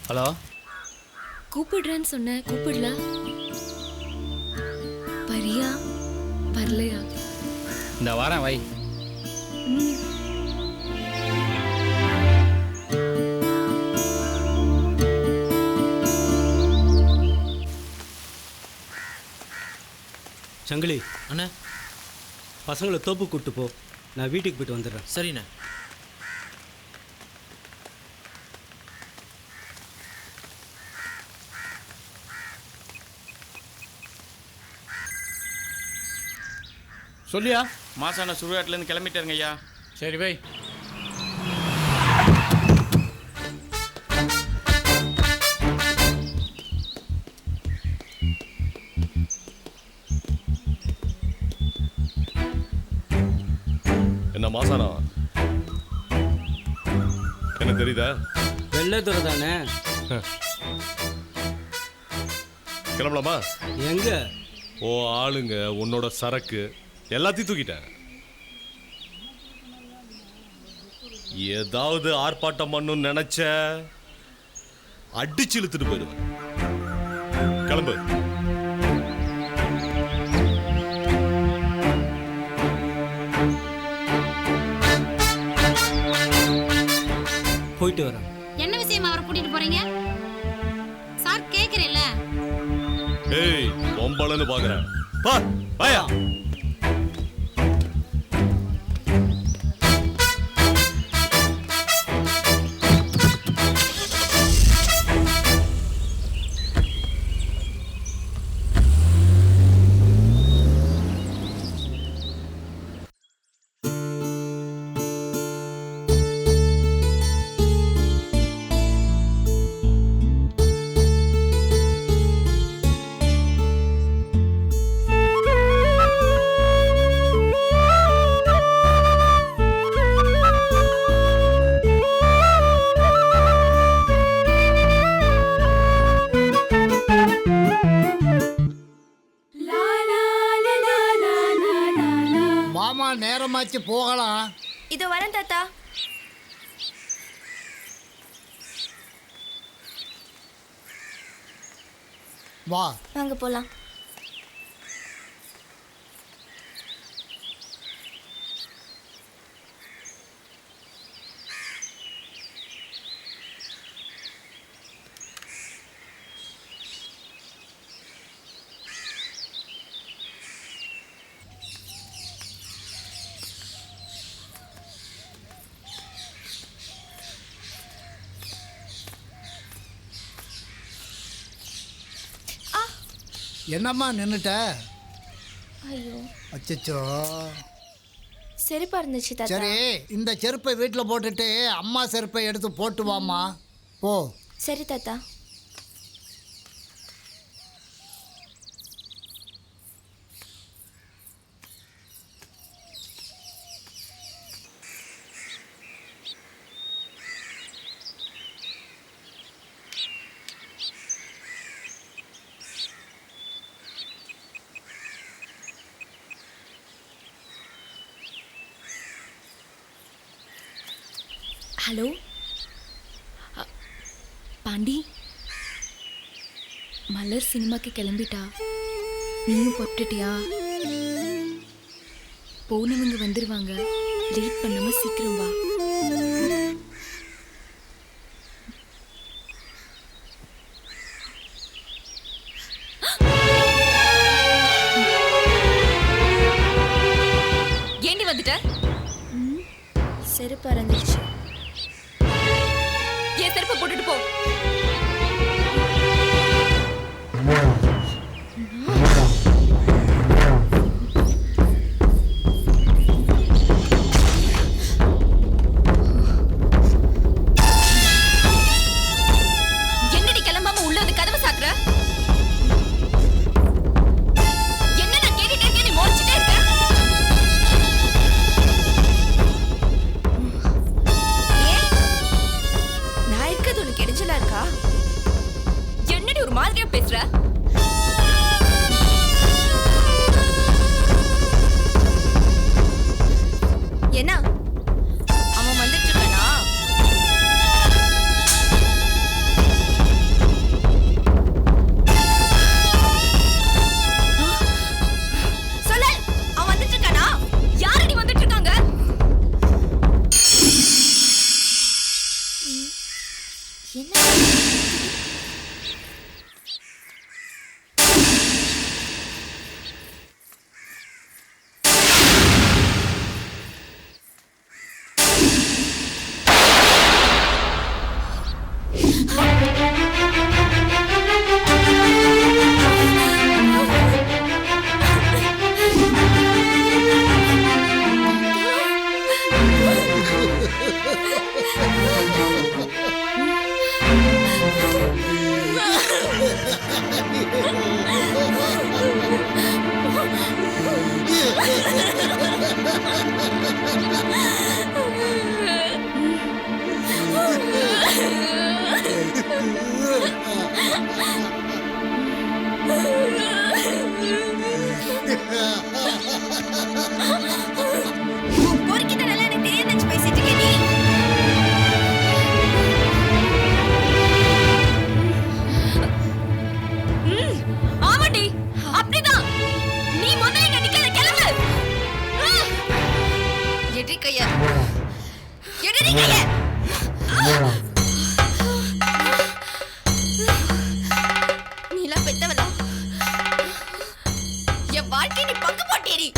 S7: ஹலோ,
S12: கூப்பிடுறேன்னு சொன்ன, கூப்பிடல. வரியா வரலையா?
S7: இந்த வாரம் வை.
S2: சங்கிலி
S1: அண்ணா,
S2: பசங்களை தோப்பு கூப்பிட்டு போ, நான் வீட்டுக்கு போயிட்டு வந்துடுறேன்.
S1: சரிண்ணே.
S8: சொல்லியா?
S15: மாசான சுடுகாட்டிலேருந்து கிளம்பிட்டாருங்க ஐயா.
S7: சரி வை.
S23: என்ன மாசானா, என்ன தெரியுதா?
S2: வெள்ளத்துறை தானே.
S23: கிளம்பலாமா?
S2: எங்க?
S23: ஓ ஆளுங்க, உன்னோட சரக்கு எல்லாத்தையும் தூக்கிட்டேன். ஏதாவது ஆர்ப்பாட்டம் பண்ணணும்னு நினைச்ச அடிச்சு இழுத்துட்டு போயிடுவேன். கிளம்பு.
S2: போயிட்டு வரேன்.
S5: என்ன விஷயமா அவரை கூட்டிட்டு போறீங்க சார்? கேக்குறேன்ல.
S23: ஏய் பொம்பளைன்னு பாக்குறேன். பா பாயா.
S20: மாமா நேரமாச்சு போகலாம்.
S12: இது வரேன் தாத்தா.
S20: வா
S12: வாங்க போலாம்.
S20: என்னம்மா நின்னுட்ட?
S12: ஐயோ
S20: அச்சச்சோ.
S12: செருப்பா இருந்துச்சு தாத்தா.
S20: சரி, இந்த செருப்பை வீட்டில் போட்டுட்டு அம்மா செருப்பை எடுத்து போட்டு வாம்மா. போ.
S12: சரி தாத்தா. ஹலோ பாண்டி, மலர் சினிமாக்கு கிளம்பிட்டா. நீயும் புறப்பட்டுட்டியா? போனவங்க வந்துருவாங்க. லேட் பண்ணாம சீக்கிரம் வா. ஏண்டி வந்துட்ட? செருப்பு அரைஞ்சிருச்சு. ஏன் செருப்பை போட்டுட்டு போ. என்னடி கிளம்பாம உள்ள வந்து கதவை சாக்குற? என்ன நான் கேட்டுட்டே இருக்கேன், நீ மோதிச்சிட்டே இருக்க. நான் இருக்கிறது உனக்கு இடைஞ்சலா இருக்கா? நீ பங்கு போட்டேரி.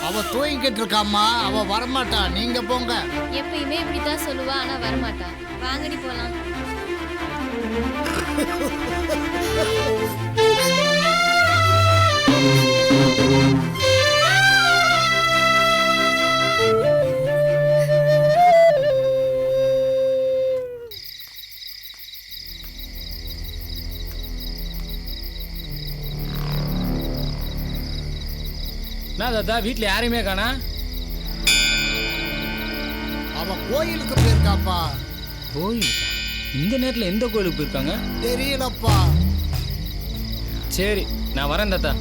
S20: அவ தூங்கிட்டு இருக்காமா, அவ வரமாட்டா. நீங்க போங்க.
S19: எப்பயுமே இப்படித்தான் சொல்லுவா, ஆனா வரமாட்டா. வாங்கடி போலாம்.
S7: என்ன தாத்தா வீட்டில் யாரையுமே காணா?
S20: அவ கோயிலுக்கு போயிருக்காப்பா.
S7: கோயிலுக்கா? இந்த நேரத்தில் எந்த கோயிலுக்கு போயிருக்காங்க
S20: தெரியலப்பா.
S7: சரி நான் வரேன் தாத்தா.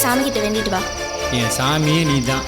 S12: சாமி கிட்ட வேண்டிட்டு வா.
S7: என் சாமியே நீ தான்.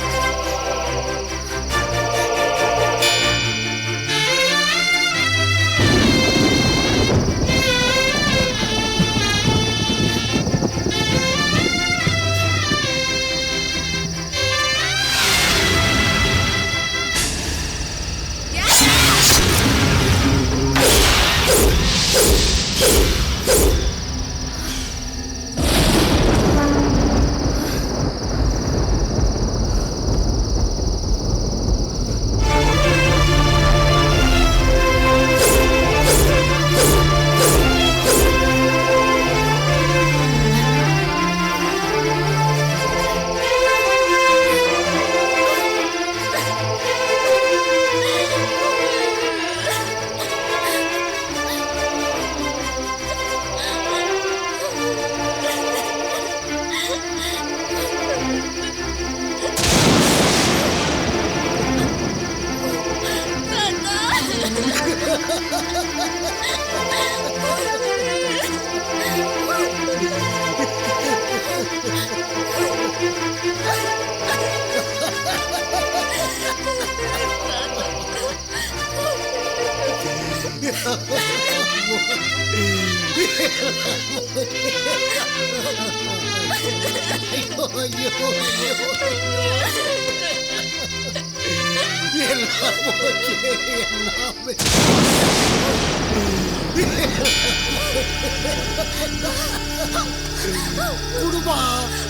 S20: குடும்பா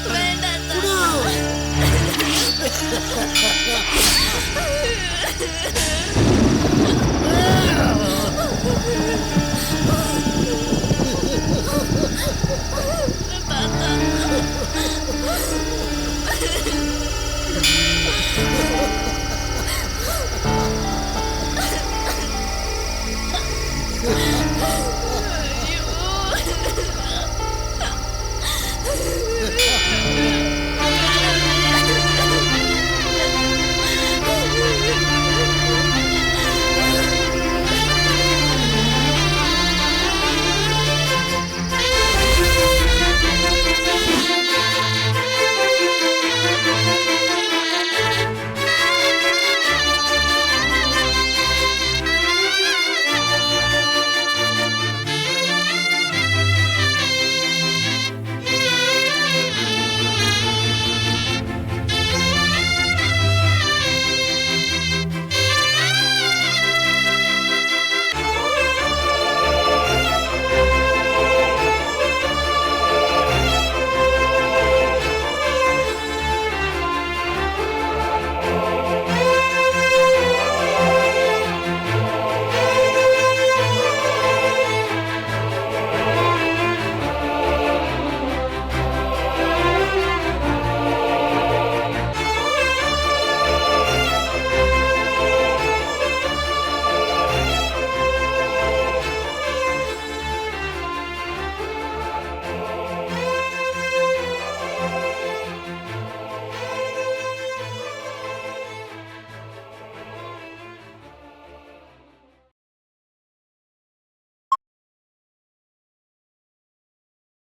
S12: வேண்டாம்